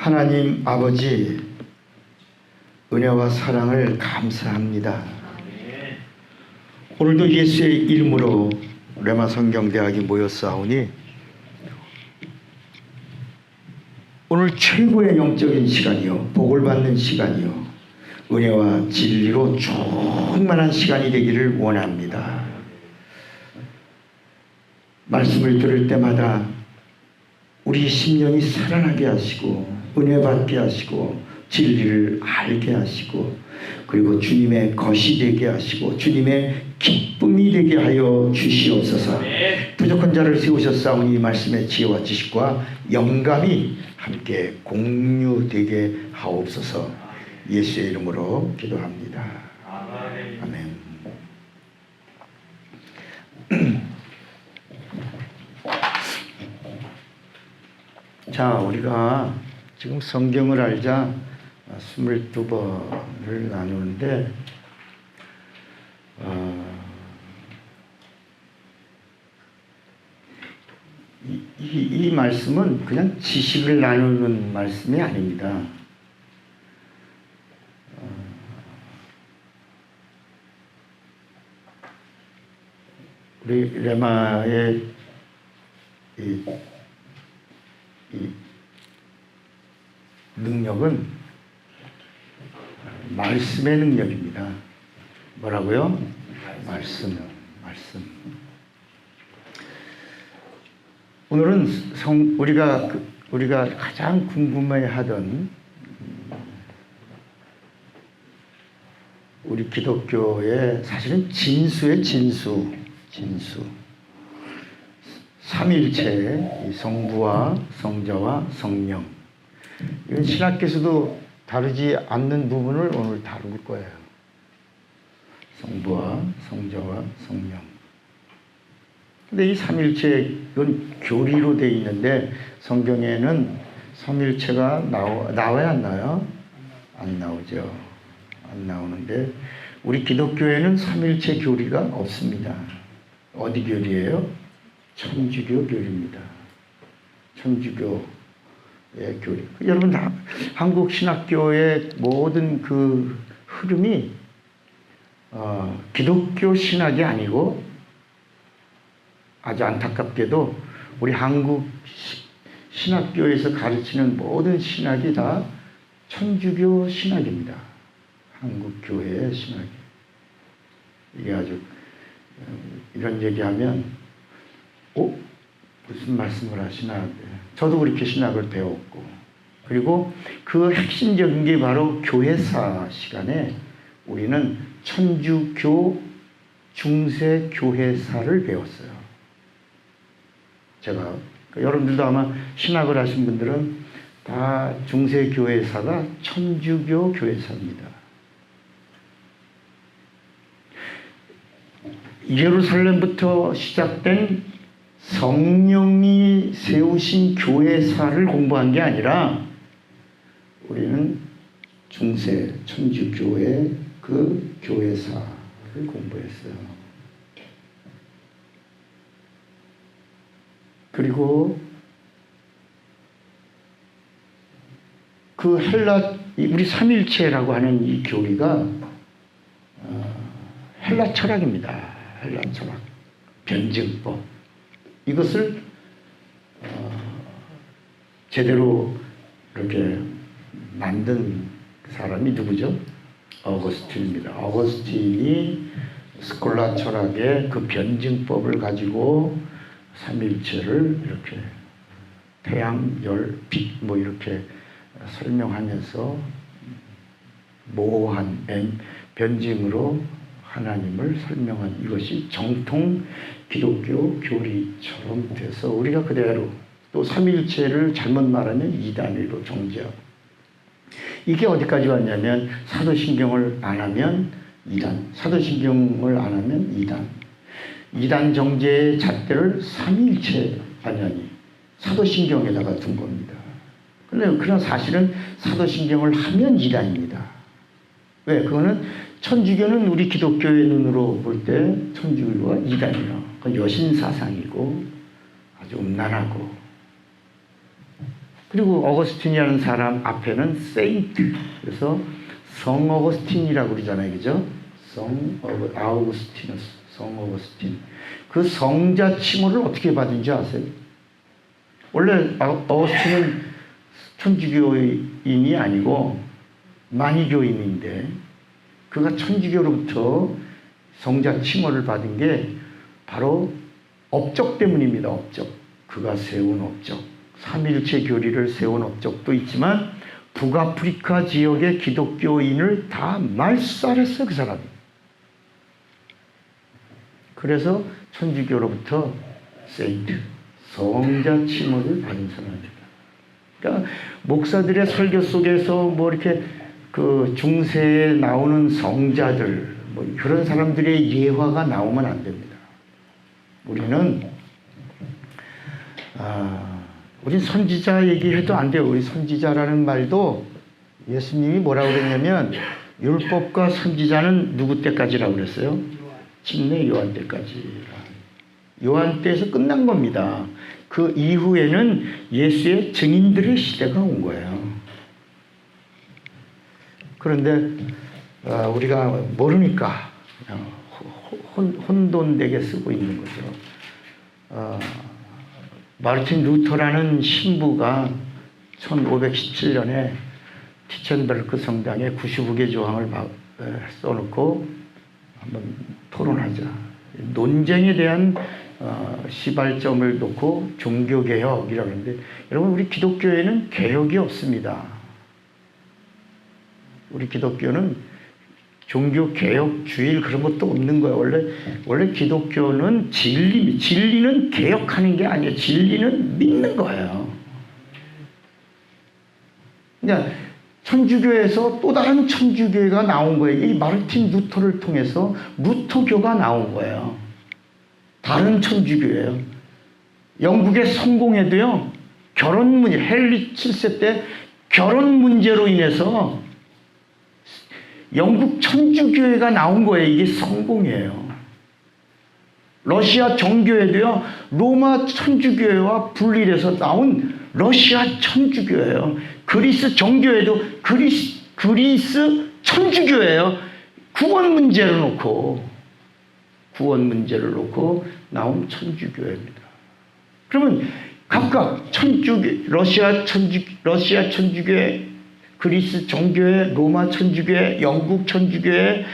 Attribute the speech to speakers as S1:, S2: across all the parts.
S1: 하나님 아버지, 은혜와 사랑을 감사합니다. 오늘도 예수의 이름으로 레마 성경대학에 모였사오니 오늘 최고의 영적인 시간이요, 복을 받는 시간이요, 은혜와 진리로 충만한 시간이 되기를 원합니다. 말씀을 들을 때마다 우리 심령이 살아나게 하시고 은혜 받게 하시고 진리를 알게 하시고 그리고 주님의 것이 되게 하시고 주님의 기쁨이 되게 하여 주시옵소서. 부족한 자를 세우셨사오니 이 말씀의 지혜와 지식과 영감이 함께 공유되게 하옵소서. 예수의 이름으로 기도합니다. 아멘. 자, 우리가 지금 성경을 알자 22번을 나누는데 이 말씀은 그냥 지식을 나누는 말씀이 아닙니다. 우리 레마의 이 능력은 말씀의 능력입니다. 뭐라고요? 말씀. 오늘은 우리가 가장 궁금해하던 우리 기독교의 사실은 진수의 진수. 삼일체, 성부와 성자와 성령. 이건 신학께서도 다루지 않는 부분을 오늘 다룰 거예요. 성부와 성자와 성령. 근데 이 삼일체, 이건 교리로 되어 있는데 성경에는 삼일체가 나와야 안 나와요? 안 나오죠. 안 나오는데 우리 기독교에는 삼일체 교리가 없습니다. 어디 교리예요? 천주교 교리입니다. 천주교의 교리. 여러분, 한국 신학교의 모든 그 흐름이 기독교 신학이 아니고 아주 안타깝게도 우리 한국 신학교에서 가르치는 모든 신학이 다 천주교 신학입니다. 한국 교회의 신학이. 이게 아주 이런 얘기하면 무슨 말씀을 하시나. 저도 그렇게 신학을 배웠고, 그리고 그 핵심적인 게 바로 교회사 시간에 우리는 천주교 중세 교회사를 배웠어요. 제가 여러분들도 아마 신학을 하신 분들은 다 중세 교회사가 천주교 교회사입니다. 예루살렘부터 시작된 성령이 세우신 교회사를 공부한 게 아니라 우리는 중세 천주교의 그 교회사를 공부했어요. 그리고 그 우리 삼일체라고 하는 이 교리가 헬라 철학입니다. 헬라 철학, 변증법. 이것을 제대로 이렇게 만든 사람이 누구죠? 어거스틴입니다. 어거스틴이 스콜라 철학의 그 변증법을 가지고 삼일체를 이렇게 태양, 열, 빛 뭐 이렇게 설명하면서 모호한 변증으로 하나님을 설명한 이것이 정통 기독교 교리처럼 돼서 우리가 그대로 또 삼일체를 잘못 말하면 이단으로 정죄하고, 이게 어디까지 왔냐면 사도신경을 안 하면 이단, 사도신경을 안 하면 이단 정죄의 잣대를 삼일체 아니 사도신경에다가 둔 겁니다. 그런데 그런 사실은 사도신경을 하면 이단입니다. 왜? 그거는 천주교는 우리 기독교의 눈으로 볼 때 천주교가 이단이요. 그 여신 사상이고 아주 음란하고 그리고 어거스틴이라는 사람 앞에는 세인트. 그래서 성 어거스틴이라고 그러잖아요. 그죠? 아우구스티누스, 성 어거스틴. 그 성자 칭호를 어떻게 받은지 아세요? 원래 어거스틴은 천주교인이 아니고 만이교인인데 그가 천주교로부터 성자 칭호를 받은 게 바로 업적 때문입니다. 업적. 그가 세운 업적. 삼일체 교리를 세운 업적도 있지만 북아프리카 지역의 기독교인을 다 말살했어, 그 사람이. 그래서 천주교로부터 세인트, 성자 칭호를 받은 사람입니다. 그러니까 목사들의 설교 속에서 뭐 이렇게 그 중세에 나오는 성자들, 뭐 그런 사람들의 예화가 나오면 안 됩니다. 우리는 우리 선지자 얘기해도 안 돼요. 우리 선지자라는 말도 예수님이 뭐라고 그랬냐면 율법과 선지자는 누구 때까지라고 그랬어요? 침례 요한 때까지. 요한 때에서 끝난 겁니다. 그 이후에는 예수의 증인들의 시대가 온 거예요. 그런데 우리가 모르니까 혼돈되게 쓰고 있는 거죠. 마르틴 루터라는 신부가 1517년에 티첸베르크 성당에 99개 조항을 써놓고 한번 토론하자. 논쟁에 대한 시발점을 놓고 종교개혁이라고 하는데, 여러분, 우리 기독교에는 개혁이 없습니다. 우리 기독교는 종교개혁주의 그런 것도 없는 거예요. 원래 기독교는 진리는 개혁하는 게 아니에요. 진리는 믿는 거예요. 그러니까 천주교에서 또 다른 천주교가 나온 거예요. 이 마르틴 루터를 통해서 루터교가 나온 거예요. 다른 천주교예요. 영국의 성공회도요, 결혼 문제, 헨리 7세 때 결혼 문제로 인해서 영국 천주교회가 나온 거예요. 이게 성공이에요. 러시아 정교회도요, 로마 천주교회와 분리돼서 나온 러시아 천주교회예요. 그리스 정교회도 그리스 천주교회예요. 구원 문제를 놓고 나온 천주교회입니다. 그러면 각각 러시아 천주교회, 그리스 정교회, 로마 천주교회, 영국 천주교회,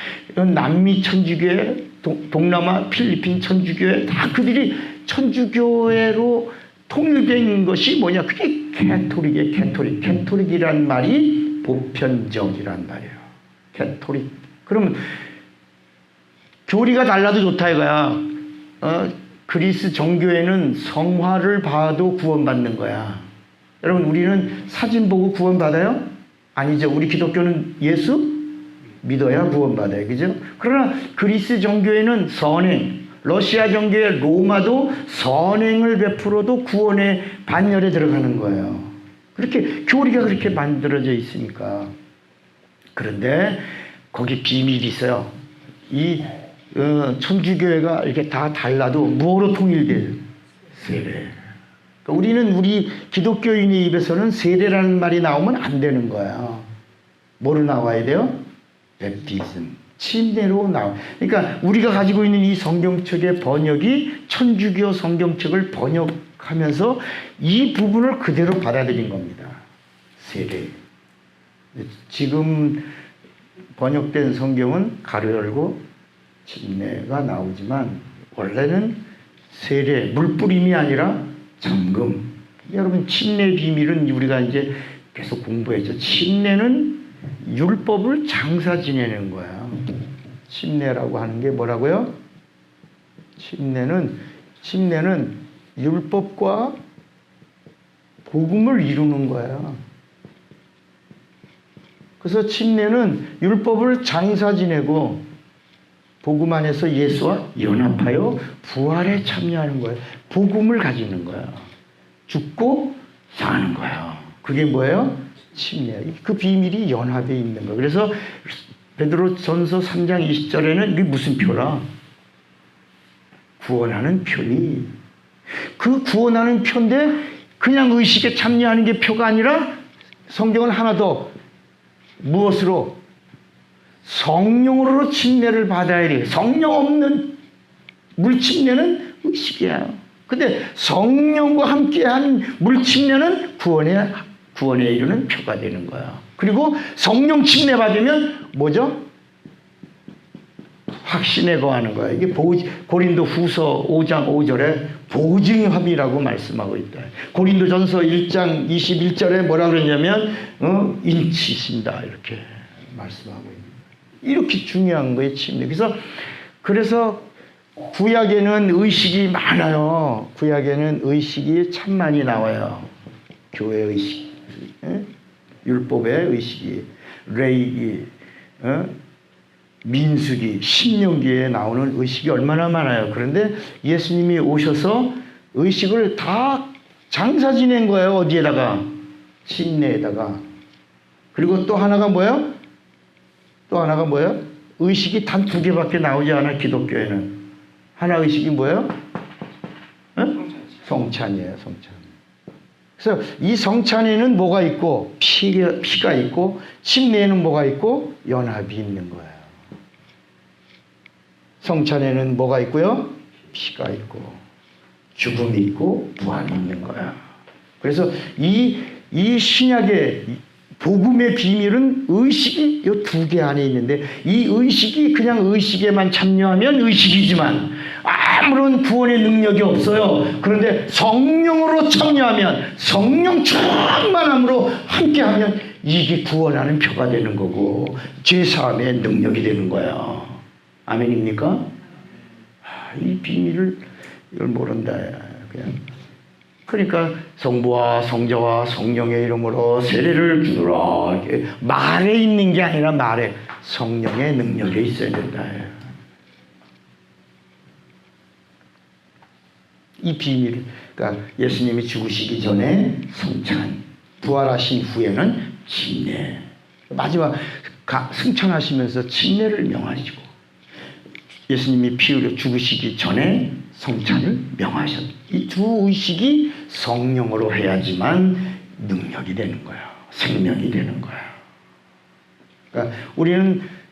S1: 남미 천주교회, 동남아 필리핀 천주교회, 다 그들이 천주교회로 통일된 것이 뭐냐? 그게 캐토릭이란 말이 보편적이란 말이에요. 캐토릭. 그러면 교리가 달라도 좋다 이거야. 그리스 정교회는 성화를 봐도 구원받는 거야. 여러분, 우리는 사진 보고 구원받아요? 아니죠. 우리 기독교는 예수 믿어야 구원받아요. 그죠? 그러나 그리스 정교회는 선행, 러시아 정교회, 로마도 선행을 베풀어도 구원의 반열에 들어가는 거예요. 그렇게 교리가 그렇게 만들어져 있으니까. 그런데 거기 비밀이 있어요. 이 천주교회가 이렇게 다 달라도 뭐로 통일돼요? 세례. 우리는 우리 기독교인의 입에서는 세례라는 말이 나오면 안 되는 거야. 뭐로 나와야 돼요? 베프티즘. 침례로 나와. 그러니까 우리가 가지고 있는 이 성경책의 번역이 천주교 성경책을 번역하면서 이 부분을 그대로 받아들인 겁니다. 세례. 지금 번역된 성경은 가로 열고 침례가 나오지만 원래는 세례, 물뿌림이 아니라 잠금. 여러분, 침례 비밀은 우리가 이제 계속 공부했죠. 침례는 율법을 장사 지내는 거야. 침례라고 하는 게 뭐라고요? 침례는 율법과 복음을 이루는 거야. 그래서 침례는 율법을 장사 지내고 복음 안에서 예수와 연합하여 부활에 참여하는 거예요. 복음을 가지는 거야. 죽고 사는 거야. 그게 뭐예요? 침례. 그 비밀이 연합에 있는 거예요. 그래서 베드로전서 3장 20절에는 이게 무슨 표라? 구원하는 표니. 그 구원하는 표인데 그 그냥 의식에 참여하는 게 표가 아니라 성경은 하나 더 무엇으로? 성령으로 침례를 받아야 돼요. 성령 없는 물침례는 의식이에요. 근데 성령과 함께한 물침례는 구원에 이르는 표가 되는 거야. 그리고 성령 침례 받으면 뭐죠? 확신에 거하는 거야. 이게 고린도 후서 5장 5절에 보증함이라고 말씀하고 있다. 고린도 전서 1장 21절에 뭐라 그러냐면 인치신다 이렇게 말씀하고 있는 거예요. 이렇게 중요한 거예요, 침례. 그래서 구약에는 의식이 많아요. 구약에는 의식이 참 많이 나와요. 교회 의식, 율법의 의식이, 레이기, 민수기, 신명기에 나오는 의식이 얼마나 많아요. 그런데 예수님이 오셔서 의식을 다 장사 지낸 거예요. 어디에다가? 침례에다가. 그리고 또 하나가 뭐예요? 의식이 단 2개밖에 나오지 않아, 기독교에는. 하나 의식이 뭐예요? 성찬이에요, 성찬. 그래서 이 성찬에는 뭐가 있고, 피가 있고, 침례에는 뭐가 있고, 연합이 있는 거예요. 성찬에는 뭐가 있고요? 피가 있고, 죽음이 있고, 부활이 있는 거야. 그래서 이 신약의 복음의 비밀은 의식이 이 2개 안에 있는데, 이 의식이 그냥 의식에만 참여하면 의식이지만 아무런 구원의 능력이 없어요. 그런데 성령으로 참여하면, 성령 충만함으로 함께하면 이게 구원하는 표가 되는 거고 죄사함의 능력이 되는 거예요. 아멘입니까? 이 비밀을 이걸 모른다. 그냥. 그러니까 성부와 성자와 성령의 이름으로 세례를 주라. 말에 있는 게 아니라 말에 성령의 능력에 있어야 된다. 이 비밀, 그러니까 예수님이 죽으시기 전에 성찬, 부활하신 후에는 침례, 마지막 승천하시면서 침례를 명하시고, 예수님이 피 흘려 죽으시기 전에 성찬을 명하셨. 이 2 의식이 성령으로 해야지만 능력이 되는 거야. 생명이 되는 거야.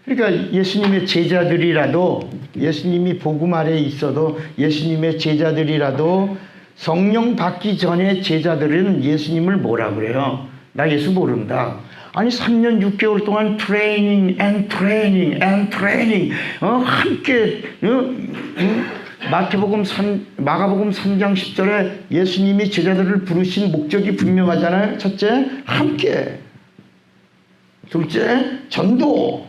S1: 그러니까 예수님의 제자들이라도, 예수님이 복음 아래에 있어도 예수님의 제자들이라도 성령 받기 전에 제자들은 예수님을 뭐라 그래요? 나 예수 모른다. 아니 3년 6개월 동안 트레이닝 함께 마가복음 3장 10절에 예수님이 제자들을 부르신 목적이 분명하잖아요. 첫째, 함께. 둘째, 전도.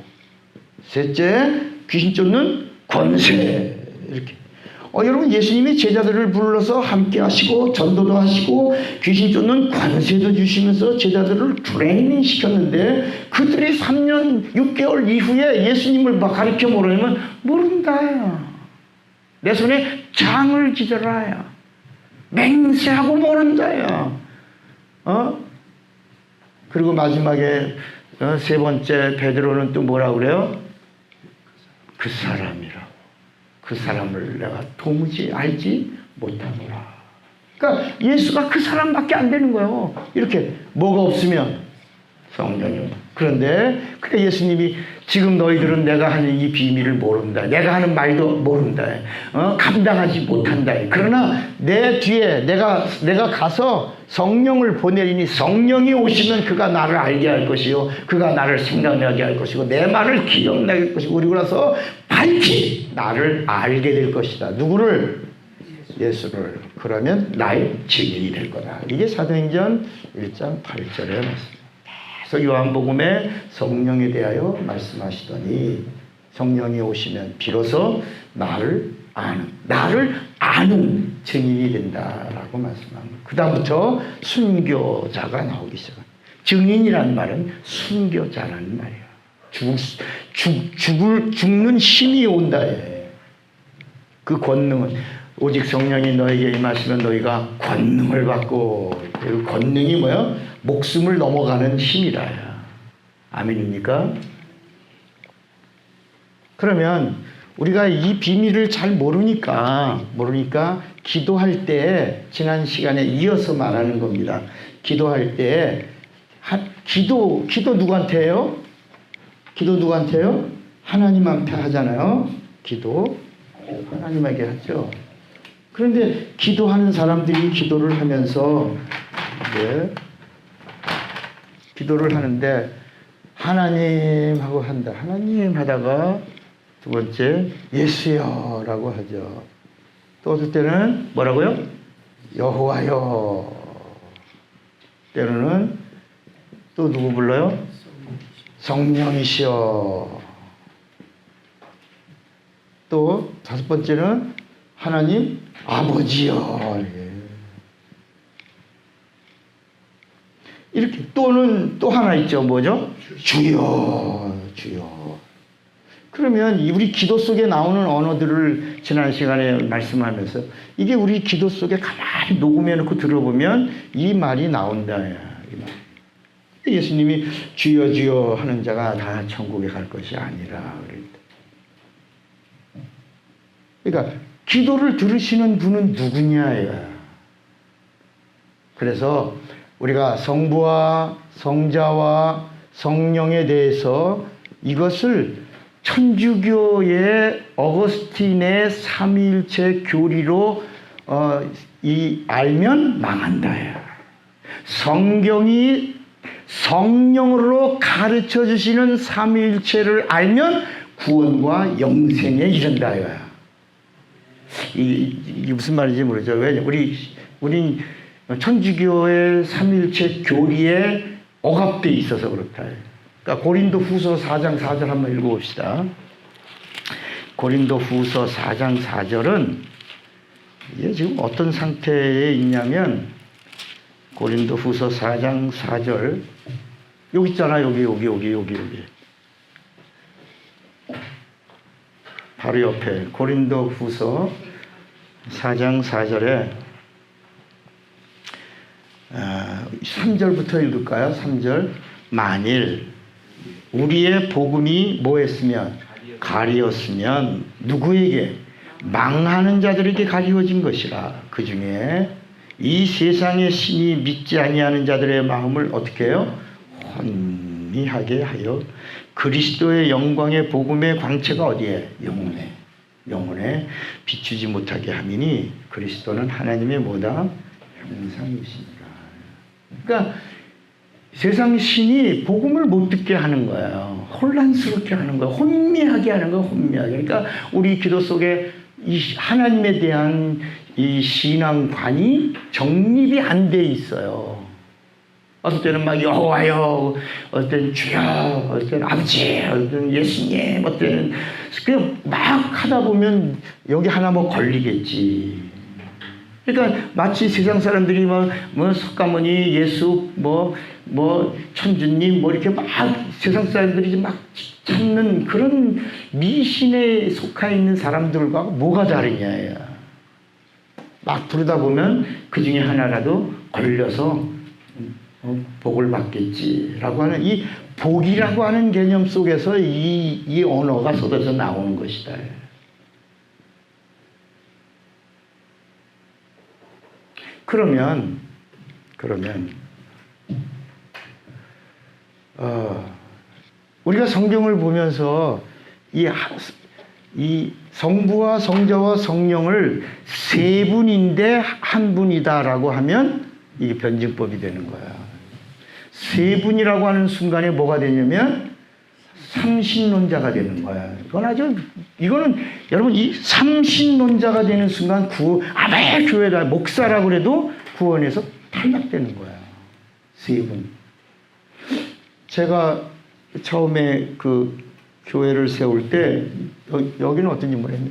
S1: 셋째, 귀신 쫓는 권세. 이렇게. 여러분, 예수님이 제자들을 불러서 함께 하시고 전도도 하시고 귀신 쫓는 권세도 주시면서 제자들을 트레이닝 시켰는데, 그들이 3년 6개월 이후에 예수님을 막 가르쳐 모르면 모른다. 내 손에 장을 지져라. 맹세하고 모른다. 그리고 마지막에 3번째 베드로는 또 뭐라 그래요? 그 사람이라고. 그 사람을 내가 도무지 알지 못하노라. 그러니까 예수가 그 사람밖에 안 되는 거예요. 이렇게 뭐가 없으면 성령님. 그런데 예수님이 지금 너희들은 내가 하는 이 비밀을 모른다. 내가 하는 말도 모른다. 감당하지 못한다. 그러나 내 뒤에 내가 가서 성령을 보내리니 성령이 오시면 그가 나를 알게 할 것이요, 그가 나를 생각나게 할 것이고 내 말을 기억나게 할 것이고, 그리고 나서 밝히 나를 알게 될 것이다. 누구를? 예수를. 그러면 나의 증인이 될 거다. 이게 사도행전 1장 8절에 말씀. 그래서 요한복음에 성령에 대하여 말씀하시더니, 성령이 오시면 비로소 나를 아는 증인이 된다라고 말씀합니다. 그 다음부터 순교자가 나오기 시작합니다. 증인이라는 말은 순교자라는 말이에요. 죽는 힘이 온다. 그 권능은 오직 성령이 너에게 임하시면 너희가 권능을 받고, 그 권능이 뭐야? 목숨을 넘어가는 힘이라. 아멘입니까? 그러면 우리가 이 비밀을 잘 모르니까 기도할 때 지난 시간에 이어서 말하는 겁니다. 기도할 때 기도 누구한테 해요? 기도 누구한테요? 하나님한테 하잖아요. 기도 하나님에게 하죠. 그런데 기도하는 사람들이 기도를 하면서 기도를 하는데 하나님 하고 한다. 하나님 하다가 두 번째 예수여 라고 하죠. 또 어떨 때는 뭐라고요? 여호와여. 때로는 또 누구 불러요? 성령이시여. 또 다섯 번째는 하나님 아버지여. 이렇게 또는 또 하나 있죠. 뭐죠? 주여. 그러면 우리 기도 속에 나오는 언어들을 지난 시간에 말씀하면서 이게 우리 기도 속에 가만히 녹음해 놓고 들어보면 이 말이 나온다. 예수님이 주여 주여 하는 자가 다 천국에 갈 것이 아니라 그랬다. 그러니까 기도를 들으시는 분은 누구냐. 그래서 우리가 성부와 성자와 성령에 대해서 이것을 천주교의 어거스틴의 삼위일체 교리로 알면 망한다. 성경이 성령으로 가르쳐 주시는 삼위일체를 알면 구원과 영생에 이른다. 이게 무슨 말인지 모르죠. 왜 우리 천주교의 삼위일체 교리에 억압돼 있어서 그렇다. 그러니까 고린도후서 4장 4절 한번 읽어봅시다. 고린도후서 4장 4절은 이게 지금 어떤 상태에 있냐면 고린도후서 4장 4절 여기 있잖아. 여기 바로 옆에 고린도후서 4장 4절에 3절부터 읽을까요? 3절 만일 우리의 복음이 뭐였으면 가리었으면 누구에게 망하는 자들에게 가리워진 것이라. 그 중에 이 세상의 신이 믿지 아니하는 자들의 마음을 어떻게 해요? 혼미하게 하여 그리스도의 영광의 복음의 광채가 어디에? 영혼에 비추지 못하게 함이니 그리스도는 하나님의 뭐다? 형상이시니라. 그러니까 세상 신이 복음을 못 듣게 하는 거예요. 혼란스럽게 하는 거예요. 혼미하게 하는 거예요. 혼미하게. 그러니까 우리 기도 속에 이 하나님에 대한 이 신앙관이 정립이 안 돼 있어요. 어떨 때는 막 여호와여, 어떨 때는 주여, 어떨 때는 아버지, 어떨 때는 예수님, 어떨 때는 그냥 막 하다 보면 여기 하나 뭐 걸리겠지. 그러니까 마치 세상 사람들이 뭐 석가모니, 예수, 뭐 천주님, 뭐 이렇게 막 세상 사람들이 막 찾는 그런 미신에 속해 있는 사람들과 뭐가 다르냐. 막 부르다 보면 그 중에 하나라도 걸려서 복을 받겠지라고 하는 이 복이라고 하는 개념 속에서 이 언어가 쏟아져 나오는 것이다. 그러면 우리가 성경을 보면서 이 성부와 성자와 성령을 세 분인데 한 분이다라고 하면 이게 변증법이 되는 거야. 세 분이라고 하는 순간에 뭐가 되냐면 삼신론자가 되는 거야. 이거는 여러분 이 삼신론자가 되는 순간 교회다 목사라고 그래도 구원에서 탈락되는 거야. 세 분. 제가 처음에 그 교회를 세울 때 여기는 어떤지 모르겠네.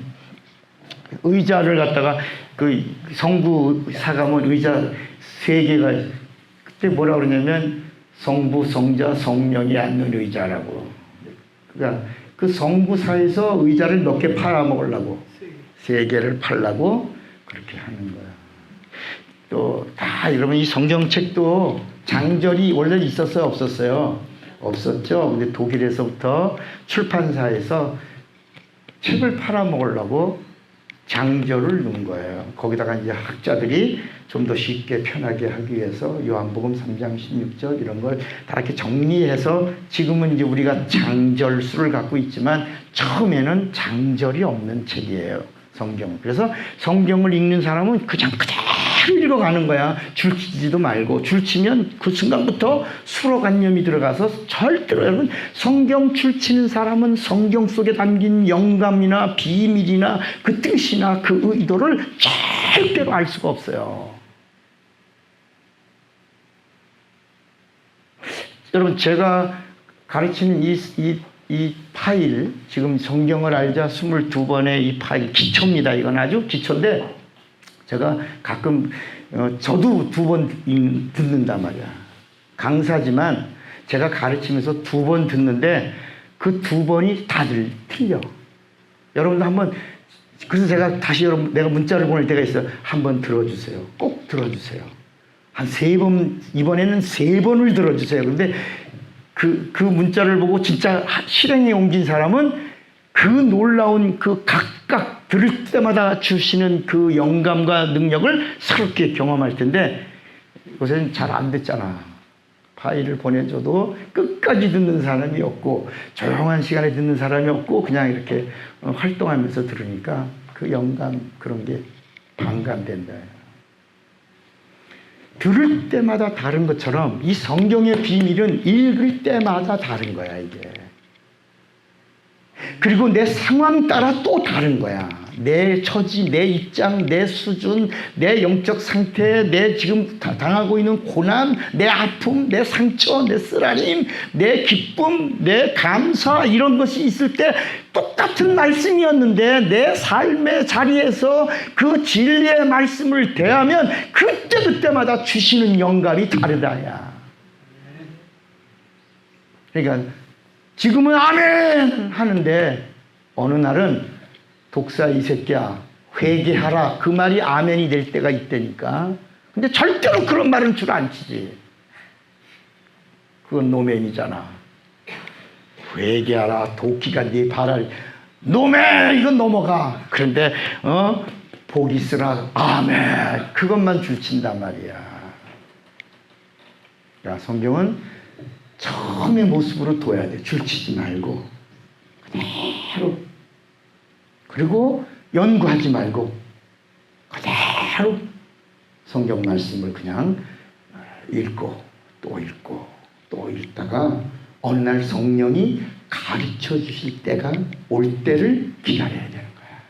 S1: 의자를 갖다가 그 성부 사감원 의자 3개가 그때 뭐라 그러냐면 성부, 성자, 성령이 앉는 의자라고. 그러니까 그 성부사에서 의자를 몇 개 팔아먹으려고 3개를 팔라고 그렇게 하는 거야. 또 다 여러분 이 성경책도 장절이 원래 있었어요? 없었어요? 없었죠. 근데 독일에서부터 출판사에서 책을 팔아먹으려고 장절을 넣은 거예요. 거기다가 이제 학자들이 좀 더 쉽게 편하게 하기 위해서 요한복음 3장 16절 이런 걸 다 이렇게 정리해서 지금은 이제 우리가 장절수를 갖고 있지만 처음에는 장절이 없는 책이에요. 성경. 그래서 성경을 읽는 사람은 그냥 그대로 읽어가는 거야. 줄 치지도 말고. 줄 치면 그 순간부터 수로관념이 들어가서 절대로 여러분 성경 줄 치는 사람은 성경 속에 담긴 영감이나 비밀이나 그 뜻이나 그 의도를 절대로 알 수가 없어요. 여러분 제가 가르치는 이 파일, 지금 성경을 알자 22번의 이 파일, 기초입니다. 이건 아주 기초인데, 제가 가끔, 저도 2번 듣는단 말이야. 강사지만 제가 가르치면서 2번 듣는데, 그 2번이 다들 틀려. 여러분도 한번, 그래서 제가 다시 여러분, 내가 문자를 보낼 때가 있어요. 한번 들어주세요. 꼭 들어주세요. 한 3번, 이번에는 3번을 들어주세요. 그런데 그 문자를 보고 진짜 실행에 옮긴 사람은 그 놀라운 그 각각 들을 때마다 주시는 그 영감과 능력을 새롭게 경험할 텐데 요새는 잘 안 됐잖아. 파일을 보내줘도 끝까지 듣는 사람이 없고 조용한 시간에 듣는 사람이 없고 그냥 이렇게 활동하면서 들으니까 그 영감 그런 게 반감된다. 들을 때마다 다른 것처럼 이 성경의 비밀은 읽을 때마다 다른 거야, 이게. 그리고 내 상황 따라 또 다른 거야. 내 처지, 내 입장, 내 수준, 내 영적 상태, 내 지금 당하고 있는 고난, 내 아픔, 내 상처, 내 쓰라림, 내 기쁨, 내 감사 이런 것이 있을 때 똑같은 말씀이었는데 내 삶의 자리에서 그 진리의 말씀을 대하면 그때마다 주시는 영감이 다르다야. 그러니까 지금은 아멘 하는데 어느 날은 독사 이 새끼야 회개하라 그 말이 아멘이 될 때가 있다니까. 근데 절대로 그런 말은 줄 안 치지. 그건 노멘이잖아. 회개하라 도끼가 네 발을 노멘 이건 넘어가. 그런데 복 있으라 아멘 그것만 줄친단 말이야. 야, 성경은 처음의 모습으로 둬야 돼. 줄치지 말고 그대로. 그리고 연구하지 말고 그대로 성경 말씀을 그냥 읽고 또 읽고 또 읽다가 어느 날 성령이 가르쳐 주실 때가 올 때를 기다려야 되는 거야.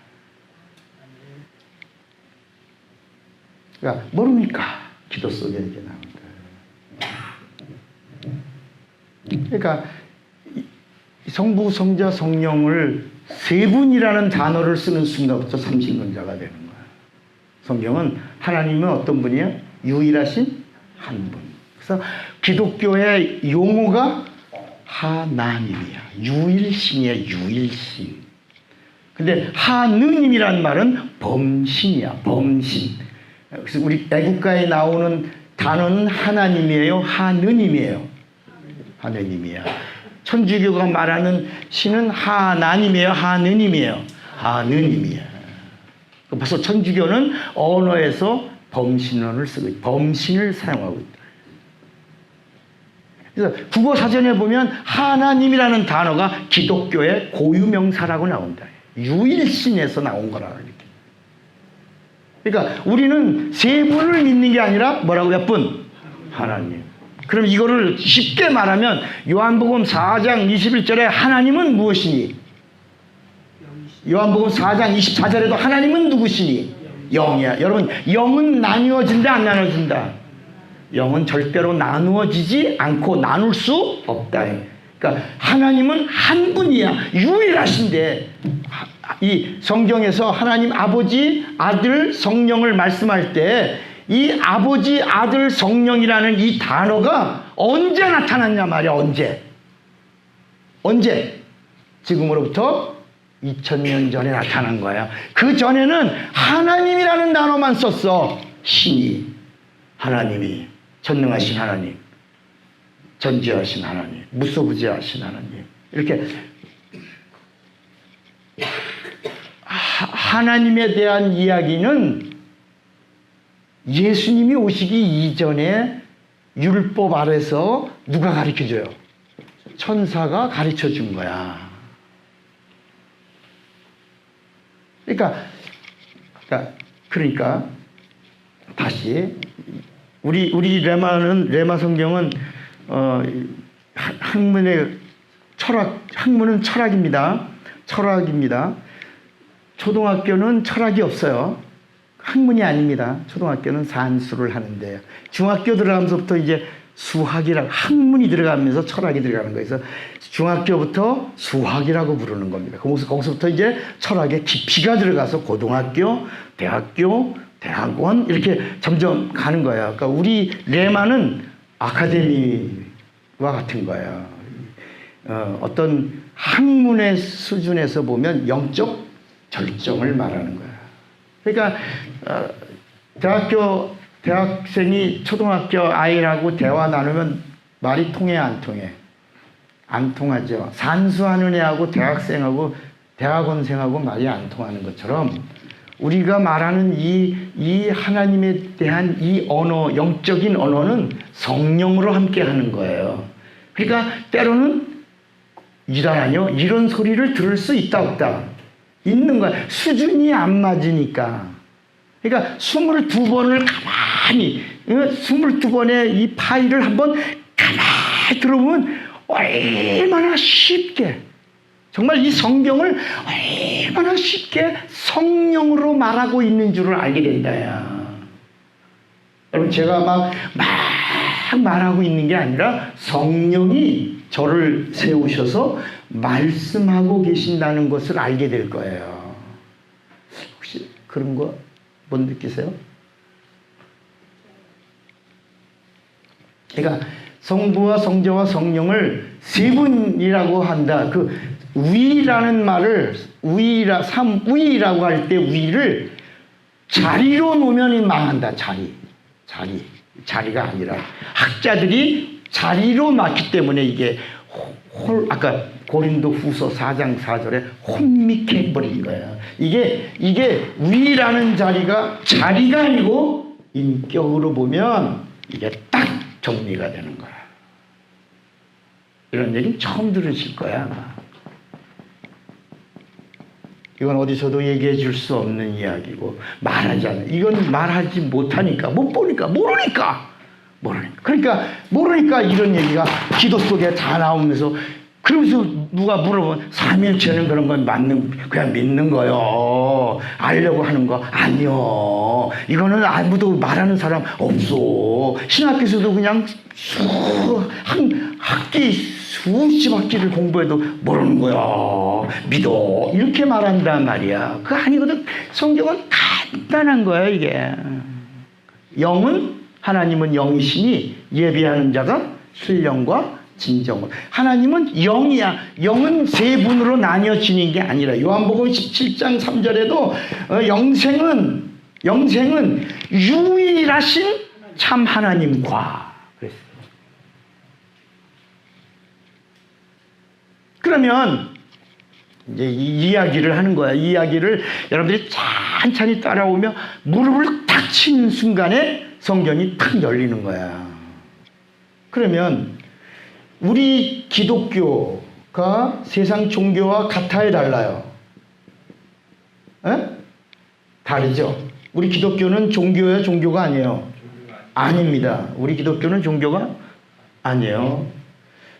S1: 그러니까 모릅니까? 기도 속에 이렇게 나옵니다. 그러니까 성부, 성자, 성령을 세 분이라는 단어를 쓰는 순간부터 삼신론자가 되는 거야. 성경은 하나님은 어떤 분이에요? 유일하신 한 분. 그래서 기독교의 용어가 하나님이야. 유일신이야, 유일신. 근데 하느님이란 말은 범신이야, 범신. 그래서 우리 애국가에 나오는 단어는 하나님이에요, 하느님이에요. 하느님이야. 천주교가 말하는 신은 하나님이에요, 하느님이에요. 하느님이야. 벌써 천주교는 언어에서 범신론을 쓰고 있다. 범신을 사용하고 있다. 그래서 국어 사전에 보면 하나님이라는 단어가 기독교의 고유명사라고 나온다. 유일신에서 나온 거라 이렇게. 그러니까 우리는 세 분을 믿는 게 아니라 뭐라고 몇 분? 하나님. 그럼 이거를 쉽게 말하면 요한복음 4장 21절에 하나님은 무엇이니? 요한복음 4장 24절에도 하나님은 누구시니? 영이야. 여러분 영은 나누어진다 안 나누어진다? 영은 절대로 나누어지지 않고 나눌 수 없다. 그러니까 하나님은 한 분이야. 유일하신데 이 성경에서 하나님 아버지 아들 성령을 말씀할 때 이 아버지 아들 성령이라는 이 단어가 언제 나타났냐 말이야. 언제? 지금으로부터 2000년 전에 나타난 거야. 그 전에는 하나님이라는 단어만 썼어. 신이, 하나님이, 전능하신 하나님, 전지하신 하나님, 무소부지하신 하나님. 이렇게 하나님에 대한 이야기는 예수님이 오시기 이전에 율법 아래서 누가 가르쳐줘요? 천사가 가르쳐준 거야. 그러니까 다시 우리 레마 성경은 학문의 학문은 철학입니다. 초등학교는 철학이 없어요. 학문이 아닙니다. 초등학교는 산수를 하는데요. 중학교 들어가면서부터 이제 수학이라고 학문이 들어가면서 철학이 들어가는 거예요. 그래서 중학교부터 수학이라고 부르는 겁니다. 거기서부터 이제 철학의 깊이가 들어가서 고등학교, 대학교, 대학원 이렇게 점점 가는 거예요. 그러니까 우리 레마는 아카데미와 같은 거예요. 어떤 학문의 수준에서 보면 영적 절정을 말하는 거예요. 그러니까 대학생이 초등학교 아이라고 대화 나누면 말이 통해 안 통해? 안 통하죠. 산수하는 애하고 대학생하고 대학원생하고 말이 안 통하는 것처럼 우리가 말하는 이 하나님에 대한 이 언어, 영적인 언어는 성령으로 함께 하는 거예요. 그러니까 때로는 이라뇨? 이런 소리를 들을 수 있다 없다? 있는 거야. 수준이 안 맞으니까. 그러니까 22번을 가만히 22번의 이 파일을 한번 가만히 들어보면 얼마나 쉽게 정말 이 성경을 얼마나 쉽게 성령으로 말하고 있는 줄을 알게 된다. 여러분 제가 막 말하고 있는 게 아니라 성령이 저를 세우셔서 말씀하고 계신다는 것을 알게 될 거예요. 혹시 그런 거 못 느끼세요? 그러니까 성부와 성자와 성령을 세 분이라고 한다. 그 위라는 말을 삼위라고 할 때 위를 자리로 놓으면 망한다. 자리가 아니라 학자들이 자리로 놨기 때문에 이게 아까 고린도 후서 4장 4절에 혼미케 버린 거예요. 이게 위라는 자리가 아니고 인격으로 보면 이게 딱 정리가 되는 거야. 이런 얘기는 처음 들으실 거야 아마. 이건 어디서도 얘기해 줄 수 없는 이야기고 말하지 않아. 이건 말하지 못하니까 못 보니까 모르니까. 그러니까 모르니까 이런 얘기가 기도 속에 다 나오면서 그러면서 누가 물어보면 삼일체는 그런 건 그냥 믿는 거요. 알려고 하는 거 아니요. 이거는 아무도 말하는 사람 없어. 신학교에서도 그냥 한 학기 수십 학기를 공부해도 모르는 거야. 믿어. 이렇게 말한단 말이야. 그거 아니거든. 성경은 간단한 거야 이게. 하나님은 영이시니 예비하는 자가 신령과 진정으로. 하나님은 영이야. 영은 세 분으로 나뉘어지는 게 아니라 요한복음 17장 3절에도 영생은 유일하신 참 하나님과 그랬어요. 그러면 이제 이 이야기를 하는 거야. 이 이야기를 여러분들이 천천히 따라오며 무릎을 탁 치는 순간에 성경이 탁 열리는 거야. 그러면 우리 기독교가 세상 종교와 같아야 달라요? 에? 다르죠? 우리 기독교는 종교예요? 종교가 아니에요? 아닙니다. 우리 기독교는 종교가 아니에요.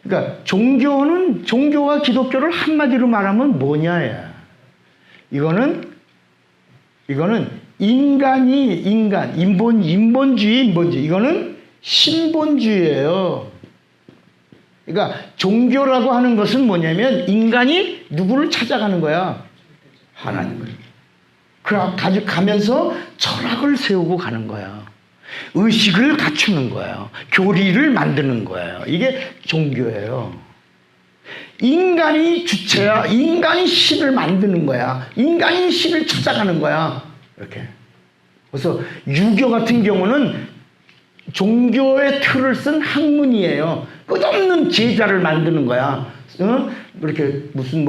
S1: 그러니까 종교와 기독교를 한마디로 말하면 뭐냐야. 이거는 인본주의. 이거는 신본주의예요. 그러니까 종교라고 하는 것은 뭐냐면 인간이 누구를 찾아가는 거야? 하나님을. 가면서 철학을 세우고 가는 거야. 의식을 갖추는 거예요. 교리를 만드는 거예요. 이게 종교예요. 인간이 주체야. 인간이 신을 만드는 거야. 인간이 신을 찾아가는 거야. 이렇게. 그래서 유교 같은 경우는 종교의 틀을 쓴 학문이에요. 끝없는 제자를 만드는 거야. 이렇게 무슨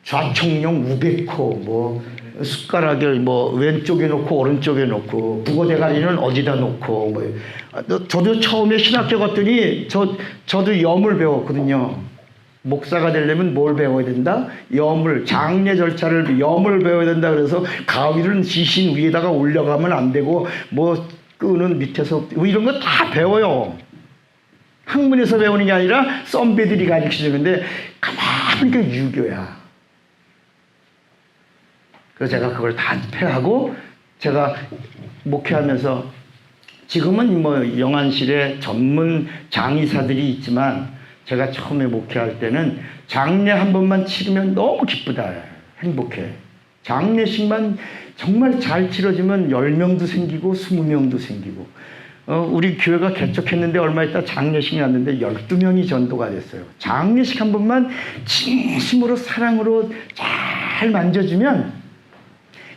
S1: 좌청룡 우백호 뭐 숟가락을 뭐 왼쪽에 놓고 오른쪽에 놓고 북어 대가리는 어디다 놓고 뭐 저도 처음에 신학교 갔더니 저도 염을 배웠거든요. 목사가 되려면 뭘 배워야 된다? 염을, 장례 절차를 염을 배워야 된다. 그래서 가위를 지신 위에다가 올려가면 안 되고 뭐 끈은 밑에서 뭐 이런 거 다 배워요. 학문에서 배우는 게 아니라 선배들이 가르쳐주는데 가만히 보니까 유교야. 그래서 제가 그걸 다 폐하고 제가 목회하면서 지금은 뭐 영안실에 전문 장의사들이 있지만 제가 처음에 목회할 때는 장례 한 번만 치르면 너무 기쁘다. 행복해. 장례식만 정말 잘 치러지면 10명도 생기고 20명도 생기고 우리 교회가 개척했는데 얼마 있다 장례식이 났는데 12명이 전도가 됐어요. 장례식 한 번만 진심으로 사랑으로 잘 만져주면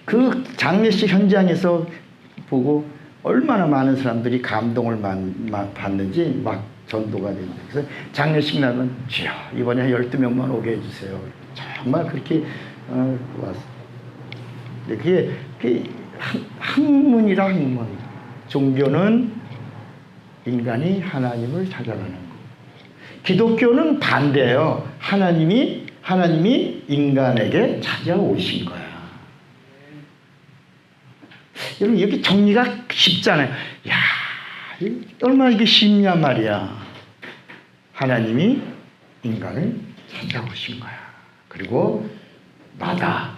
S1: 그 장례식 현장에서 보고 얼마나 많은 사람들이 감동을 받는지 막 전도가 됩니다. 그래서 장례식 나면 주여 이번에 12명만 오게 해주세요. 정말 그렇게 왔어요. 그게 학문이라 학문. 종교는 인간이 하나님을 찾아가는 거. 기독교는 반대예요. 하나님이 인간에게 찾아오신 거야. 여러분 이렇게 정리가 쉽잖아요. 야, 얼마나 이게 쉽냐 말이야. 하나님이 인간을 찾아오신 거야. 그리고 나다.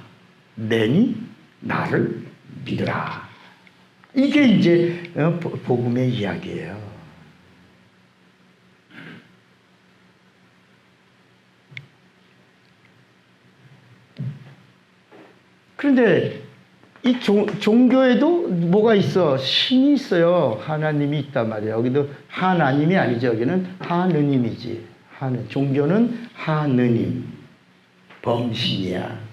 S1: 내니 나를 믿으라. 이게 이제 복음의 이야기예요. 그런데 이 종교에도 뭐가 있어? 신이 있어요. 하나님이 있단 말이에요. 여기도 하나님이 아니죠. 여기는 하느님이지. 종교는 하느님. 범신이야.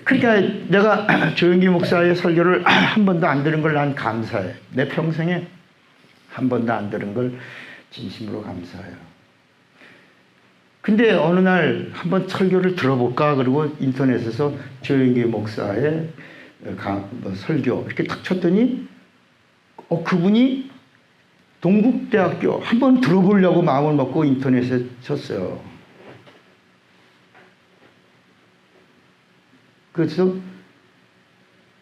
S1: 그러니까 내가 조영기 목사의 설교를 한 번도 안 들은 걸 난 감사해. 내 평생에 한 번도 안 들은 걸 진심으로 감사해요. 근데 어느 날 한번 설교를 들어볼까 그리고 인터넷에서 조영기 목사의 설교 이렇게 딱 쳤더니 그분이 동국대학교 한번 들어보려고 마음을 먹고 인터넷에 쳤어요. 그래서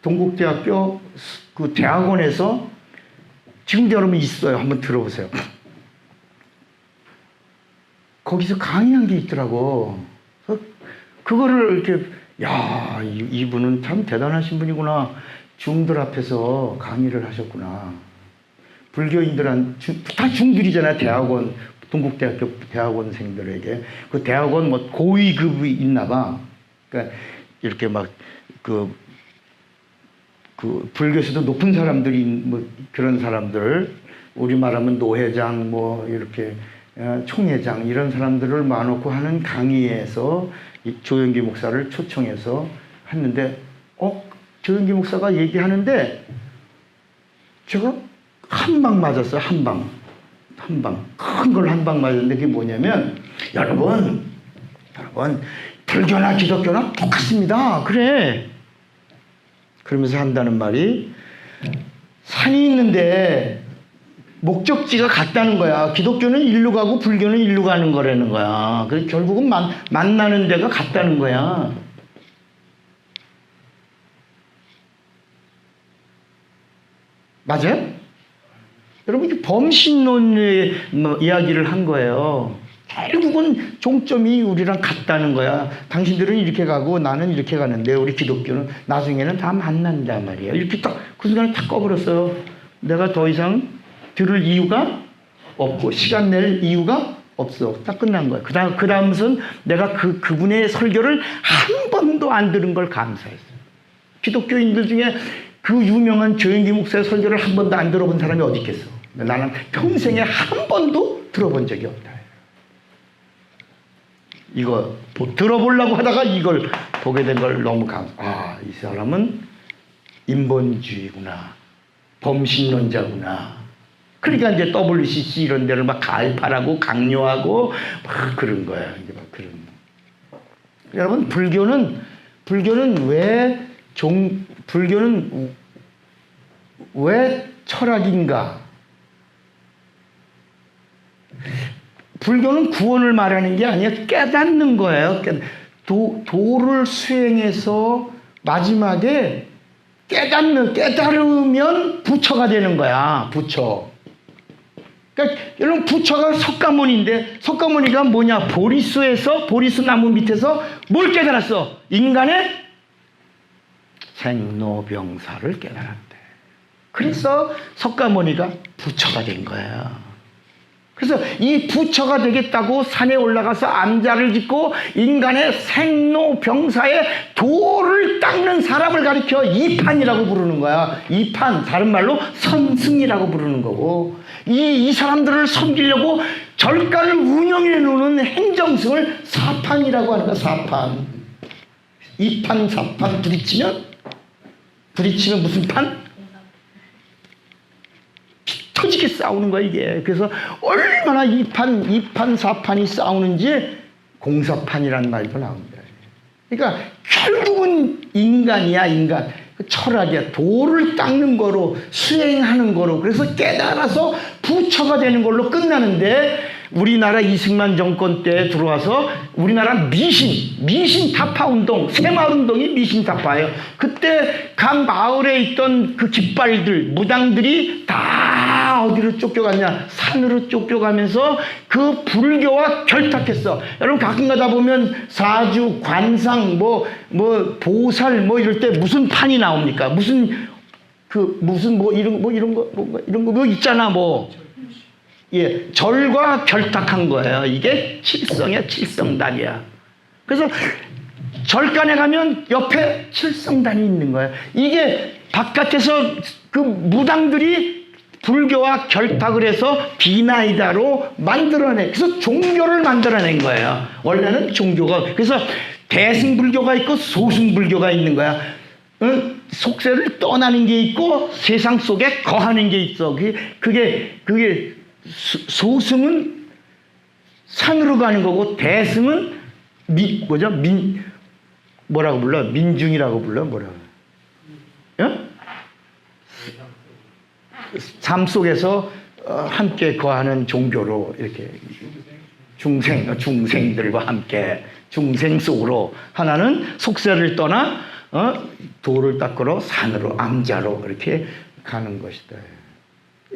S1: 동국대학교 그 대학원에서 지금도 여러분 있어요. 한번 들어보세요. 거기서 강의한 게 있더라고. 그거를 이렇게 야, 이분은 참 대단하신 분이구나. 중들 앞에서 강의를 하셨구나. 불교인들한 다 중들이잖아요. 대학원 동국대학교 대학원생들에게 그 대학원 뭐 고위급이 있나 봐. 그러니까 이렇게 막 그 불교에서도 높은 사람들이 뭐 그런 사람들 우리 말하면 노회장 뭐 이렇게 총회장 이런 사람들을 모아놓고 하는 강의에서 조영기 목사를 초청해서 했는데 조영기 목사가 얘기하는데 제가 한 방 맞았어요. 한 방 큰 걸 한 방 맞았는데 그게 뭐냐면 여러분 불교나 기독교나 똑같습니다. 그래. 그러면서 한다는 말이 산이 있는데 목적지가 같다는 거야. 기독교는 일로 가고 불교는 일로 가는 거라는 거야. 그래서 결국은 만나는 데가 같다는 거야. 맞아요? 여러분 이게 범신론의 이야기를 한 거예요. 결국은 종점이 우리랑 같다는 거야. 당신들은 이렇게 가고 나는 이렇게 가는데 우리 기독교는 나중에는 다 만난단 말이야. 이렇게 딱 그 순간에 탁 꺼버렸어요. 내가 더 이상 들을 이유가 없고 시간 낼 이유가 없어. 딱 끝난 거야. 그 다음은 내가 그분의 설교를 한 번도 안 들은 걸 감사했어요. 기독교인들 중에 그 유명한 조영기 목사의 설교를 한 번도 안 들어본 사람이 어디 있겠어. 나는 평생에 한 번도 들어본 적이 없다. 이거 들어보려고 하다가 이걸 보게 된 걸 너무 이 사람은 인본주의구나. 범신론자구나. 그러니까 이제 WCC 이런 데를 막 가입하라고 강요하고 막 그런 거야. 이제 막 그런. 여러분, 불교는 왜 철학인가? 불교는 구원을 말하는 게 아니라 깨닫는 거예요. 도를 수행해서 마지막에 깨달으면 부처가 되는 거야. 부처. 그러니까 여러분, 부처가 석가모니인데, 석가모니가 뭐냐? 보리수 나무 밑에서 뭘 깨달았어? 인간의 생로병사를 깨달았대. 그래서 석가모니가 부처가 된 거야. 그래서 이 부처가 되겠다고 산에 올라가서 암자를 짓고 인간의 생로병사의 도를 닦는 사람을 가리켜 이판이라고 부르는 거야. 이판, 다른 말로 선승이라고 부르는 거고, 이 사람들을 섬기려고 절간을 운영해 놓는 행정승을 사판이라고 하는 거야. 사판. 이판, 사판 부딪히면 무슨 판? 터지게 싸우는 거야, 이게. 그래서 얼마나 이판, 사판이 싸우는지 공사판이라는 말도 나옵니다. 그러니까 결국은 인간이야, 인간. 철학이야. 도를 닦는 거로, 수행하는 거로. 그래서 깨달아서 부처가 되는 걸로 끝나는데, 우리나라 이승만 정권 때 들어와서 우리나라 미신 타파 운동, 새마을 운동이 미신 타파예요. 그때 각 마을에 있던 그 깃발들, 무당들이 다 어디로 쫓겨갔냐? 산으로 쫓겨가면서 그 불교와 결탁했어. 여러분, 가끔 가다 보면 사주, 관상, 보살, 이럴 때 무슨 판이 나옵니까? 무슨 이런 거 있잖아, 예, 절과 결탁한 거예요. 이게 칠성이야, 칠성단이야. 그래서 절간에 가면 옆에 칠성단이 있는 거예요. 이게 바깥에서 그 무당들이 불교와 결탁을 해서 비나이다로 만들어내. 그래서 종교를 만들어낸 거예요. 원래는 종교가. 그래서 대승불교가 있고 소승불교가 있는 거야. 속세를 떠나는 게 있고 세상 속에 거하는 게 있어. 그게 소승은 산으로 가는 거고, 대승은 뭐라고 불러? 민중이라고 불러? 뭐라고? 삶 속에서 함께 거하는 종교로, 이렇게 중생들과 함께 중생 속으로. 하나는 속세를 떠나 도를 닦으러 산으로, 암자로 이렇게 가는 것이다.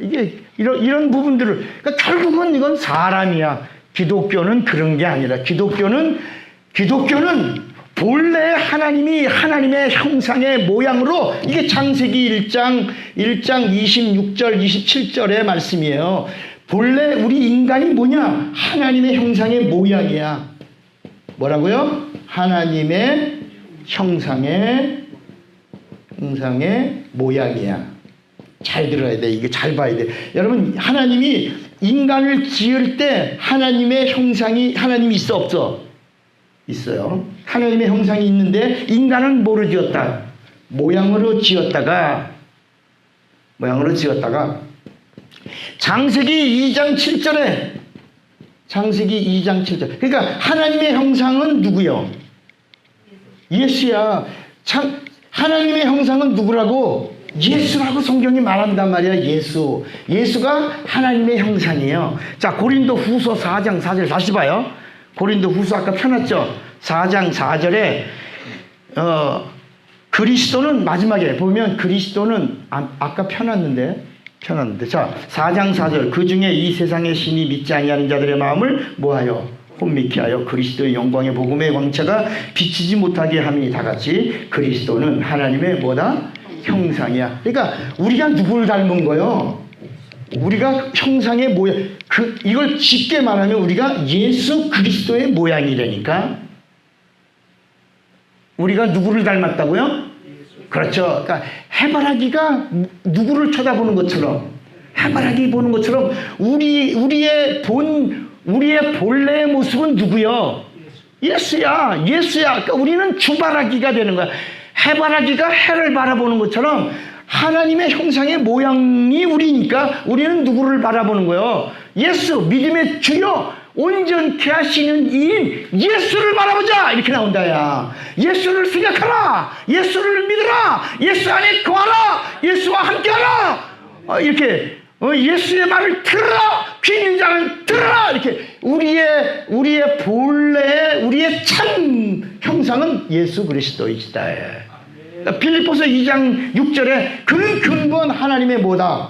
S1: 이게 이런 부분들을, 그러니까 결국은 이건 사람이야. 기독교는 그런 게 아니라, 기독교는 본래 하나님의 형상의 모양으로, 이게 창세기 1장 26절 27절의 말씀이에요. 본래 우리 인간이 뭐냐? 하나님의 형상의 모양이야. 뭐라고요? 하나님의 형상의 모양이야. 잘 들어야 돼. 이게 잘 봐야 돼. 여러분, 하나님이 인간을 지을 때 하나님의 형상이, 하나님이 있어, 없어? 있어요. 하나님의 형상이 있는데 인간은 뭐로 지었다? 모양으로 지었다가 창세기 2장 7절에 그러니까 하나님의 형상은 누구요? 예수야. 하나님의 형상은 누구라고? 예수라고 성경이 말한단 말이야. 예수가 하나님의 형상이에요. 자, 고린도후서 4장 4절 다시 봐요. 고린도후서 아까 펴놨죠? 4장 4절에 그리스도는, 마지막에 보면 그리스도는 아까 펴놨는데 자, 4장 4절, 그 중에 이 세상의 신이 믿지 아니하는 자들의 마음을 뭐하여? 혼미케 하여 그리스도의 영광의 복음의 광채가 비치지 못하게 함이 다같이 그리스도는 하나님의 뭐다? 형상이야. 그러니까 우리가 누구를 닮은 거요? 우리가 형상의 모양, 이걸 쉽게 말하면 우리가 예수 그리스도의 모양이라니까. 우리가 누구를 닮았다고요? 그렇죠. 그러니까 해바라기가 누구를 쳐다보는 것처럼, 해바라기 보는 것처럼 우리의 본래의 모습은 누구요? 예수야. 그러니까 우리는 주바라기가 되는 거야. 해바라기가 해를 바라보는 것처럼 하나님의 형상의 모양이 우리니까 우리는 누구를 바라보는 거예요? 예수, 믿음의 주여, 온전케 하시는 이인 예수를 바라보자, 이렇게 나온다야. 예수를 생각하라, 예수를 믿으라, 예수 안에 거하라, 예수와 함께하라, 이렇게 예수의 말을 들으라, 귀 있는 자는 들으라, 이렇게 우리의 본래, 우리의 참 형상은 예수 그리스도이시다. 빌립보서 2장 6절에 그는 근본 하나님의 뭐다?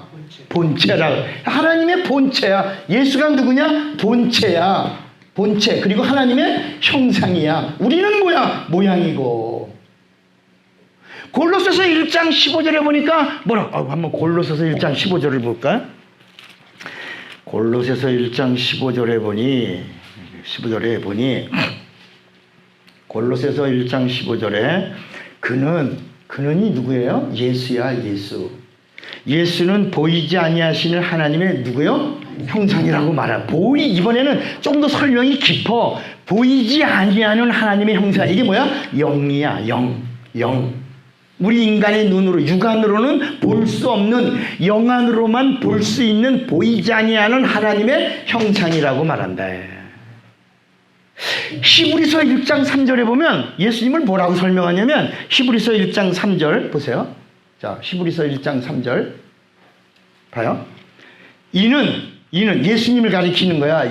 S1: 본체라. 하나님의 본체야. 예수가 누구냐? 본체야. 본체. 그리고 하나님의 형상이야. 우리는 뭐야? 모양이고. 골로새서 1장 15절에 보니까 한번 골로새서 1장 15절을 볼까요? 골로새서 1장 15절에 보니 골로새서 1장 15절에 그는이 누구예요? 예수야, 예수. 예수는 보이지 아니하시는 하나님의 누구요? 형상이라고 말해요. 이번에는 좀 더 설명이 깊어. 보이지 아니하는 하나님의 형상. 이게 뭐야? 영이야, 영. 우리 인간의 눈으로, 육안으로는 볼 수 없는, 영안으로만 볼 수 있는 보이지 아니하는 하나님의 형상이라고 말한다. 히브리서 1장 3절에 보면 예수님을 뭐라고 설명하냐면, 히브리서 1장 3절 보세요. 자, 히브리서 1장 3절 봐요. 이는 예수님을 가리키는 거야.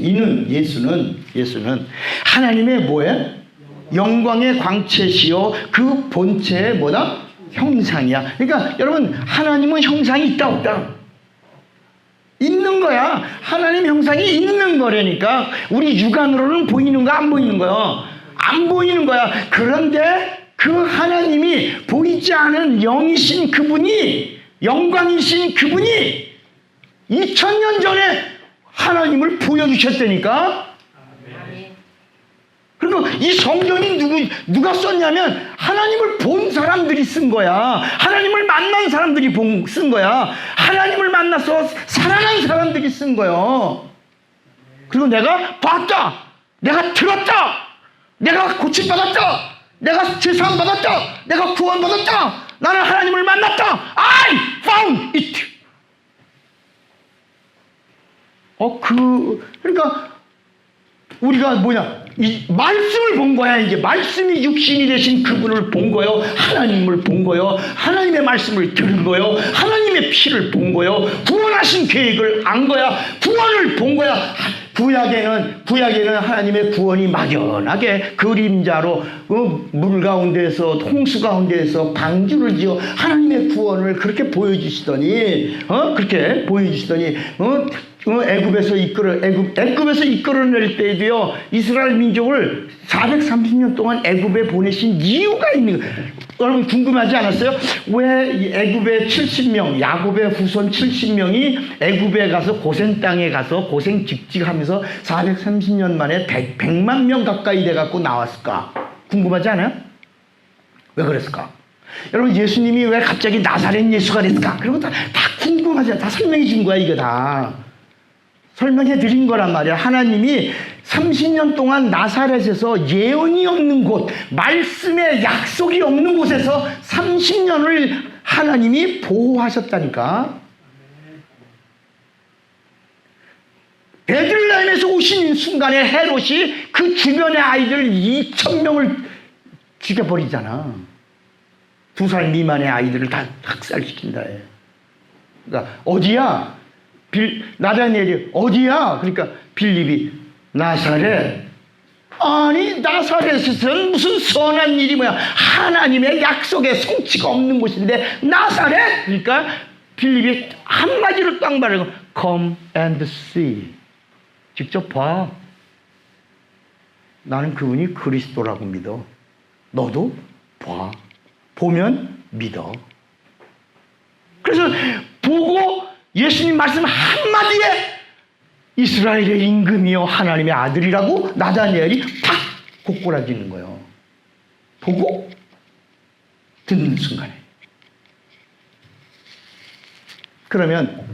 S1: 예수는 하나님의 뭐예요? 영광의 광채시요 그 본체의 뭐다? 형상이야. 그러니까 여러분, 하나님은 형상이 있다 없다? 있는 거야. 하나님 형상이 있는 거라니까. 우리 육안으로는 보이는 거 안 보이는 거야? 안 보이는 거야. 그런데 그 하나님이 보이지 않은 영이신 그분이, 영광이신 그분이 2000년 전에 하나님을 보여주셨다니까. 그리고 이 성경이 누가 썼냐면 하나님을 본 사람들이 쓴 거야. 하나님을 만난 사람들이 쓴 거야. 하나님을 만나서 살아난 사람들이 쓴 거예요. 그리고 내가 봤다, 내가 들었다, 내가 고침받았다, 내가 제사함 받았다, 내가 구원 받았다, 나는 하나님을 만났다. I found it. 그러니까 우리가 뭐냐, 이 말씀을 본 거야. 이제 말씀이 육신이 되신 그분을 본 거요. 하나님을 본 거요. 하나님의 말씀을 들은 거요. 하나님의 피를 본 거요. 구원하신 계획을 안 거야. 구원을 본 거야. 구약에는 하나님의 구원이 막연하게 그림자로 물 가운데서, 홍수 가운데에서 방주를 지어 하나님의 구원을 그렇게 보여주시더니 애굽에서 이끌어낼 때에도요, 이스라엘 민족을 430년 동안 애굽에 보내신 이유가 있는 거예요. 여러분 궁금하지 않았어요? 왜 애굽의 70명, 야곱의 후손 70명이 애굽에 가서 고센 땅에 가서 고생 직직하면서 430년 만에 100만 명 가까이 돼갖고 나왔을까? 궁금하지 않아요? 왜 그랬을까? 여러분, 예수님이 왜 갑자기 나사렛 예수가 됐을까? 그런 거 다 궁금하지 않아? 다 설명해 준 거야. 이거 다 설명해 드린 거란 말이야. 하나님이 30년 동안 나사렛에서 예언이 없는 곳, 말씀의 약속이 없는 곳에서 30년을 하나님이 보호하셨다니까. 베들레헴에서 오신 순간에 헤롯이 그 주변의 아이들 2,000명을 죽여버리잖아. 2살 미만의 아이들을 다 학살시킨다. 그러니까 어디야? 나다니엘이 어디야? 그러니까 빌립이 나사렛. 아니, 나사렛에서는 무슨 선한 일이 뭐야? 하나님의 약속의 성취가 없는 곳인데 나사렛? 그러니까 빌립이 한마디로 딱 말하고 Come and see. 직접 봐. 나는 그분이 그리스도라고 믿어. 너도 봐. 보면 믿어. 그래서 보고 예수님 말씀 한마디에 이스라엘의 임금이요 하나님의 아들이라고 나다니엘이 팍 고꾸라지는 거예요. 보고 듣는 순간에. 그러면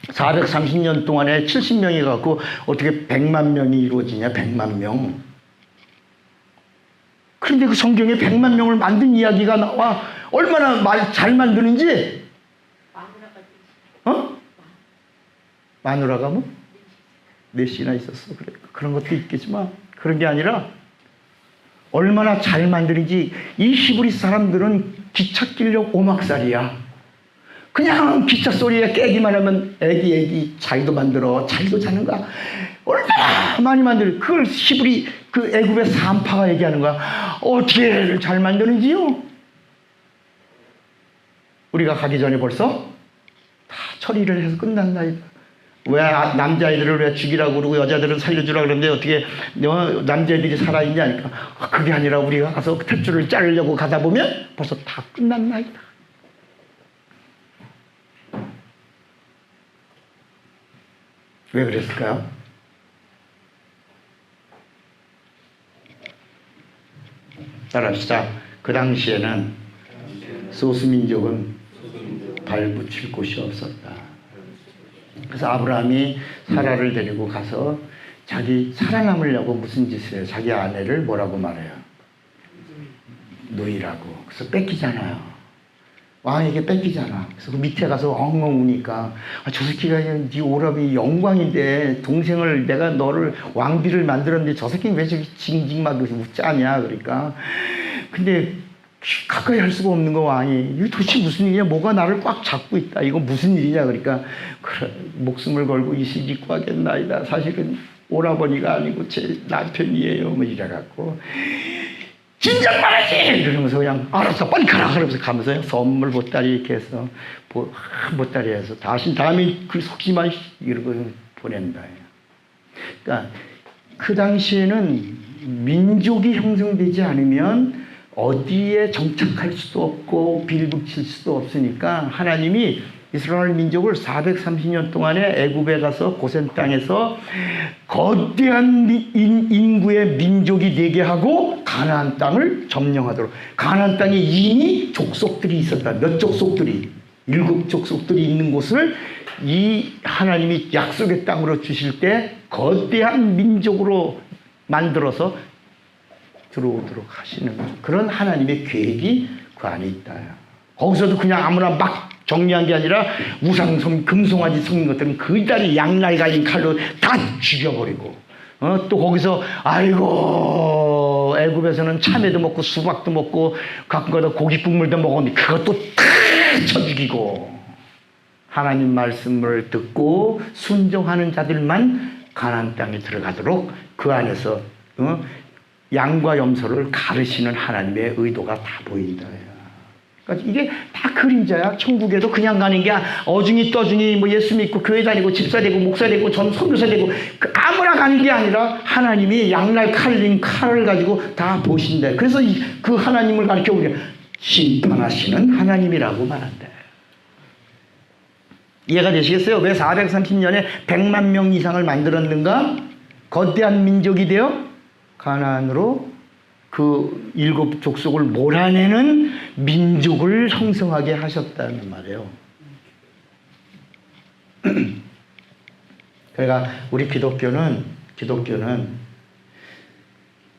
S1: 430년 동안에 70명이 갖고 어떻게 100만 명이 이루어지냐? 100만 명. 그런데 그 성경에 100만 명을 만든 이야기가 나와. 얼마나 잘 만드는지. 어? 마누라가 뭐? 넷이나 있었어. 그래. 그런 것도 있겠지만 그런 게 아니라 얼마나 잘 만드는지. 이 히브리 사람들은 기차 끼려고 오막살이야. 그냥 기차 소리에 깨기만 하면 애기 잘도 만들어. 잘도 자는 거야. 얼마나 많이 만들어. 그걸 히브리 그 애굽의 산파가 얘기하는 거야. 어떻게 잘 만드는지요? 우리가 가기 전에 벌써 다 처리를 해서 끝났나이다. 왜 남자애들을 왜 죽이라고 그러고 여자들은 살려주라고 그러는데 어떻게 남자애들이 살아있냐 하니까 그게 아니라 우리가 가서 탯줄을 자르려고 가다 보면 벌써 다 끝났나이다. 왜 그랬을까요? 따라합시다. 그 당시에는 소수민족은 발붙일 곳이 없었다. 그래서 아브라함이 사라를 데리고 가서 자기 살아남으려고 무슨 짓을 해요? 자기 아내를 뭐라고 말해요? 노이라고. 그래서 뺏기잖아요. 왕에게 뺏기잖아. 그래서 그 밑에 가서 엉엉 우니까 저 새끼가 네 오랍이 영광인데 동생을 내가 너를 왕비를 만들었는데 저 새끼는 왜 저기 징징막 짜냐. 그러니까 근데 가까이 할 수가 없는 거 왕이. 이게 도대체 무슨 일이야? 뭐가 나를 꽉 잡고 있다. 이거 무슨 일이냐? 그러니까 그래, 목숨을 걸고 이 시기 구하겠나이다. 사실은 오라버니가 아니고 제 남편이에요. 뭐 이래갖고 진작 말하지! 이러면서 그냥 알았어 빨리 가라 그러면서 가면서 선물 보따리 이렇게 해서 보따리 해서 다음에 그 속지만 이러고 보낸다. 그러니까 그 당시에는 민족이 형성되지 않으면 어디에 정착할 수도 없고 빌붙일 수도 없으니까 하나님이 이스라엘 민족을 430년 동안에 애굽에 가서 고센 땅에서 거대한 인구의 민족이 되게 하고 가나안 땅을 점령하도록. 가나안 땅에 이미 족속들이 있었다. 몇 족속들이? 7 족속들이 있는 곳을 이 하나님이 약속의 땅으로 주실 때 거대한 민족으로 만들어서 들어오도록 하시는 그런 하나님의 계획이 그 안에 있다. 거기서도 그냥 아무나 막 정리한 게 아니라 우상섬, 금송아지 섬인 것들은 그 자리 양날 갈린 칼로 다 죽여버리고 또 거기서 아이고 애굽에서는 참외도 먹고 수박도 먹고 가끔가다 고기 국물도 먹었는데 그것도 다 쳐 죽이고 하나님 말씀을 듣고 순종하는 자들만 가나안 땅에 들어가도록 그 안에서 양과 염소를 가르시는 하나님의 의도가 다 보인다. 그러니까 이게 다 그림자야. 천국에도 그냥 가는 게 어중이 떠중이 뭐 예수 믿고 교회 다니고 집사 되고 목사 되고 전 선교사 되고 아무나 가는 게 아니라 하나님이 양날 칼린 칼을 가지고 다 보신다. 그래서 그 하나님을 가르쳐 우리가 심판하시는 하나님이라고 말한다. 이해가 되시겠어요? 왜 430년에 100만 명 이상을 만들었는가? 거대한 민족이 되어 가나안으로 그 7 족속을 몰아내는 민족을 형성하게 하셨다는 말이에요. 그러니까 우리 기독교는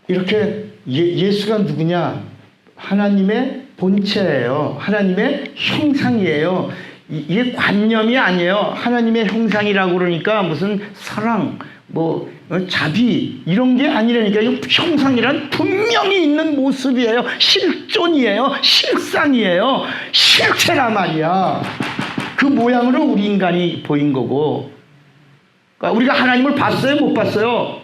S1: 이렇게 예수가 누구냐? 하나님의 본체예요. 하나님의 형상이에요. 이게 관념이 아니에요. 하나님의 형상이라고 그러니까 무슨 사랑, 뭐 자비 이런 게 아니라니까. 이 형상이란 분명히 있는 모습이에요. 실존이에요. 실상이에요. 실체란 말이야. 그 모양으로 우리 인간이 보인 거고. 그러니까 우리가 하나님을 봤어요? 못 봤어요?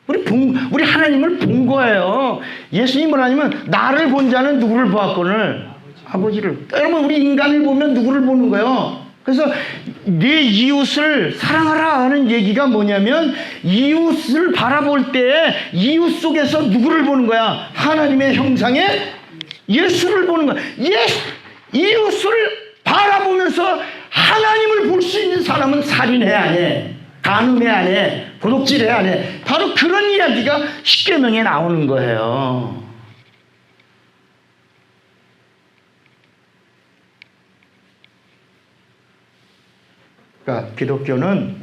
S1: 우리 하나님을 본 거예요. 예수님을 아니면 나를 본 자는 누구를 보았거늘? 아버지를. 여러분 우리 인간을 보면 누구를 보는 거예요? 그래서 내 이웃을 사랑하라 하는 얘기가 뭐냐면 이웃을 바라볼 때 이웃 속에서 누구를 보는 거야? 하나님의 형상에 예수를 보는 거야. 이웃을 바라보면서 하나님을 볼 수 있는 사람은 살인해야 안 해. 간음해야 안 해. 도둑질해야 안 해. 바로 그런 이야기가 십계명에 나오는 거예요. 그러니까 기독교는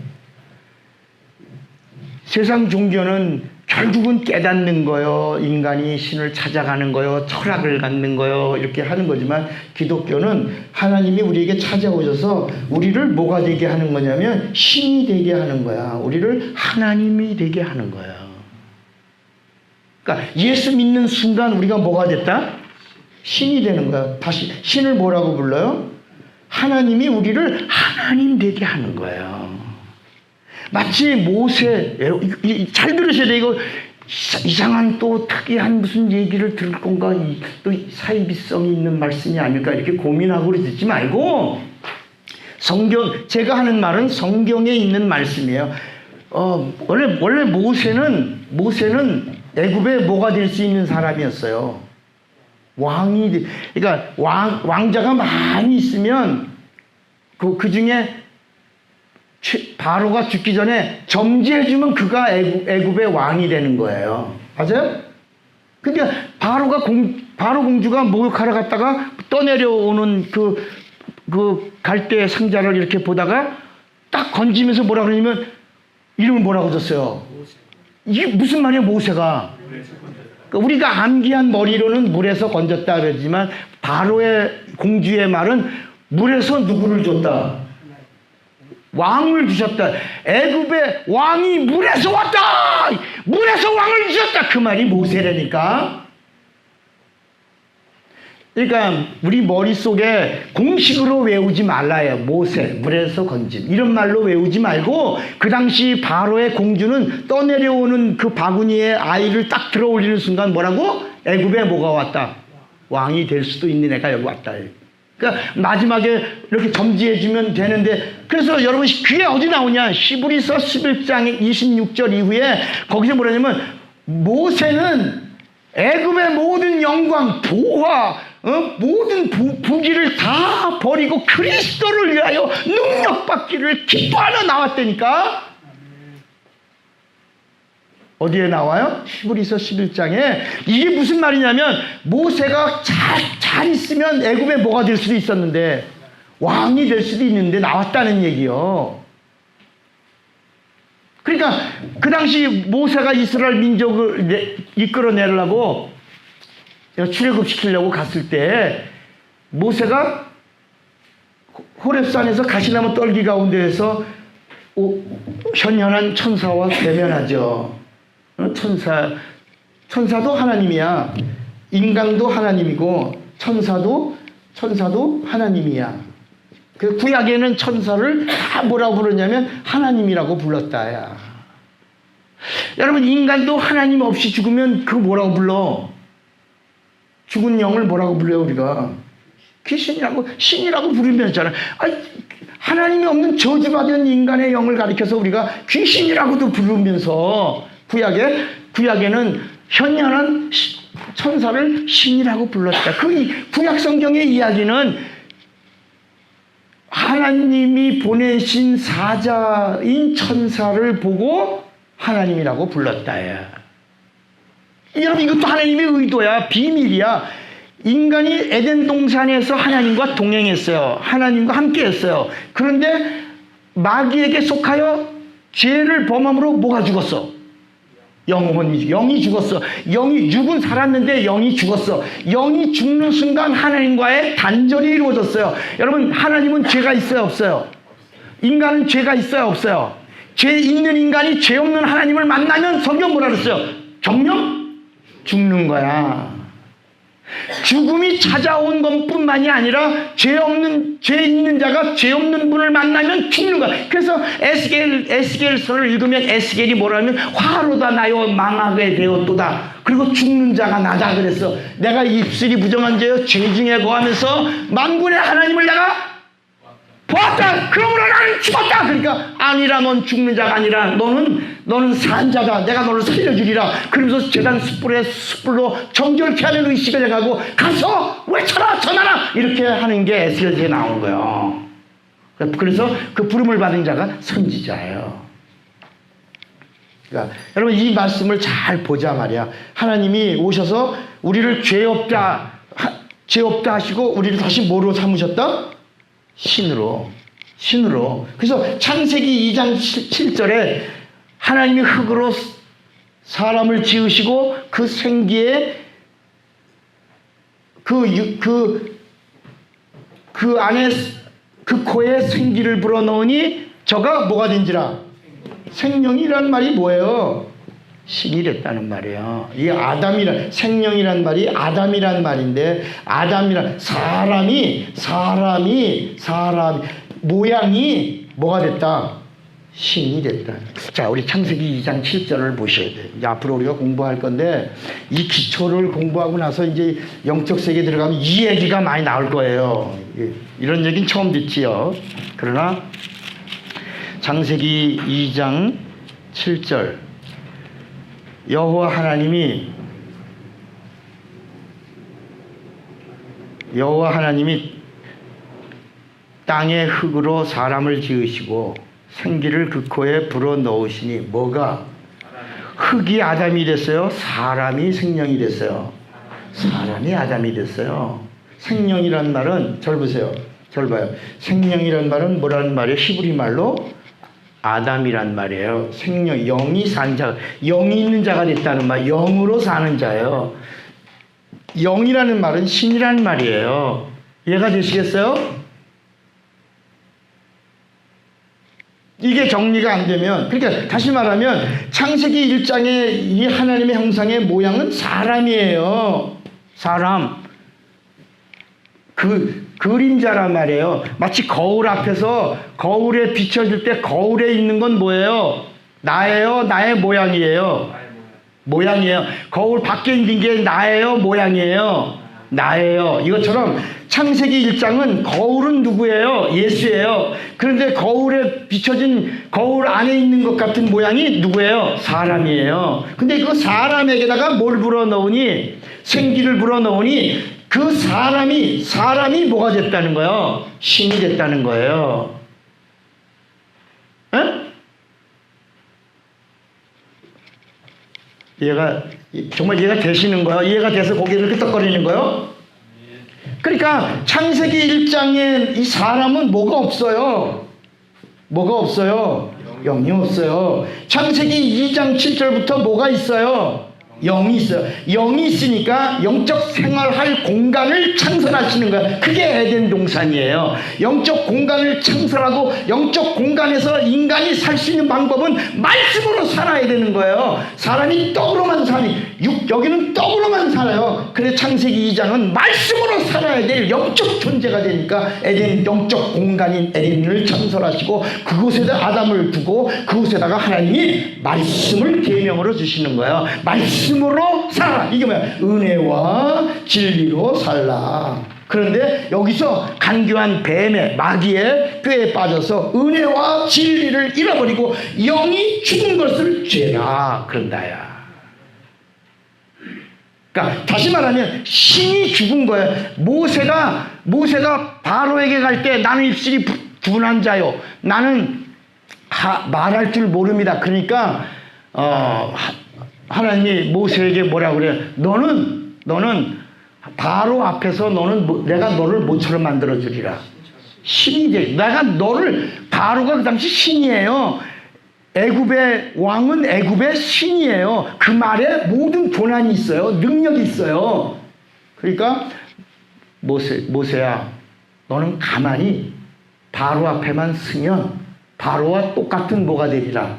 S1: 세상 종교는 결국은 깨닫는 거요. 인간이 신을 찾아가는 거요. 철학을 갖는 거요. 이렇게 하는 거지만 기독교는 하나님이 우리에게 찾아오셔서 우리를 뭐가 되게 하는 거냐면 신이 되게 하는 거야. 우리를 하나님이 되게 하는 거야. 그러니까 예수 믿는 순간 우리가 뭐가 됐다? 신이 되는 거야. 다시 신을 뭐라고 불러요? 하나님이 우리를 하나님 되게 하는 거예요. 마치 모세, 잘 들으셔야 돼. 이거 이상한 또 특이한 무슨 얘기를 들을 건가, 또 사이비성이 있는 말씀이 아닐까 이렇게 고민하고 듣지 말고 제가 하는 말은 성경에 있는 말씀이에요. 원래 모세는 애굽에 뭐가 될 수 있는 사람이었어요. 그러니까 왕자가 많이 있으면 그 중에 바로가 죽기 전에 점지해주면 그가 애굽의 왕이 되는 거예요. 맞아요? 근데 바로 공주가 목욕하러 갔다가 떠내려오는 그 갈대 상자를 이렇게 보다가 딱 건지면서 뭐라 그러냐면 이름을 뭐라고 줬어요? 이게 무슨 말이에요, 모세가? 그러니까 우리가 암기한 머리로는 물에서 건졌다 그러지만 바로의 공주의 말은 물에서 누구를 줬다? 왕을 주셨다. 애굽의 왕이 물에서 왔다. 물에서 왕을 주셨다. 그 말이 모세라니까. 그러니까 우리 머릿속에 공식으로 외우지 말라요. 모세, 물에서 건짐 이런 말로 외우지 말고 그 당시 바로의 공주는 떠내려오는 그 바구니에 아이를 딱 들어 올리는 순간 뭐라고? 애굽에 뭐가 왔다? 왕이 될 수도 있는 애가 여기 왔다. 그러니까 마지막에 이렇게 점지해주면 되는데, 그래서 여러분 귀에 어디 나오냐? 히브리서 11장 26절 이후에 거기서 뭐라냐면 모세는 애굽의 모든 영광, 보화, 모든 부귀를 다 버리고 그리스도를 위하여 능력받기를 기뻐하며 나왔다니까. 어디에 나와요? 히브리서 11장에. 이게 무슨 말이냐면 모세가 잘 있으면 애굽에 뭐가 될 수도 있었는데 왕이 될 수도 있는데 나왔다는 얘기요. 그러니까 그 당시 모세가 이스라엘 민족을 이끌어내려고 출애굽시키려고 갔을 때 모세가 호렙산에서 가시나무 떨기 가운데에서 현현한 천사와 대면하죠. 천사도 하나님이야. 인간도 하나님이고 천사도 하나님이야. 그 구약에는 천사를 다 뭐라고 부르냐면 하나님이라고 불렀다야. 여러분 인간도 하나님 없이 죽으면 그거 뭐라고 불러? 죽은 영을 뭐라고 불러요 우리가? 귀신이라고 신이라고 부르면 되잖아. 하나님이 없는 저주받은 인간의 영을 가리켜서 우리가 귀신이라고도 부르면서 구약에는 현현한 천사를 신이라고 불렀다. 그 구약 성경의 이야기는 하나님이 보내신 사자인 천사를 보고 하나님이라고 불렀다야. 여러분 이것도 하나님의 의도야. 비밀이야. 인간이 에덴 동산에서 하나님과 동행했어요. 하나님과 함께했어요. 그런데 마귀에게 속하여 죄를 범함으로 뭐가 죽었어? 영이 죽었어. 육은 살았는데 영이 죽었어. 영이 죽는 순간 하나님과의 단절이 이루어졌어요. 여러분 하나님은 죄가 있어요 없어요? 인간은 죄가 있어요 없어요? 죄 있는 인간이 죄 없는 하나님을 만나면 성경 뭐라 그랬어요? 정령 죽는 거야. 죽음이 찾아온 것뿐만이 아니라 죄 있는 자가 죄 없는 분을 만나면 죽는 거야. 그래서 에스겔서를 읽으면 에스겔이 뭐라면 화로다 나요 망하게 되었도다. 그리고 죽는 자가 나다 그랬어. 내가 입술이 부정한 죄여 죄 중에 거하면서 만군의 하나님을 내가 보았다. 그러므로 나는 죽었다. 그러니까 아니라 넌 죽는 자가 아니라 너는 산 자다. 내가 너를 살려주리라. 그러면서 제단 숯불로 정결케 하는 의식을 해가고 가서 외쳐라 전하라 이렇게 하는 게 에스겔서에 나온 거예요. 그래서 그 부름을 받은 자가 선지자예요. 그러니까 여러분 이 말씀을 잘 보자 말이야. 하나님이 오셔서 우리를 죄 없다 하시고 우리를 다시 뭐로 삼으셨다? 신으로. 그래서 창세기 2장 7절에 하나님이 흙으로 사람을 지으시고 그 생기에 그 안에 그 코에 생기를 불어넣으니 저가 뭐가 된지라. 생명이란 말이 뭐예요? 신이 됐다는 말이에요. 이 아담이란, 생명이란 말이 아담이란 말인데, 아담이란 사람이 모양이 뭐가 됐다? 신이 됐다. 자, 우리 창세기 2장 7절을 보셔야 돼요. 이제 앞으로 우리가 공부할 건데, 이 기초를 공부하고 나서 이제 영적 세계에 들어가면 이 얘기가 많이 나올 거예요. 이런 얘기는 처음 듣지요. 그러나 창세기 2장 7절, 여호와 하나님이 땅의 흙으로 사람을 지으시고 생기를 그 코에 불어넣으시니 뭐가? 흙이 아담이 됐어요? 사람이 생명이 됐어요? 사람이 아담이 됐어요. 생명이란 말은, 절 보세요. 절 봐요. 생명이란 말은 뭐라는 말이에요? 히브리 말로 아담이란 말이에요. 생명, 영이 산 자, 영이 있는 자가 됐다는 말, 영으로 사는 자예요. 영이라는 말은 신이라는 말이에요. 이해가 되시겠어요? 이게 정리가 안 되면, 그러니까 다시 말하면 창세기 1장의 이 하나님의 형상의 모양은 사람이에요. 사람. 그림자란 말이에요. 마치 거울 앞에서 거울에 비춰질 때 거울에 있는 건 뭐예요? 나예요? 나의 모양이에요? 모양이에요. 거울 밖에 있는 게 나예요? 모양이에요? 나예요. 이것처럼 창세기 1장은 거울은 누구예요? 예수예요. 그런데 거울에 비춰진 거울 안에 있는 것 같은 모양이 누구예요? 사람이에요. 근데 그 사람에게다가 뭘 불어넣으니? 생기를 불어넣으니 그 사람이 뭐가 됐다는 거예요? 신이 됐다는 거예요. 에? 정말 이해가 되시는 거예요? 이해가 돼서 고개를 끄덕거리는 거예요? 그러니까 창세기 1장에 이 사람은 뭐가 없어요? 뭐가 없어요? 영이 없어요. 창세기 2장 7절부터 뭐가 있어요? 영이 있어요. 영이 있으니까 영적 생활할 공간을 창설하시는 거예요. 그게 에덴 동산이에요. 영적 공간을 창설하고 영적 공간에서 인간이 살 수 있는 방법은 말씀으로 살아야 되는 거예요. 사람이 떡으로만 사니, 여기는 떡으로만 살아요. 그래서 창세기 2장은 말씀으로 살아야 될 영적 존재가 되니까 에덴 영적 공간인 에덴을 창설하시고 그곳에다 아담을 두고 그곳에다가 하나님이 말씀을 계명으로 주시는 거예요. 말씀으로 살아. 이게 뭐야? 은혜와 진리로 살라. 그런데 여기서 간교한 뱀의 마귀의 꾀에 빠져서 은혜와 진리를 잃어버리고 영이 죽은 것을 죄라 그런다야. 그러니까 다시 말하면 신이 죽은 거예요. 모세가 바로에게 갈 때 나는 입술이 둔한 자요. 나는 말할 줄 모릅니다. 그러니까 하나님이 모세에게 뭐라고 그래요? 너는 바로 앞에서 내가 너를 모처럼 만들어 주리라. 신이 돼. 바로가 그 당시 신이에요. 애굽의 왕은 애굽의 신이에요. 그 말에 모든 권한이 있어요. 능력이 있어요. 그러니까 모세야, 너는 가만히 바로 앞에만 서면 바로와 똑같은 뭐가 되리라.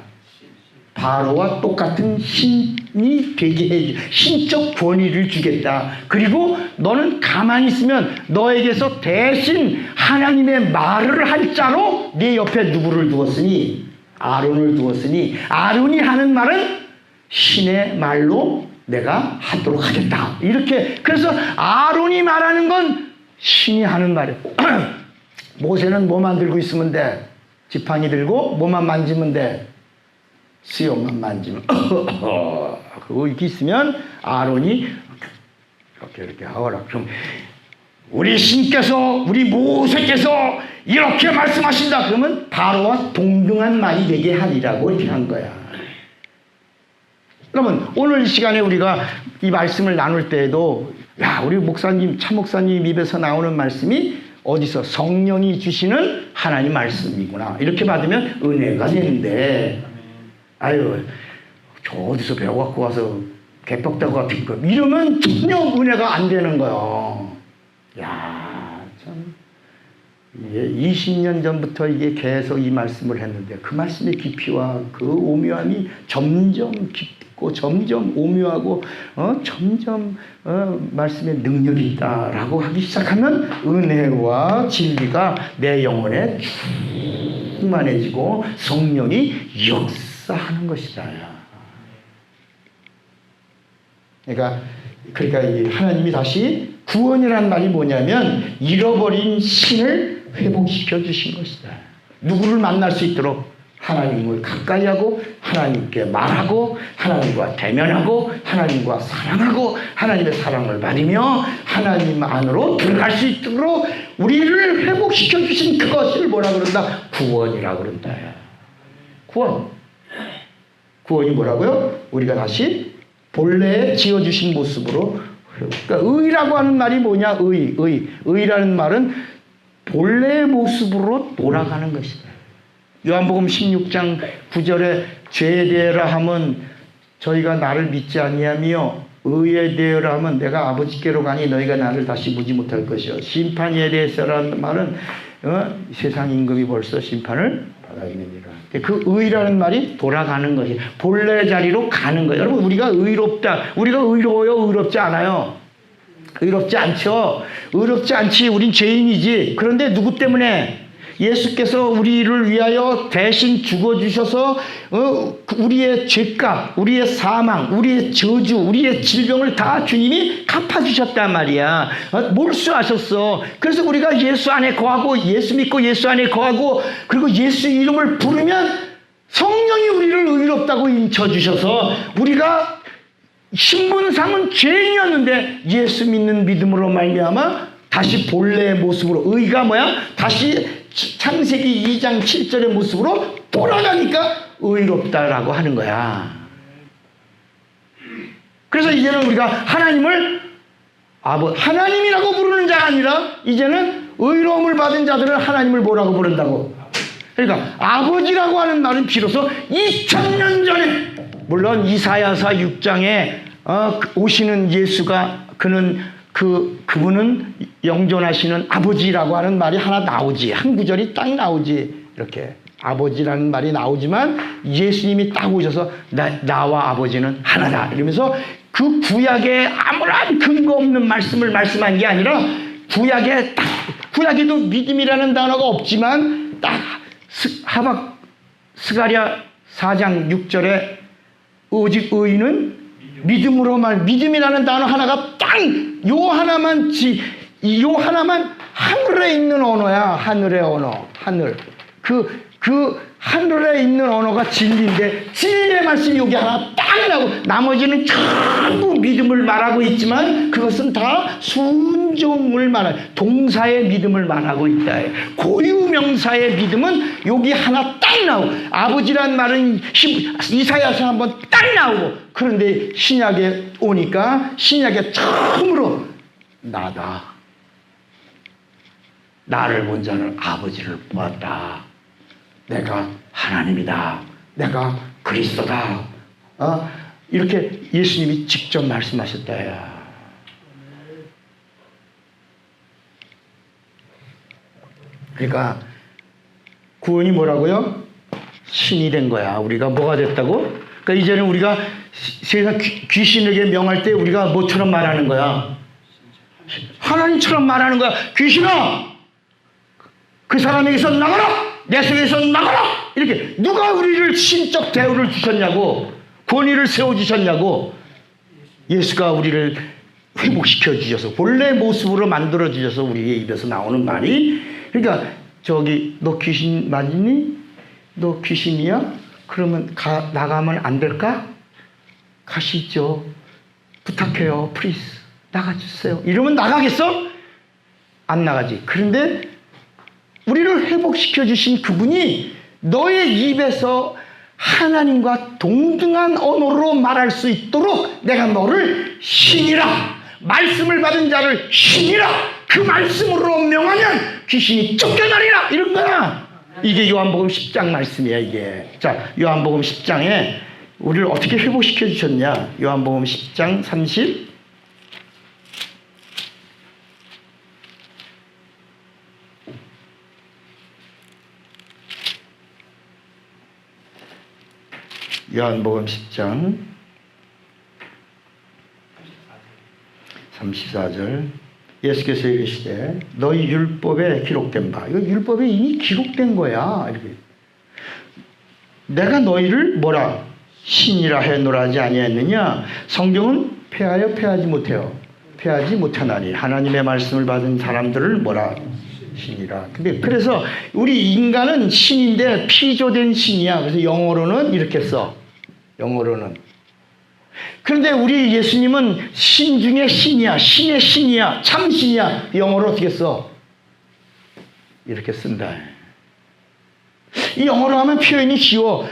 S1: 바로와 똑같은 신이 되게 해주, 신적 권위를 주겠다. 그리고 너는 가만히 있으면 너에게서 대신 하나님의 말을 할 자로 네 옆에 누구를 두었으니? 아론을 두었으니 아론이 하는 말은 신의 말로 내가 하도록 하겠다. 이렇게. 그래서 아론이 말하는 건 신이 하는 말이에요. 모세는 뭐만 들고 있으면 돼? 지팡이 들고 뭐만 만지면 돼? 수염만 만지면 그거 이렇게 있으면 아론이 이렇게 하거라. 그럼 우리 신께서, 우리 모세께서 이렇게 말씀하신다. 그러면 바로와 동등한 말이 되게 하리라고 이렇게 한 거야. 그러면 오늘 이 시간에 우리가 이 말씀을 나눌 때에도 우리 목사님, 차 목사님 입에서 나오는 말씀이 어디서? 성령이 주시는 하나님 말씀이구나. 이렇게 받으면 은혜가 되는데, 저 어디서 배워갖고 와서 개떡대고 같은 거 이러면 전혀 은혜가 안 되는 거예요. 야, 참 20년 전부터 이게 계속 이 말씀을 했는데 그 말씀의 깊이와 그 오묘함이 점점 깊고 점점 오묘하고 점점 말씀의 능력이 있다라고 하기 시작하면 은혜와 진리가 내 영혼에 충만해지고 성령이 역사하는 것이다. 그러니까 이 하나님이 다시 구원이라는 말이 뭐냐면 잃어버린 신을 회복시켜 주신 것이다. 누구를 만날 수 있도록 하나님을 가까이 하고 하나님께 말하고 하나님과 대면하고 하나님과 사랑하고 하나님의 사랑을 받으며 하나님 안으로 들어갈 수 있도록 우리를 회복시켜 주신 그것을 뭐라 그런다? 구원이라 그런다. 구원이 뭐라고요? 우리가 다시 본래에 지어주신 모습으로. 그러니까 의라고 하는 말이 뭐냐? 의라는 말은 본래의 모습으로 돌아가는 것이다. 요한복음 16장 9절에 죄에 대하라 하면 저희가 나를 믿지 아니하며 의에 대하라 하면 내가 아버지께로 가니 너희가 나를 다시 보지 못할 것이요. 심판에 대해서라는 말은 세상 임금이 벌써 심판을 받아있느니라. 그 의라는 말이 돌아가는 것이 본래 자리로 가는 거예요. 여러분 우리가 의롭다. 우리가 의로워요? 의롭지 않아요? 의롭지 않죠. 의롭지 않지. 우린 죄인이지. 그런데 누구 때문에? 예수께서 우리를 위하여 대신 죽어주셔서 우리의 죄값, 우리의 사망, 우리의 저주, 우리의 질병을 다 주님이 갚아주셨단 말이야. 몰수하셨어. 그래서 우리가 예수 안에 거하고 예수 믿고 예수 안에 거하고 그리고 예수 이름을 부르면 성령이 우리를 의롭다고 인쳐주셔서 우리가 신분상은 죄인이었는데 예수 믿는 믿음으로 말미암아 다시 본래의 모습으로 의가 뭐야? 다시 창세기 2장 7절의 모습으로 돌아가니까 의롭다라고 하는 거야. 그래서 이제는 우리가 하나님을 하나님이라고 부르는 자가 아니라 이제는 의로움을 받은 자들은 하나님을 뭐라고 부른다고? 그러니까 아버지라고 하는 말은 비로소 2000년 전에 물론 이사야서 6장에 오시는 예수가 그분은 영존하시는 아버지라고 하는 말이 하나 나오지. 한 구절이 딱 나오지. 이렇게 아버지라는 말이 나오지만 예수님이 딱 오셔서 나와 아버지는 하나다 이러면서 그 구약에 아무런 근거 없는 말씀을 말씀한 게 아니라 구약에도 믿음이라는 단어가 없지만 딱 스가랴 4장 6절에 오직 의인은 믿음으로만 믿음이라는 단어 하나가 딱 요 하나만 하늘에 있는 언어야. 하늘의 언어. 그 하늘에 있는 언어가 진리인데 진리의 말씀이 여기 하나 딱 나오고 나머지는 전부 믿음을 말하고 있지만 그것은 다 순종을 말하고 동사의 믿음을 말하고 있다. 고유명사의 믿음은 여기 하나 딱 나오고 아버지란 말은 이사야서 한번 딱 나오고 그런데 신약에 오니까 신약에 처음으로 나다. 나를 본 자는 아버지를 보았다. 내가 하나님이다. 내가 그리스도다. 이렇게 예수님이 직접 말씀하셨다. 그러니까 구원이 뭐라고요? 신이 된 거야. 우리가 뭐가 됐다고? 그러니까 이제는 우리가 세상 귀신에게 명할 때 우리가 뭐처럼 말하는 거야? 하나님처럼 말하는 거야. 귀신아! 그 사람에게서 나가라! 내 속에서 나가라! 이렇게 누가 우리를 신적 대우를 주셨냐고 권위를 세워주셨냐고 예수가 우리를 회복시켜 주셔서 본래 모습으로 만들어 주셔서 우리의 입에서 나오는 말이 그러니까 너 귀신 맞니? 너 귀신이야? 그러면 나가면 안 될까? 가시죠. 부탁해요. 플리즈 나가주세요. 이러면 나가겠어? 안 나가지. 그런데 우리를 회복시켜 주신 그분이 너의 입에서 하나님과 동등한 언어로 말할 수 있도록 내가 너를 신이라 말씀을 받은 자를 신이라 그 말씀으로 명하면 귀신이 쫓겨나리라 이런 거야. 이게 요한복음 10장 말씀이야. 이게 자 요한복음 10장에 우리를 어떻게 회복시켜 주셨냐? 요한복음 10장 30. 요한복음 10장 34절. 예수께서 이르시되 너희 율법에 기록된 바, 이거 율법에 이미 기록된 거야. 이렇게. 내가 너희를 뭐라 신이라 해노라 하지 아니했느냐? 성경은 패하지 못해요. 패하지 못하나니 하나님의 말씀을 받은 사람들을 뭐라 신이라. 근데 그래서 우리 인간은 신인데 피조된 신이야. 그래서 영어로는 이렇게 써. 영어로는. 그런데 우리 예수님은 신 중에 신이야. 신의 신이야. 참신이야. 영어로 어떻게 써? 이렇게 쓴다. 이 영어로 하면 표현이 쉬워.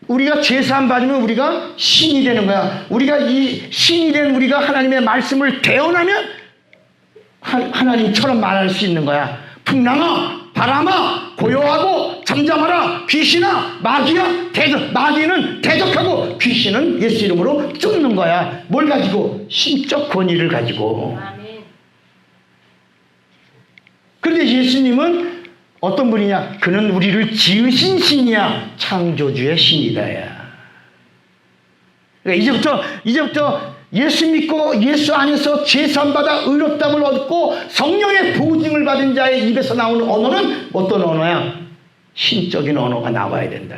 S1: 우리가 제사함 받으면 우리가 신이 되는 거야. 우리가 이 신이 된 우리가 하나님의 말씀을 대언하면 하나님처럼 말할 수 있는 거야. 풍랑아, 바람아, 고요하고 잠잠하라. 귀신아, 마귀야, 마귀는 대적하고 귀신은 예수 이름으로 쫓는 거야. 뭘 가지고? 신적 권위를 가지고. 그런데 예수님은 어떤 분이냐? 그는 우리를 지으신 신이야. 창조주의 신이다. 야. 그러니까 이제부터 예수 믿고 예수 안에서 제사받아 의롭다함을 얻고 성령의 보증을 받은 자의 입에서 나오는 언어는 어떤 언어야? 신적인 언어가 나와야 된다.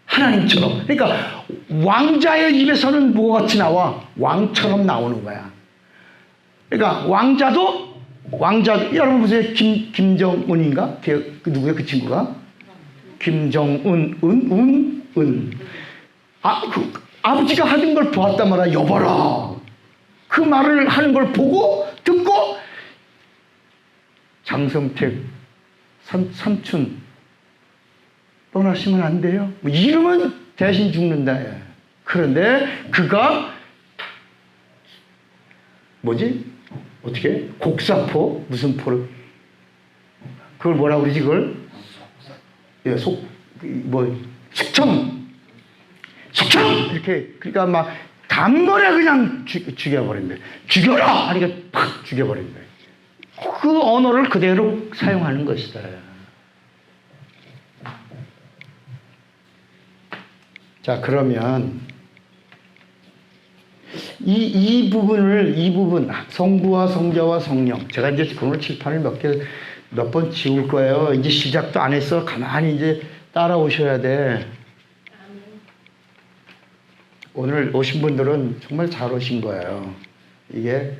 S1: 하나님처럼. 그러니까 왕자의 입에서는 뭐가 같이 나와? 왕처럼 나오는 거야. 그러니까 왕자 여러분 보세요. 김정은인가? 그 누구야 그 친구가? 김정은 아버지가 하는 걸 보았단 말이야. 여봐라. 그 말을 하는 걸 보고 듣고 장성택 삼촌 떠나시면 안 돼요. 뭐 이러면 대신 죽는다. 그런데 그가 뭐지? 어떻게? 곡사포? 무슨 포를? 그걸 뭐라 그러지 그걸? 예, 숙청 이렇게. 그러니까 막 단번에 그냥 죽여버린다. 죽여라 하니까 팍 죽여버린다. 그 언어를 그대로 사용하는 것이다. 자, 그러면 이 부분 성부와 성자와 성령, 제가 이제 오늘 칠판을 몇 번 지울 거예요. 이제 시작도 안 했어. 가만히 이제 따라오셔야 돼. 오늘 오신 분들은 정말 잘 오신 거예요. 이게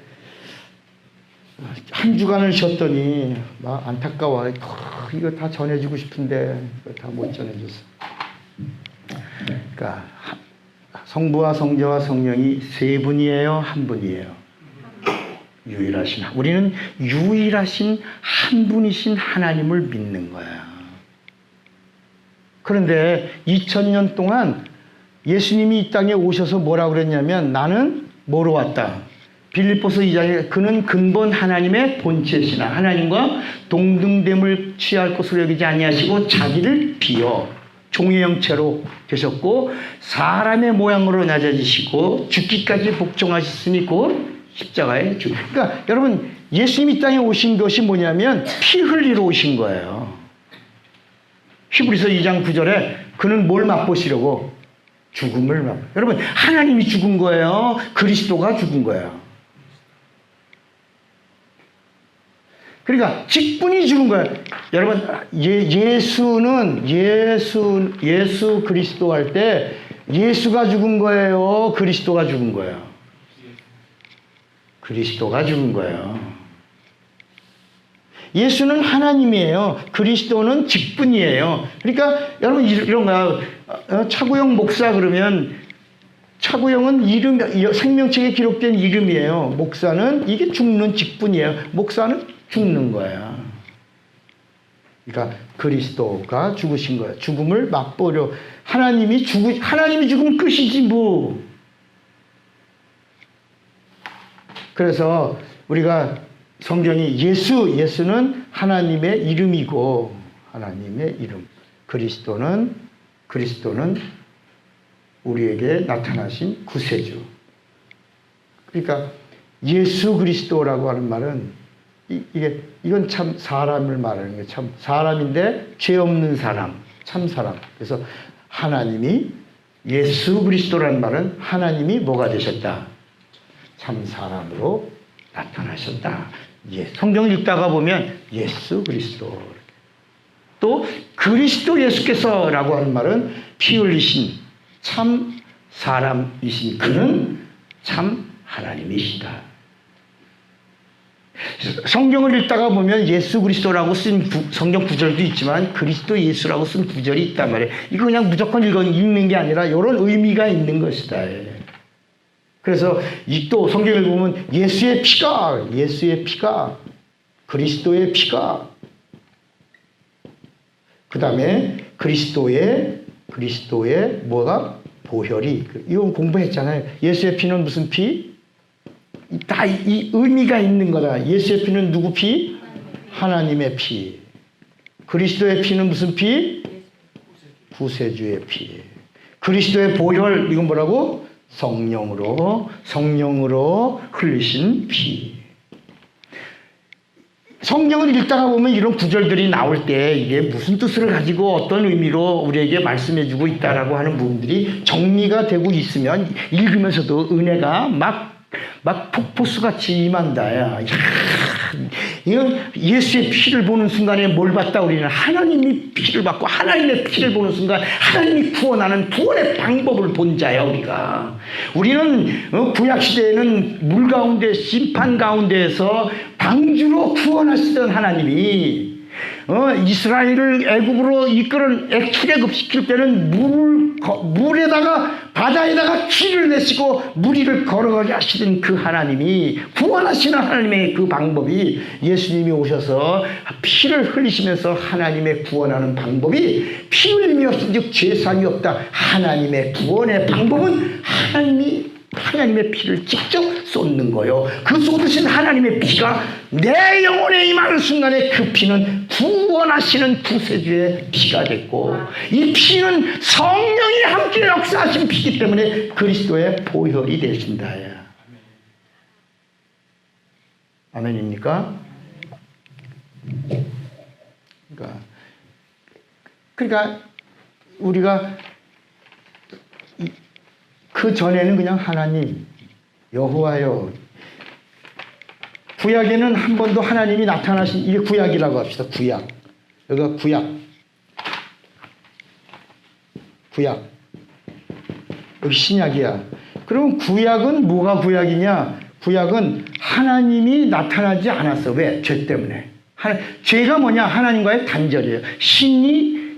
S1: 한 주간을 쉬었더니 막 안타까워. 이거 다 전해주고 싶은데 이거 다 못 전해줬어. 그러니까 성부와 성자와 성령이 세 분이에요, 한 분이에요? 유일하신. 우리는 유일하신 한 분이신 하나님을 믿는 거야. 그런데 2000년 동안 예수님이 이 땅에 오셔서 뭐라고 그랬냐면 나는 뭐로 왔다? 빌립보서 2장에 그는 근본 하나님의 본체시나 하나님과 동등됨을 취할 것으로 여기지 아니하시고 자기를 비어 종의 형체로 계셨고 사람의 모양으로 낮아지시고 죽기까지 복종하셨으니 곧 십자가에 죽. 그러니까 여러분 예수님이 이 땅에 오신 것이 뭐냐면 피 흘리러 오신 거예요. 히브리서 2장 9절에 그는 뭘 맛보시려고? 죽음을 맛. 여러분 하나님이 죽은 거예요? 그리스도가 죽은 거예요? 그러니까 직분이 죽은 거예요. 여러분 예수 그리스도 할 때 예수가 죽은 거예요? 그리스도가 죽은 거예요? 그리스도가 죽은 거예요. 예수는 하나님이에요. 그리스도는 직분이에요. 그러니까 여러분 이런 거야. 차구영 목사 그러면 차구영은 이름, 생명책에 기록된 이름이에요. 목사는 이게 죽는 직분이에요. 목사는 죽는 거야. 그러니까 그리스도가 죽으신 거예요. 죽음을 맛보려. 하나님이 죽으면 끝이지 뭐. 그래서 우리가 성경이 예수는 하나님의 이름이고 하나님의 이름. 그리스도는 우리에게 나타나신 구세주. 그러니까 예수 그리스도라고 하는 말은 이건 참 사람을 말하는 거예요. 참 사람인데 죄 없는 사람, 참 사람. 그래서 하나님이 예수 그리스도라는 말은 하나님이 뭐가 되셨다? 참 사람으로 나타나셨다. 성경을 읽다가 보면 예수 그리스도, 또 그리스도 예수께서라고 하는 말은 피 흘리신 참 사람이신 그는 참 하나님이시다. 성경을 읽다가 보면 예수 그리스도라고 쓴 성경 구절도 있지만 그리스도 예수라고 쓴 구절이 있단 말이에요. 이거 그냥 무조건 읽는 게 아니라 이런 의미가 있는 것이다. 그래서 이 또 성경을 보면 예수의 피가 그리스도의 피가, 그 다음에 그리스도의 뭐가 보혈이, 이건 공부했잖아요. 예수의 피는 무슨 피? 다 이 의미가 있는 거다. 예수의 피는 누구 피? 하나님의 피. 그리스도의 피는 무슨 피? 구세주의 피. 그리스도의 보혈, 이건 뭐라고? 성령으로 흘리신 피. 성경을 읽다가 보면 이런 구절들이 나올 때 이게 무슨 뜻을 가지고 어떤 의미로 우리에게 말씀해주고 있다라고 하는 부분들이 정리가 되고 있으면 읽으면서도 은혜가 막 폭포수같이 임한다. 이건 예수의 피를 보는 순간에 뭘 봤다? 우리는 하나님이 피를 받고 하나님의 피를 보는 순간 하나님이 구원하는 구원의 방법을 본 자야. 우리는 구약시대에는 물 가운데 심판 가운데에서 방주로 구원하시던 하나님이 이스라엘을 애굽으로 출애굽시킬 때는 물에다가 바다에다가 길을 내시고 무리를 걸어가게 하시던 그 하나님이, 구원하시는 하나님의 그 방법이, 예수님이 오셔서 피를 흘리시면서 하나님의 구원하는 방법이 피 흘림이 없은즉 죄상이 없다. 하나님의 구원의 방법은 하나님의 피를 직접 쏟는 거요. 그 쏟으신 하나님의 피가 내 영혼에 임하는 순간에 그 피는 구원하시는 구세주의 피가 됐고, 이 피는 성령이 함께 역사하신 피이기 때문에 그리스도의 보혈이 되신다. 아멘입니까? 그러니까 우리가 그 전에는 그냥 하나님, 여호와여. 구약에는 한 번도 하나님이 나타나신, 이게 구약이라고 합시다. 여기가 구약. 여기 신약이야. 그럼 구약은 뭐가 구약이냐? 구약은 하나님이 나타나지 않았어. 왜? 죄 때문에. 죄가 뭐냐? 하나님과의 단절이에요.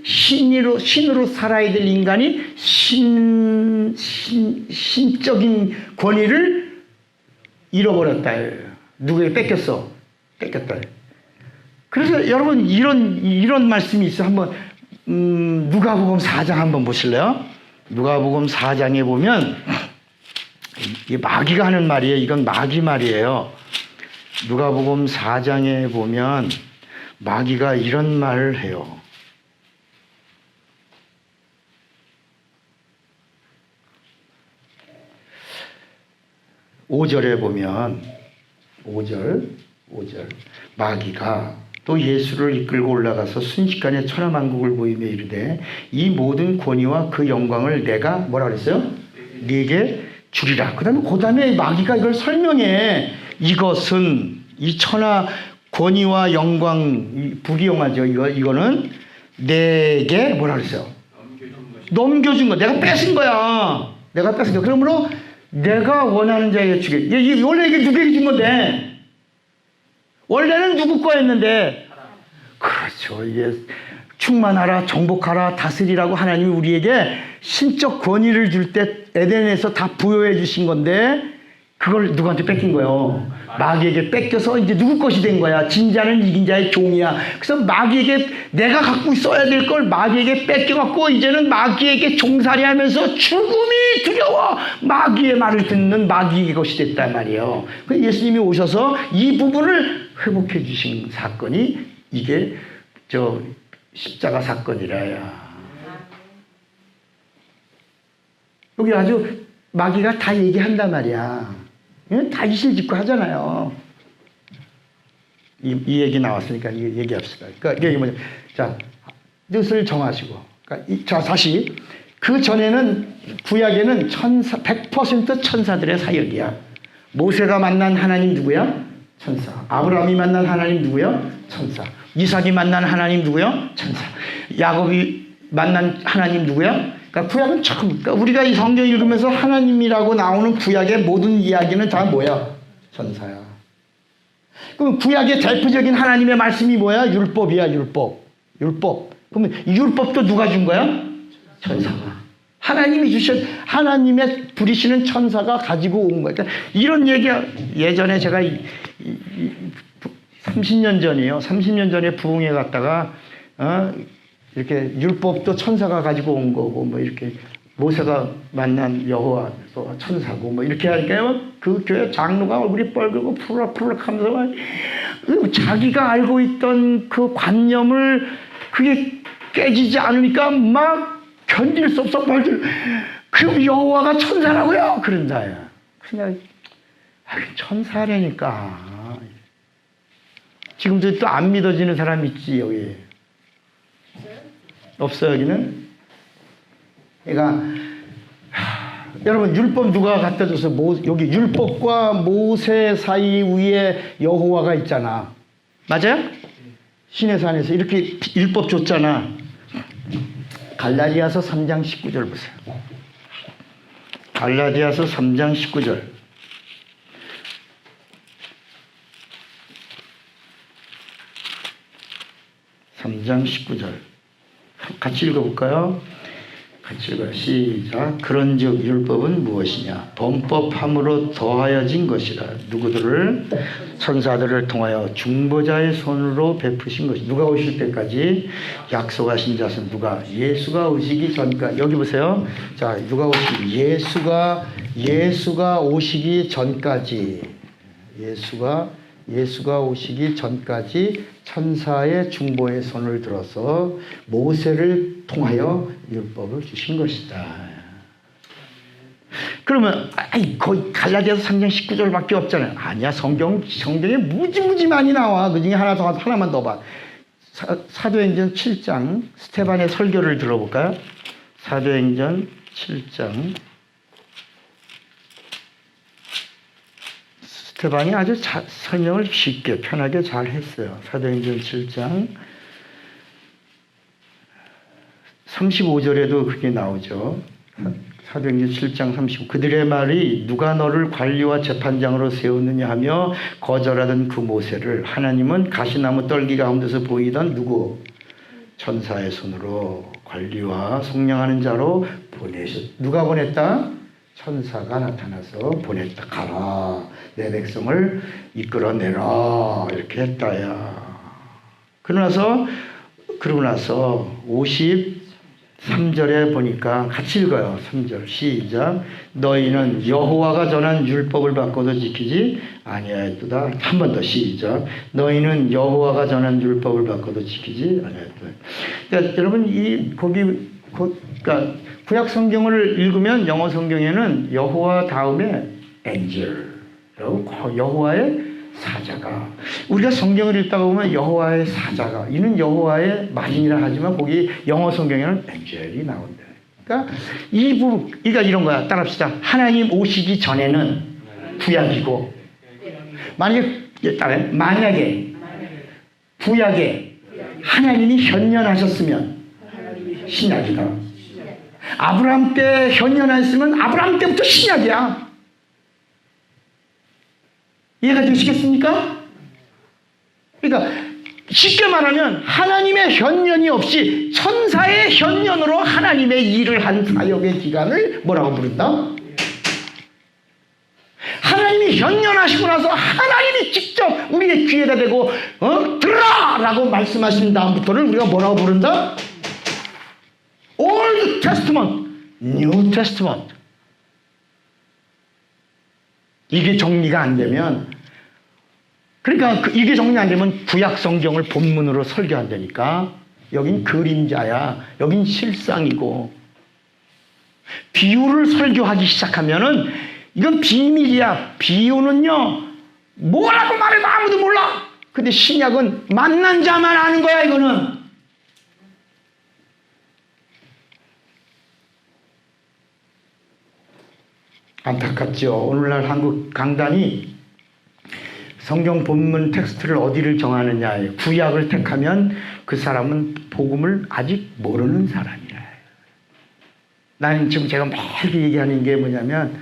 S1: 신으로 살아야 될 인간이 신적인 권위를 잃어버렸다. 누구에게 뺏겼다. 그래서 여러분 이런 말씀이 있어. 한번 누가복음 4장 한번 보실래요? 누가복음 4장에 보면 이게 마귀가 하는 말이에요. 이건 마귀 말이에요. 누가복음 4장에 보면 마귀가 이런 말을 해요. 5절에 보면 5절 마귀가 또 예수를 이끌고 올라가서 순식간에 천하만국을 보이며 이르되 이 모든 권위와 그 영광을 내가 뭐라 그랬어요? 네게 주리라. 그 다음에 마귀가 이걸 설명해. 이것은 이 천하 권위와 영광, 부귀영화죠. 이거는 내게 뭐라 그랬어요? 넘겨준 거. 내가 뺏은 거야. 그러므로 내가 원하는 자에게 주게. 원래 이게 누구에게 준 건데? 원래는 누구 거였는데? 그렇죠. 이게 충만하라, 정복하라, 다스리라고 하나님이 우리에게 신적 권위를 줄 때 에덴에서 다 부여해 주신 건데, 그걸 누구한테 뺏긴 거예요? 마귀에게 뺏겨서 이제 누구 것이 된 거야. 진자는 이긴 자의 종이야. 그래서 마귀에게 내가 갖고 있어야 될 걸 마귀에게 뺏겨갖고 이제는 마귀에게 종살이하면서 죽음이 두려워 마귀의 말을 듣는 마귀의 것이 됐단 말이에요. 그래서 예수님이 오셔서 이 부분을 회복해 주신 사건이 이게 십자가 사건이라야. 여기 아주 마귀가 다 얘기한단 말이야. 다 이실직고 하잖아요. 이 얘기 나왔으니까 이 얘기합시다. 그러니까 이게 뭐냐? 자, 뜻을 정하시고. 그러니까 자, 다시 그 전에는 구약에는 100% 천사들의 사역이야. 모세가 만난 하나님 누구야? 천사. 아브라함이 만난 하나님 누구야? 천사. 이삭이 만난 하나님 누구야? 천사. 야곱이 만난 하나님 누구야? 그러니까 구약은 참, 그러니까 우리가 이 성경 읽으면서 하나님이라고 나오는 구약의 모든 이야기는 다 뭐야? 천사야. 그럼 구약의 대표적인 하나님의 말씀이 뭐야? 율법이야, 율법. 그러면 율법도 누가 준 거야? 천사가. 하나님이 하나님의 부리시는 천사가 가지고 온 거야. 그러니까 이런 얘기가 예전에 제가 30년 전이에요. 30년 전에 부흥회 갔다가, 이렇게 율법도 천사가 가지고 온 거고, 뭐 이렇게 모세가 만난 여호와 천사고, 뭐 이렇게 하니까 그 교회 장로가 얼굴이 뻘겋고 푸르럭푸르럭 하면서 막 자기가 알고 있던 그 관념을 그게 깨지지 않으니까 막 견딜 수 없어. 그 여호와가 천사라고요? 그런다. 그냥 천사라니까. 지금도 또 안 믿어지는 사람 있지 여기. 없어요 여기는? 그러니까 여러분 율법 누가 갖다 줘서 여기 율법과 모세 사이 위에 여호와가 있잖아. 맞아요? 시내산에서 이렇게 율법 줬잖아. 갈라디아서 3장 19절 보세요. 갈라디아서 3장 19절. 같이 읽어볼까요? 같이 읽어요. 시작. 그런즉 율법은 무엇이냐? 범법함으로 더하여진 것이라. 누구들을? 천사들을 통하여 중보자의 손으로 베푸신 것이. 누가 오실 때까지? 약속하신 자는 누가? 예수가 오시기 전까지. 여기 보세요. 자, 누가 오시기? 예수가 오시기 전까지. 예수가 오시기 전까지 천사의 중보의 손을 들어서 모세를 통하여 율법을 주신 것이다. 그러면 거의 갈라디아서 3장 19절밖에 없잖아요. 아니야. 성경에 무지 많이 나와. 그 중에 하나만 더 봐. 사도행전 7장 스테반의 설교를 들어볼까요? 사도행전 7장. 스테반이 아주 설명을 쉽게 편하게 잘 했어요. 사도행전 7장 35절에도 그게 나오죠. 사도행전 7장 35. 그들의 말이 누가 너를 관리와 재판장으로 세우느냐 하며 거절하던 그 모세를 하나님은 가시나무 떨기 가운데서 보이던 누구? 천사의 손으로 관리와 속량하는 자로 누가 보냈다? 천사가 나타나서 보냈다. 가라. 내 백성을 이끌어내라. 이렇게 했다야. 그러고 나서 53절에 보니까 같이 읽어요. 3절 시작. 너희는 여호와가 전한 율법을 바꿔도 지키지 아니하였도다. 한 번 더 시작. 너희는 여호와가 전한 율법을 바꿔도 지키지 아니하였도다. 그러니까 여러분 그러니까 구약 성경을 읽으면 영어 성경에는 여호와 다음에 엔젤, 여호와의 사자가. 우리가 성경을 읽다가 보면 여호와의 사자가, 이는 여호와의 말이라 하지만 거기 영어 성경에는 엔젤이 나온다. 그러니까 그러니까 이런 거야. 따라합시다. 하나님 오시기 전에는 구약이고, 만약에 구약에 하나님이 현현하셨으면 신약이다. 아브라함 때 현현했으면 아브라함 때부터 신약이야. 이해가 되시겠습니까? 그러니까 쉽게 말하면 하나님의 현현이 없이 천사의 현현으로 하나님의 일을 한 사역의 기간을 뭐라고 부른다? 하나님이 현현하시고 나서 하나님이 직접 우리의 귀에다 대고 들으라! 라고 말씀하신 다음부터는 우리가 뭐라고 부른다? Old Testament, New Testament. 이게 정리가 안 되면, 그러니까 이게 정리 안 되면 구약 성경을 본문으로 설교한다니까. 여긴 그림자야. 여긴 실상이고. 비유를 설교하기 시작하면은 이건 비밀이야. 비유는요, 뭐라고 말해도 아무도 몰라. 근데 신약은 만난 자만 아는 거야, 이거는. 안타깝죠. 오늘날 한국 강단이 성경 본문 텍스트를 어디를 정하느냐에 구약을 택하면 그 사람은 복음을 아직 모르는 사람이라. 나는 지금 제가 매일 얘기하는 게 뭐냐면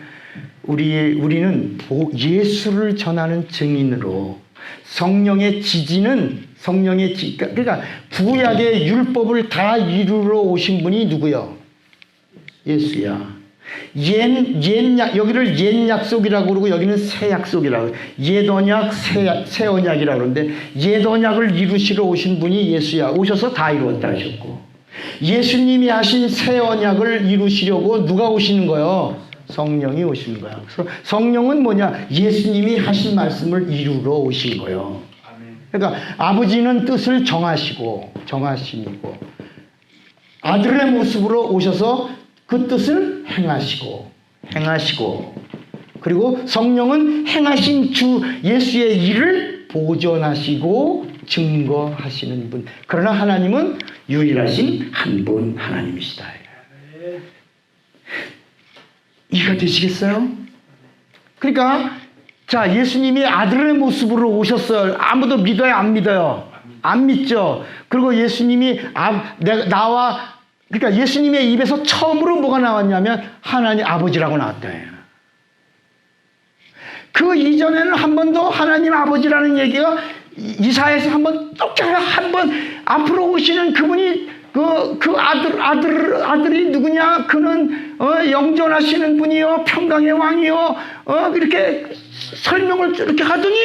S1: 우리는 예수를 전하는 증인으로 성령의 지지는 그러니까 구약의 율법을 다 이루러 오신 분이 누구요? 예수야. 여기를 옛 약속이라고 그러고 여기는 새 약속이라고. 옛 언약, 새 언약이라고 그러는데 옛 언약을 이루시러 오신 분이 예수야. 오셔서 다 이루었다 하셨고, 예수님이 하신 새 언약을 이루시려고 누가 오시는 거예요? 성령이 오시는 거야. 그래서 성령은 뭐냐? 예수님이 하신 말씀을 이루러 오신 거예요. 그러니까 아버지는 뜻을 정하시고 아들의 모습으로 오셔서 그 뜻을 행하시고 그리고 성령은 행하신 주 예수의 일을 보존하시고 증거하시는 분. 그러나 하나님은 유일하신 한 분 하나님이시다. 이해가 되시겠어요? 그러니까 자, 예수님이 아들의 모습으로 오셨어요. 아무도 믿어요, 안 믿어요? 안 믿죠. 그리고 예수님이 그러니까 예수님의 입에서 처음으로 뭐가 나왔냐면 하나님 아버지라고 나왔다. 그 이전에는 한 번도 하나님 아버지라는 얘기가 이사야에서 한번 앞으로 오시는 그분이 그 아들이 누구냐? 그는 영존하시는 분이요, 평강의 왕이요, 이렇게 설명을 이렇게 하더니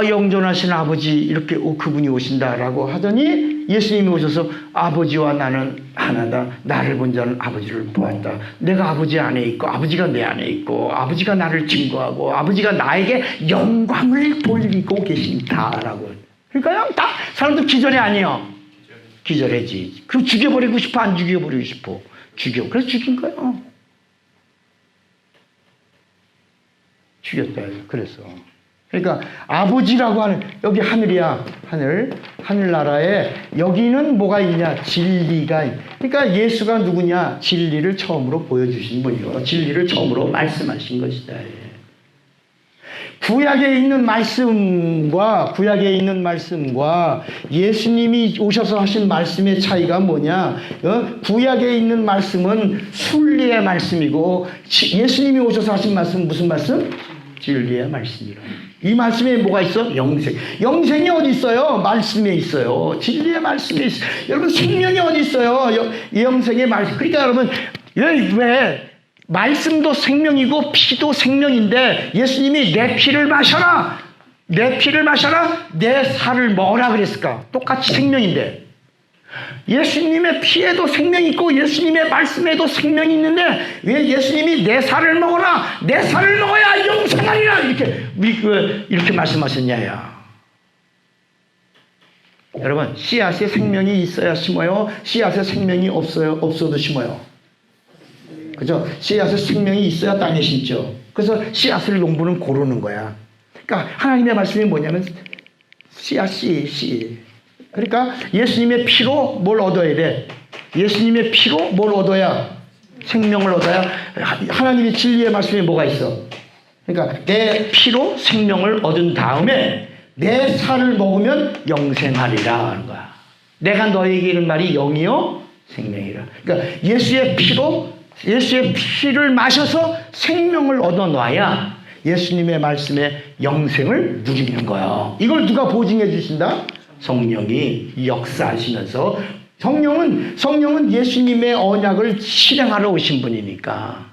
S1: 영존하신 아버지 이렇게 그분이 오신다라고 하더니 예수님이 오셔서 아버지와 나는 하나다. 나를 본 자는 아버지를 보았다. 내가 아버지 안에 있고 아버지가 내 안에 있고 아버지가 나를 증거하고 아버지가 나에게 영광을 돌리고 계신다라고. 그러니까요, 다 사람들 기절이 아니에요. 기절해지. 그럼 죽여버리고 싶어, 안 죽여버리고 싶어? 그래서 죽인 거예요. 죽였다. 그래서. 그러니까 아버지라고 하는, 여기 하늘이야. 하늘나라에 여기는 뭐가 있냐? 진리가. 그러니까 예수가 누구냐? 진리를 처음으로 보여주신 분이고 진리를 처음으로 말씀하신 것이다. 구약에 있는 말씀과 예수님이 오셔서 하신 말씀의 차이가 뭐냐? 구약에 있는 말씀은 순리의 말씀이고 예수님이 오셔서 하신 말씀은 무슨 말씀? 진리의 말씀이라. 이 말씀에 뭐가 있어? 영생이 어디 있어요? 말씀에 있어요. 진리의 말씀에 있어요. 여러분, 생명이 어디 있어요? 영생의 말씀. 그러니까 여러분, 왜 말씀도 생명이고 피도 생명인데 예수님이 내 피를 마셔라, 내 살을 먹어라 그랬을까? 똑같이 생명인데. 예수님의 피에도 생명이 있고 예수님의 말씀에도 생명이 있는데 왜 예수님이 내 살을 먹어라, 내 살을 먹어야 영생하리라 이렇게 말씀하셨냐야. 여러분, 씨앗에 생명이 있어야 심어요? 씨앗에 생명이 없어도 심어요? 그죠? 씨앗에 생명이 있어야 땅에 심죠. 그래서 씨앗을 농부는 고르는 거야. 그러니까 하나님의 말씀이 뭐냐면 씨. 그러니까 예수님의 피로 뭘 얻어야 돼? 예수님의 피로 뭘 얻어야? 생명을 얻어야. 하나님의 진리의 말씀에 뭐가 있어? 그러니까 내 피로 생명을 얻은 다음에 내 살을 먹으면 영생하리라 하는 거야. 내가 너에게 이른 말이 영이요 생명이라. 그러니까 예수의 피를 마셔서 생명을 얻어놔야 예수님의 말씀에 영생을 누리는 거야. 이걸 누가 보증해 주신다? 성령이 역사하시면서. 성령은 예수님의 언약을 실행하러 오신 분이니까.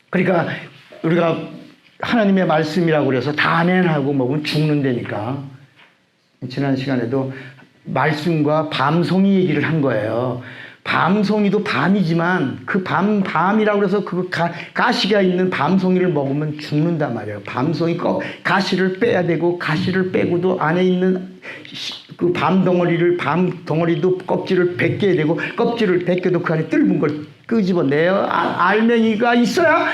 S1: 그러니까 우리가 하나님의 말씀이라고 그래서 다 아멘하고 먹으면 죽는다니까. 지난 시간에도 말씀과 밤송이 얘기를 한 거예요. 밤송이도 밤이지만 그 밤이라고 해서 그 가시가 있는 밤송이를 먹으면 죽는단 말이에요. 밤송이 가시를 빼야 되고 가시를 빼고도 안에 있는 그 밤 덩어리도 껍질을 벗겨야 되고 껍질을 벗겨도 그 안에 뜰은 걸 끄집어내요. 알맹이가 있어야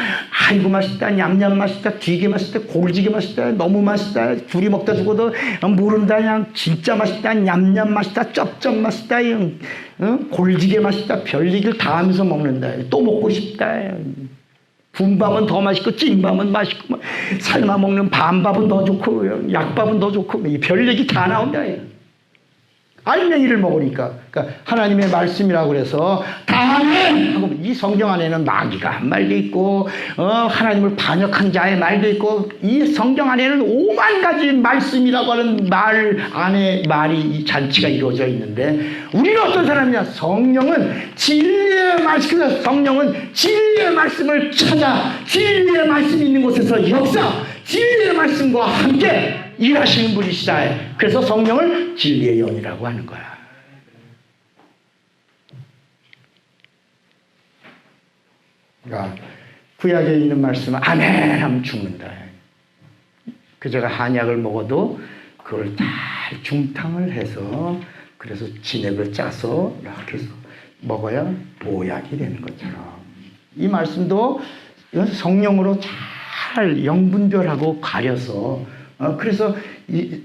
S1: 아이고 맛있다, 냠냠 맛있다, 되게 맛있다, 골지게 맛있다, 너무 맛있다, 둘이 먹다 죽어도 모른다, 그냥 진짜 맛있다, 냠냠 맛있다, 쩝쩝 맛있다, 골지게 맛있다, 별얘기를 다 하면서 먹는다. 또 먹고 싶다. 군밥은 더 맛있고 찐밥은 맛있고 삶아 먹는 밤밥은 더 좋고 약밥은 더 좋고 별 얘기 다 나온다. 알맹이를 먹으니까. 그러니까 하나님의 말씀이라고 그래서 다 하네 하고 이 성경 안에는 마귀가 한 말도 있고 하나님을 반역한 자의 말도 있고 이 성경 안에는 5만 가지 말씀이라고 하는 말 안에 이 잔치가 이루어져 있는데 우리는 어떤 사람이냐? 성령은 진리의 말씀, 성령은 진리의 말씀을 찾아 진리의 말씀이 있는 곳에서 역사, 진리의 말씀과 함께 일하시는 분이시다. 그래서 성령을 진리의 영이라고 하는 거야. 그러니까 구약에 있는 말씀은 아멘 하면 죽는다. 그제가 한약을 먹어도 그걸 잘 중탕을 해서 그래서 진액을 짜서 이렇게 해서 먹어야 보약이 되는 것처럼 이 말씀도 성령으로 잘 영분별하고 가려서 그래서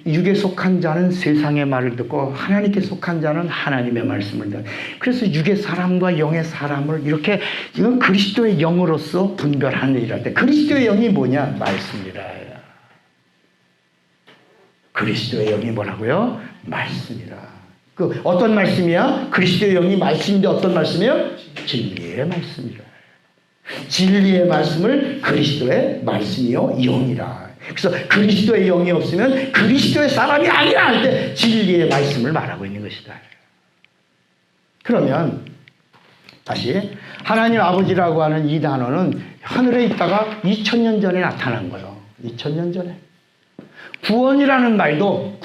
S1: 육에 속한 자는 세상의 말을 듣고 하나님께 속한 자는 하나님의 말씀을 듣고 그래서 육의 사람과 영의 사람을 이렇게 이건 그리스도의 영으로서 분별하는 일할 때 그리스도의 영이 뭐냐? 말씀이라. 그리스도의 영이 뭐라고요? 말씀이라. 그 어떤 말씀이야? 그리스도의 영이 말씀인데 어떤 말씀이요? 진리의 말씀이라. 진리의 말씀을 그리스도의 말씀이요 영이라. 그래서 그리스도의 영이 없으면 그리스도의 사람이 아니라 할 때 진리의 말씀을 말하고 있는 것이다. 그러면 다시 하나님 아버지라고 하는 이 단어는 하늘에 있다가 2000년 전에 나타난 거예요. 2000년 전에. 구원이라는 말도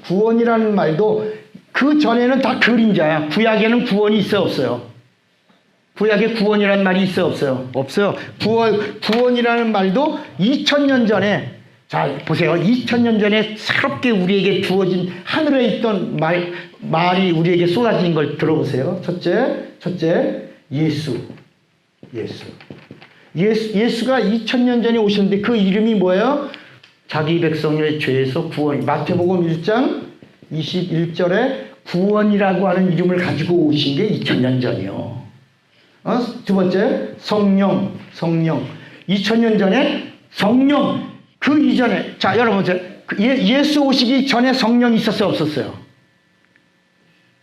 S1: 구원이라는 말도 그 전에는 다 그림자야. 구약에는 구원이 있어요, 없어요? 구약에 구원이라는 말이 있어요, 없어요? 없어요. 구원이라는 말도 2000년 전에, 자, 보세요. 2000년 전에 새롭게 우리에게 주어진 하늘에 있던 말이 우리에게 쏟아진 걸 들어보세요. 첫째, 예수가 2000년 전에 오셨는데 그 이름이 뭐예요? 자기 백성의 죄에서 구원. 마태복음 1장 21절에 구원이라고 하는 이름을 가지고 오신 게 2000년 전이요. 두 번째, 성령. 2000년 전에 성령. 그 이전에, 자, 여러분, 예수 오시기 전에 성령이 있었어요, 없었어요?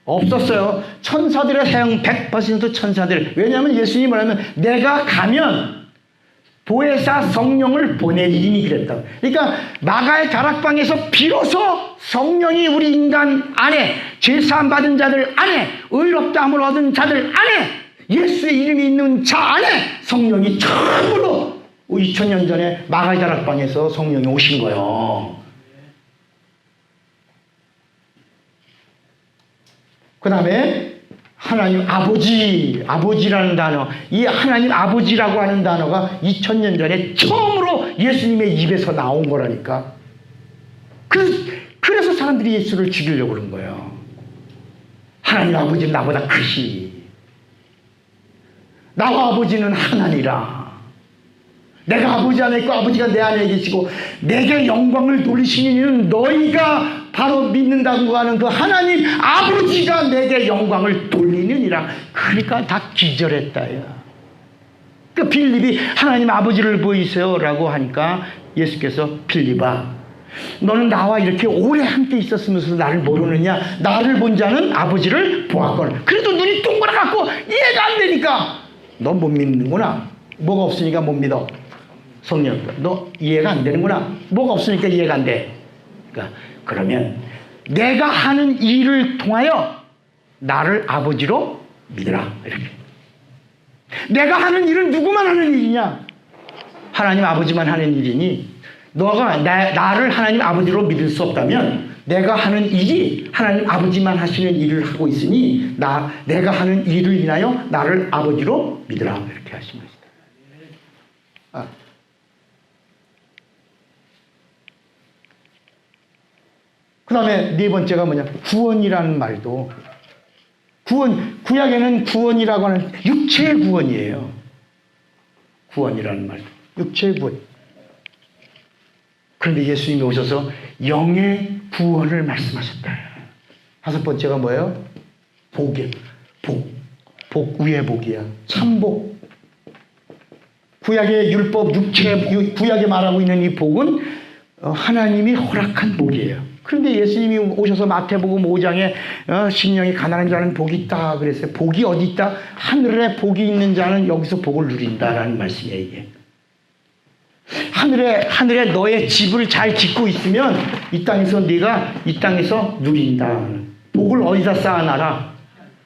S1: 없었어요. 천사들의 사용 100% 천사들. 왜냐하면 예수님이 뭐냐면 내가 가면 보혜사 성령을 보내리니 그랬다. 그러니까 마가의 다락방에서 비로소 성령이 우리 인간 안에, 죄사함 받은 자들 안에, 의롭다함을 얻은 자들 안에, 예수의 이름이 있는 자 안에 성령이 처음으로 2000년 전에 마가의 다락방에서 성령이 오신 거예요. 그 다음에 하나님 아버지라는 단어, 이 하나님 아버지라고 하는 단어가 2000년 전에 처음으로 예수님의 입에서 나온 거라니까. 그래서 사람들이 예수를 죽이려고 그런 거예요. 하나님 아버지는 나보다 크시. 나와 아버지는 하나니라. 내가 아버지 안에 있고 아버지가 내 안에 계시고 내게 영광을 돌리시는 이는 너희가 바로 믿는다고 하는 그 하나님 아버지가 내게 영광을 돌리느니라. 그러니까 다 기절했다. 그 빌립이 하나님 아버지를 보이세요 라고 하니까 예수께서 빌립아, 너는 나와 이렇게 오래 함께 있었으면서 나를 모르느냐? 나를 본 자는 아버지를 보았거늘. 그래도 눈이 동그랗고 이해가 안 되니까 너 못 믿는구나. 뭐가 없으니까 못 믿어. 성령, 너 이해가 안 되는구나. 뭐가 없으니까 이해가 안 돼. 그러면 내가 하는 일을 통하여 나를 아버지로 믿으라. 이렇게. 내가 하는 일은 누구만 하는 일이냐? 하나님 아버지만 하는 일이니 너가 나를 하나님 아버지로 믿을 수 없다면 내가 하는 일이 하나님 아버지만 하시는 일을 하고 있으니 내가 하는 일을 인하여 나를 아버지로 믿으라. 이렇게 하신 것이다. 그 다음에 네 번째가 뭐냐? 구원이라는 말도 구약에는 구원이라고 하는 육체의 구원이에요. 구원이라는 말도 육체의 구원. 그런데 예수님이 오셔서 영의 구원을 말씀하셨다. 다섯 번째가 뭐예요? 복이에요. 복 위의 복이야. 참복. 구약의 율법, 구약에 말하고 있는 이 복은 하나님이 허락한 복이에요. 그런데 예수님이 오셔서 마태복음 5장에 심령이 가난한 자는 복이 있다 그랬어요. 복이 어디 있다? 하늘에 복이 있는 자는 여기서 복을 누린다라는 말씀이에요. 이게. 하늘에 너의 집을 잘 짓고 있으면 이 땅에서 네가 이 땅에서 누린다. 복을 어디다 쌓아놔라?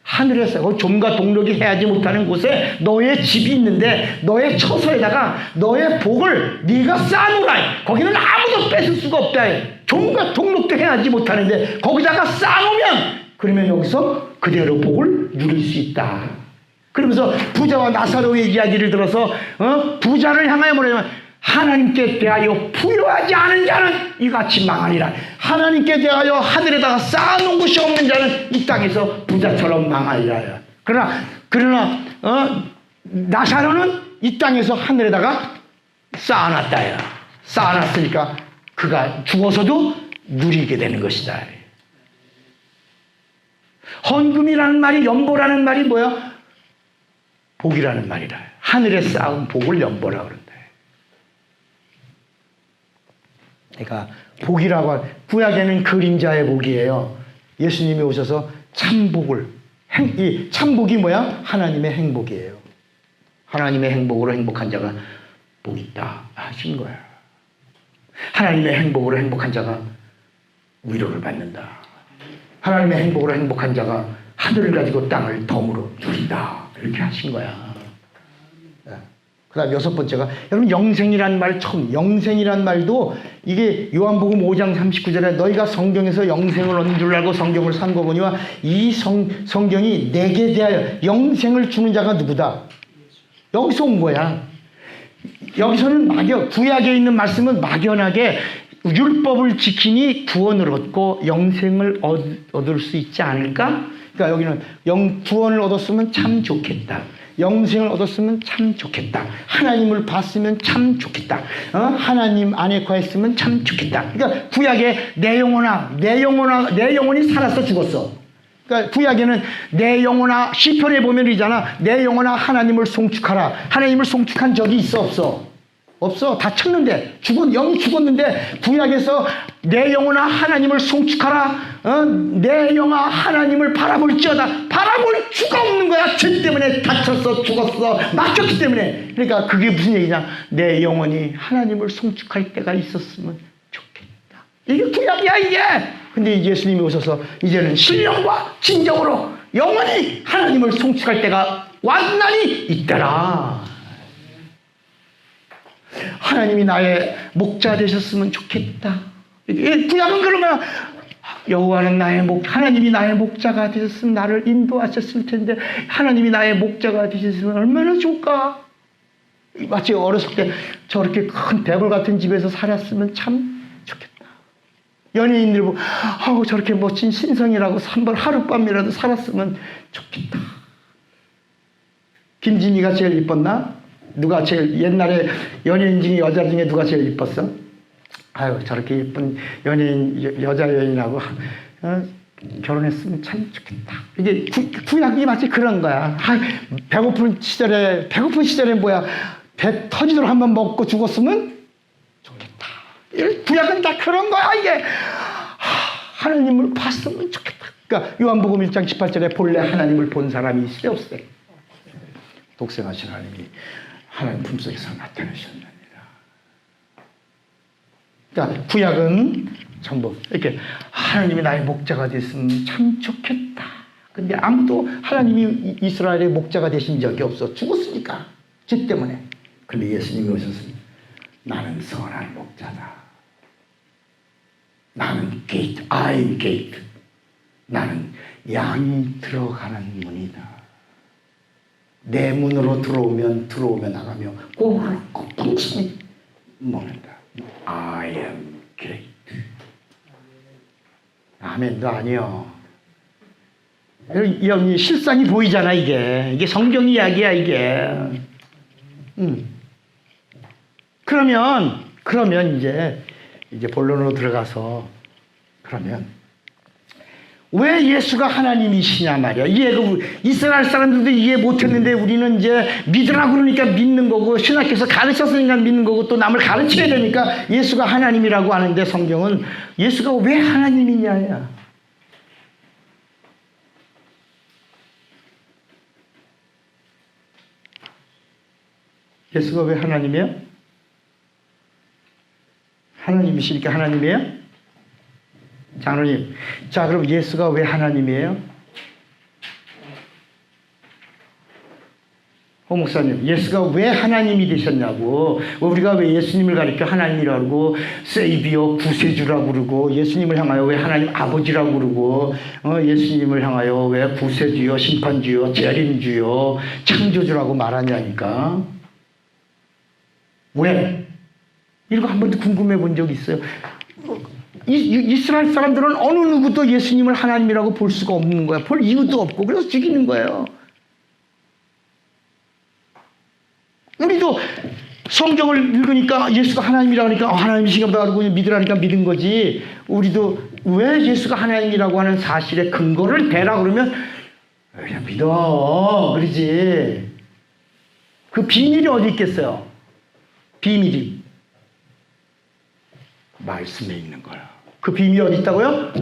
S1: 하늘에서 좀과 동력이 해하지 못하는 곳에 너의 집이 있는데 너의 처소에다가 너의 복을 네가 쌓아놓으라. 거기는 아무도 뺏을 수가 없다. 좀과 동력도 해하지 못하는데 거기다가 쌓아놓으면 그러면 여기서 그대로 복을 누릴 수 있다. 그러면서 부자와 나사로의 이야기를 들어서 부자를 향하여 뭐냐면 하나님께 대하여 부유하지 않은 자는 이같이 망하리라. 하나님께 대하여 하늘에다가 쌓아놓은 것이 없는 자는 이 땅에서 부자처럼 망하리라. 그러나 나사로는 이 땅에서 하늘에다가 쌓아놨다. 쌓아놨으니까 그가 죽어서도 누리게 되는 것이다. 헌금이라는 말이, 연보라는 말이 뭐야? 복이라는 말이라. 하늘에 쌓은 복을 연보라 그런다. 그러니까 복이라고 구약에는 그림자의 복이에요. 예수님이 오셔서 참복을, 이 참복이 뭐야? 하나님의 행복이에요. 하나님의 행복으로 행복한 자가 복 있다 하신 거야. 하나님의 행복으로 행복한 자가 위로를 받는다. 하나님의 행복으로 행복한 자가 하늘을 가지고 땅을 덤으로 누린다. 이렇게 하신 거야. 그 다음 여섯 번째가, 여러분 영생이라는 말 처음, 영생이라는 말도 이게 요한복음 5장 39절에 너희가 성경에서 영생을 얻는 줄 알고 성경을 산 거 보니와 이 성경이 내게 대하여 영생을 주는 자가 누구다? 여기서 온 거야. 여기서는 구약에 있는 말씀은 막연하게 율법을 지키니 구원을 얻고 영생을 얻을 수 있지 않을까? 그러니까 여기는 구원을 얻었으면 참 좋겠다. 영생을 얻었으면 참 좋겠다. 하나님을 봤으면 참 좋겠다. 하나님 안에 거했으면 참 좋겠다. 그러니까 구약에 내 영혼이 살아서 죽었어. 그러니까 구약에는 내 영혼아, 시편에 보면 이잖아. 내 영혼아 하나님을 송축하라. 하나님을 송축한 적이 있어 없어? 없어. 다 쳤는데 영이 죽었는데 구약에서 내 영혼아 하나님을 송축하라. 내 영아 하나님을 바라볼지어다. 바라볼 수가 없는 거야. 죄 때문에 다쳤어, 죽었어, 막혔기 때문에. 그러니까 그게 무슨 얘기냐? 내 영혼이 하나님을 송축할 때가 있었으면 좋겠다. 이게 구약이야 이게. 근데 예수님이 오셔서 이제는 신령과 진정으로 영원히 하나님을 송축할 때가 완전히 있더라. 하나님이 나의 목자 되셨으면 좋겠다. 구약은 그러면 여호와는 하나님이 나의 목자가 되셨으면 나를 인도하셨을 텐데 하나님이 나의 목자가 되셨으면 얼마나 좋을까? 마치 어렸을 때 저렇게 큰 대궐 같은 집에서 살았으면 참 좋겠다. 연예인들 보고 저렇게 멋진 신성이라고 하룻밤이라도 살았으면 좋겠다. 김진희가 제일 이뻤나? 누가 제일 옛날에 연예인 중에 여자 중에 누가 제일 이뻤어? 저렇게 예쁜 여자 여인하고 결혼했으면 참 좋겠다. 이게 구약이 마치 그런 거야. 배고픈 시절에 뭐야? 배 터지도록 한번 먹고 죽었으면 좋겠다. 구약은 다 그런 거야 이게. 하나님을 봤으면 좋겠다. 그러니까 요한복음 1장 18절에 본래 하나님을 본 사람이 있으려 없으려 독생하신 하나님이 하나님 품속에서 나타나셨느니라. 그러니까 구약은 전부 이렇게 하나님이 나의 목자가 됐으면 참 좋겠다. 근데 아무도 하나님이 이스라엘의 목자가 되신 적이 없어. 죽었으니까. 죄 때문에. 근데 예수님이 오셨으면 나는 선한 목자다. 나는 게이트, I'm gate. 나는 양이 들어가는 문이다. 내 문으로 들어오면 나가며 꼬르륵 punching 먹는다. I am gate. 아멘도 아니요. 여기 실상이 보이잖아, 이게 성경 이야기야, 이게. 그러면 이제 본론으로 들어가서, 그러면 왜 예수가 하나님이시냐 말이야. 이스라엘 사람들도 이해 못했는데 우리는 이제 믿으라고 그러니까 믿는 거고, 신학교에서 가르쳤으니까 믿는 거고, 또 남을 가르쳐야 되니까 예수가 하나님이라고 하는데, 성경은 예수가 왜 하나님이냐야. 예수가 왜 하나님이에요? 하나님이시니까 하나님이에요? 장로님, 자, 그럼 예수가 왜 하나님이에요? 홍 목사님, 예수가 왜 하나님이 되셨냐고. 우리가 왜 예수님을 가리켜 하나님이라고 그러고, 세이비어, 구세주라고 그러고, 예수님을 향하여 왜 하나님 아버지라고 그러고, 예수님을 향하여 왜 구세주요, 심판주요, 재림주요, 창조주라고 말하냐니까. 왜? 이거 한 번도 궁금해 본 적 있어요? 이스라엘 사람들은 어느 누구도 예수님을 하나님이라고 볼 수가 없는 거야. 볼 이유도 없고, 그래서 죽이는 거예요. 우리도 성경을 읽으니까 예수가 하나님이라고 하니까 하나님이신가 보다 그러고 믿으라니까 믿은 거지. 우리도 왜 예수가 하나님이라고 하는 사실의 근거를 대라 그러면 그냥 믿어 그러지. 그 비밀이 어디 있겠어요? 비밀이 말씀에 있는 거야. 그 비밀이 어디 있다고요?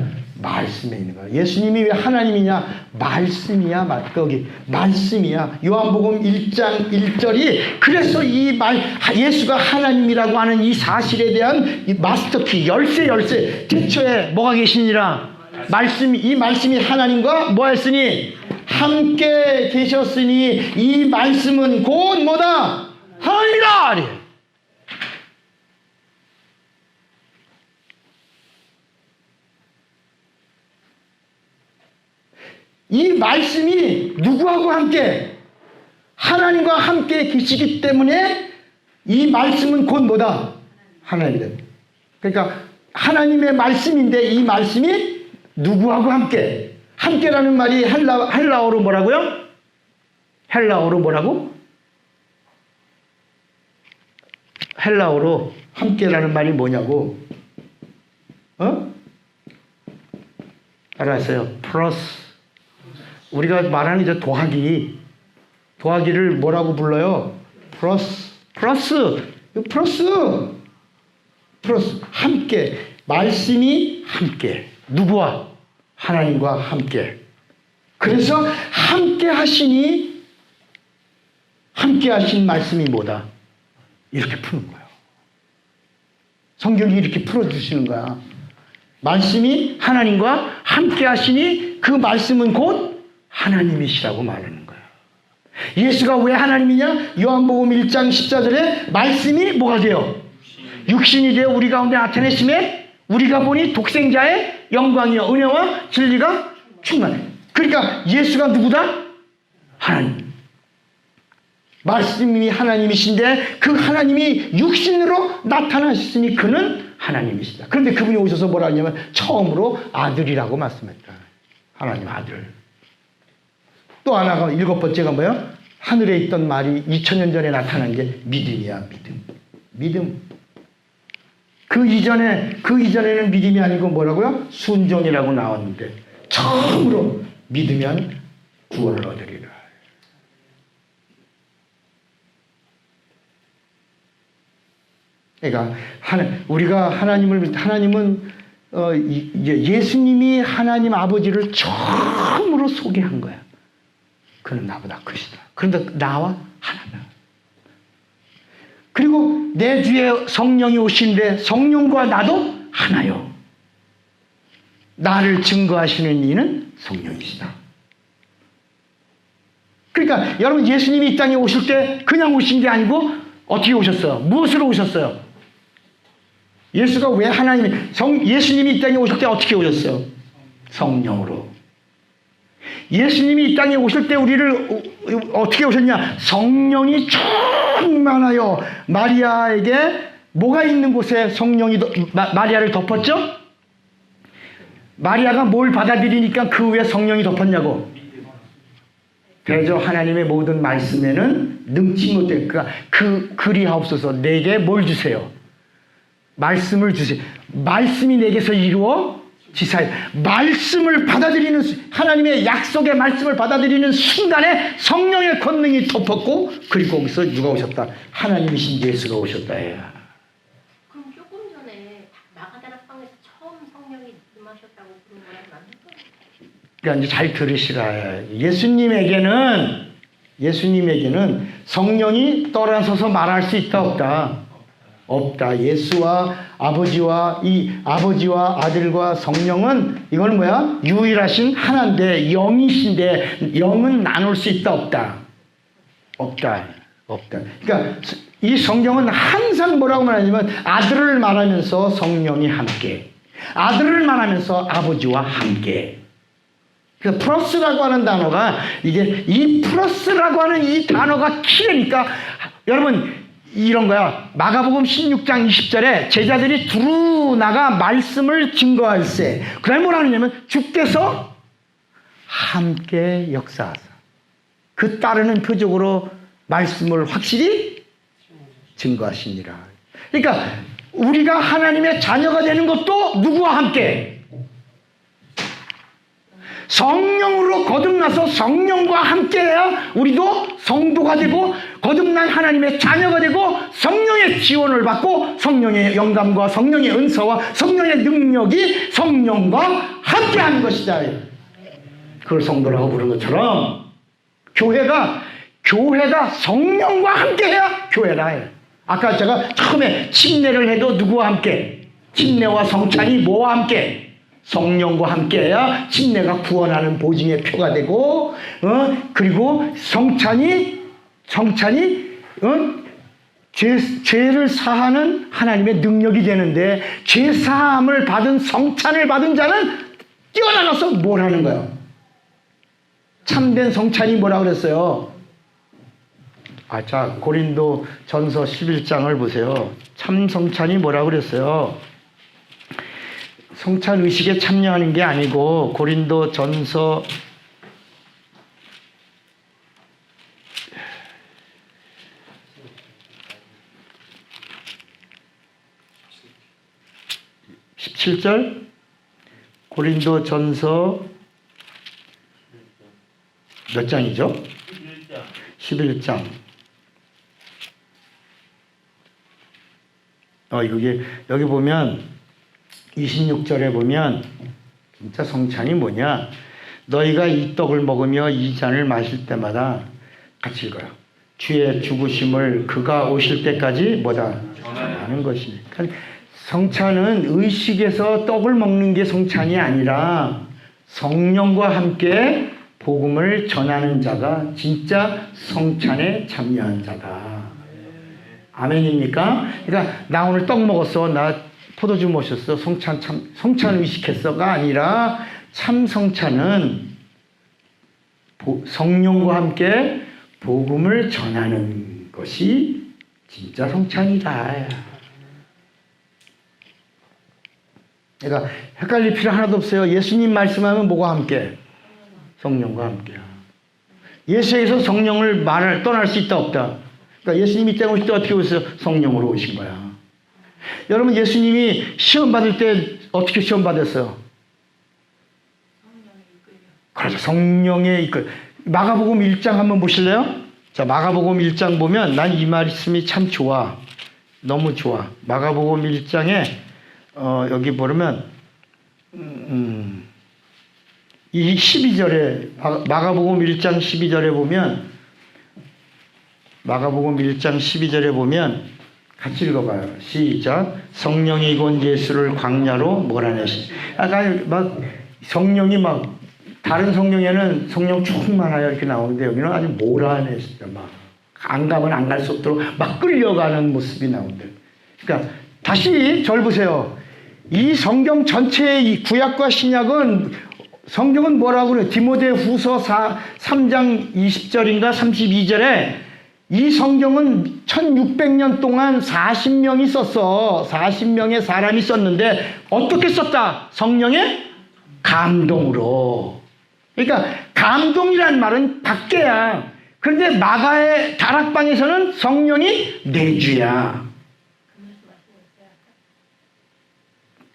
S1: 말씀에 있는 거야. 예수님이 왜 하나님이냐? 말씀이야. 거기 말씀이야. 요한복음 1장 1절이 그래서 예수가 하나님이라고 하는 이 사실에 대한 이 마스터키 열쇠 대초에 뭐가 계시니라? 이 말씀이 하나님과 뭐 했으니? 함께 계셨으니 이 말씀은 곧 뭐다? 하나님이다. 이 말씀이 누구하고 함께? 하나님과 함께 계시기 때문에 이 말씀은 곧 뭐다? 하나님이다. 그러니까 하나님의 말씀인데 이 말씀이 누구하고 함께? 함께라는 말이 헬라어로 뭐라고요? 헬라어로 뭐라고? 헬라어로 함께라는 말이 뭐냐고? 알았어요. 플러스. 우리가 말하는 이제 도하기를 뭐라고 불러요? 플러스. 함께. 말씀이 함께. 누구와? 하나님과 함께. 그래서 함께 하신 말씀이 뭐다? 이렇게 푸는 거예요. 성경이 이렇게 풀어주시는 거야. 말씀이 하나님과 함께 하시니 그 말씀은 곧 하나님이시라고 말하는 거야. 예수가 왜 하나님이냐? 요한복음 1장 14절에 말씀이 뭐가 돼요? 육신이 되어 우리 가운데 나타내심에 우리가 보니 독생자의 영광이요 은혜와 진리가 충만해. 그러니까 예수가 누구다? 하나님. 말씀이 하나님이신데 그 하나님이 육신으로 나타나셨으니 그는 하나님이시다. 그런데 그분이 오셔서 뭐라 하냐면 처음으로 아들이라고 말씀했다. 하나님 아들. 또 하나가 7번째가 뭐야? 하늘에 있던 말이 2000년 전에 나타난 게 믿음이야. 믿음. 그 이전에는 믿음이 아니고 뭐라고요? 순종이라고 나왔는데 처음으로 믿으면 구원을 얻으리라. 그러니까 하나님은 예수님이 하나님 아버지를 처음으로 소개한 거야. 그는 나보다 크시다. 그런데 나와 하나다. 그리고 내 뒤에 성령이 오신데 성령과 나도 하나요. 나를 증거하시는 이는 성령이시다. 그러니까 여러분 예수님이 이 땅에 오실 때 그냥 오신 게 아니고 어떻게 오셨어요? 무엇으로 오셨어요? 예수가 왜 예수님이 이 땅에 오실 때 어떻게 오셨어요? 성령으로. 예수님이 이 땅에 오실 때 우리를 어떻게 오셨냐? 성령이 충만하여 마리아에게 뭐가 있는 곳에 성령이 마리아를 덮었죠? 마리아가 뭘 받아들이니까 그 위에 성령이 덮었냐고. 대저 하나님의 모든 말씀에는 능치 못해. 그리하옵소서. 내게 뭘 주세요? 말씀을 주세요. 말씀이 내게서 이루어지사요. 말씀을 받아들이는, 하나님의 약속의 말씀을 받아들이는 순간에 성령의 권능이 덮었고, 그리고 거기서 누가 오셨다? 하나님이신 예수가 오셨다.
S2: 그럼 조금 전에 마가다라 방에서 처음 성령이 임하셨다고 그런 거랑 맞을까?
S1: 그러니까 이제 잘 들으시라. 예수님에게는 성령이 떠나서서 말할 수 있다 없다? 없다. 예수와 아버지와 아들과 성령은 이거는 뭐야? 유일하신 하나인데, 영이신데 영은 나눌 수 있다 없다? 없다. 그러니까 이 성경은 항상 뭐라고 말하냐면 아들을 말하면서 성령이 함께, 아들을 말하면서 아버지와 함께. 그 플러스라고 하는 단어가, 이 플러스라고 하는 이 단어가 키라니까. 여러분, 이런 거야. 마가복음 16장 20절에 제자들이 두루 나가 말씀을 증거할세. 그 다음에 뭐라 하느냐면 주께서 함께 역사하사. 그 따르는 표적으로 말씀을 확실히 증거하시니라. 그러니까 우리가 하나님의 자녀가 되는 것도 누구와 함께? 성령으로 거듭나서 성령과 함께해야 우리도 성도가 되고 거듭난 하나님의 자녀가 되고 성령의 지원을 받고 성령의 영감과 성령의 은사와 성령의 능력이 성령과 함께하는 것이다. 그걸 성도라고 부르는 것처럼 교회가 성령과 함께해야 교회라. 아까 제가 처음에 침례를 해도 누구와 함께? 침례와 성찬이 뭐와 함께? 성령과 함께해야 침례가 구원하는 보증의 표가 되고, 그리고 성찬이 죄를 사하는 하나님의 능력이 되는데, 죄 사함을 받은 성찬을 받은 자는 뛰어나가서 뭘 하는 거예요? 참된 성찬이 뭐라 그랬어요? 자, 고린도 전서 11장을 보세요. 참 성찬이 뭐라 그랬어요? 성찬 의식에 참여하는 게 아니고, 고린도 전서 17절, 고린도 전서 몇 장이죠? 11장. 여기 보면 26절에 보면 진짜 성찬이 뭐냐? 너희가 이 떡을 먹으며 이 잔을 마실 때마다, 같이 읽어요. 주의 죽으심을 그가 오실 때까지 뭐다? 전하는 것이니까. 그러니까 성찬은 의식에서 떡을 먹는 게 성찬이 아니라 성령과 함께 복음을 전하는 자가 진짜 성찬에 참여한 자다. 아멘입니까? 그러니까 나 오늘 떡 먹었어. 나 포도주 마셨어. 성찬 의식했어가 아니라 참 성찬은 성령과 함께 복음을 전하는 것이 진짜 성찬이다. 그러니까 헷갈릴 필요 하나도 없어요. 예수님 말씀하면 뭐가 함께? 성령과 함께. 예수에게서 성령을 떠날 수 있다 없다? 그러니까 예수님이 이 땅에 오실 때 어떻게 오셨어요? 성령으로 오신 거야. 여러분, 예수님이 시험 받을 때 어떻게 시험 받았어요? 그렇죠. 성령의 이끌. 마가복음 1장 한번 보실래요? 자, 마가복음 1장 보면 난 이 말씀이 참 좋아. 너무 좋아. 마가복음 1장에 여기 보면 이 12절에 마가복음 1장 12절에 보면, 마가복음 1장 12절에 보면 같이 읽어봐요. 시작. 성령이 곧 예수를 광야로 몰아내시. 아까 성령이 다른 성령에는 성령 충만하여 이렇게 나오는데 여기는 아주 몰아내시죠. 안 가면 안 갈 수 없도록 막 끌려가는 모습이 나오는데. 그러니까 다시 절 보세요. 이 성경 전체의 이 구약과 신약은 성경은 뭐라고 그래요? 디모데 후서 3장 20절인가 32절에 이 성경은 1600년 동안 40명이 썼어. 40명의 사람이 썼는데 어떻게 썼다? 성령의 감동으로. 그러니까 감동이란 말은 밖에야. 그런데 마가의 다락방에서는 성령이 내주야.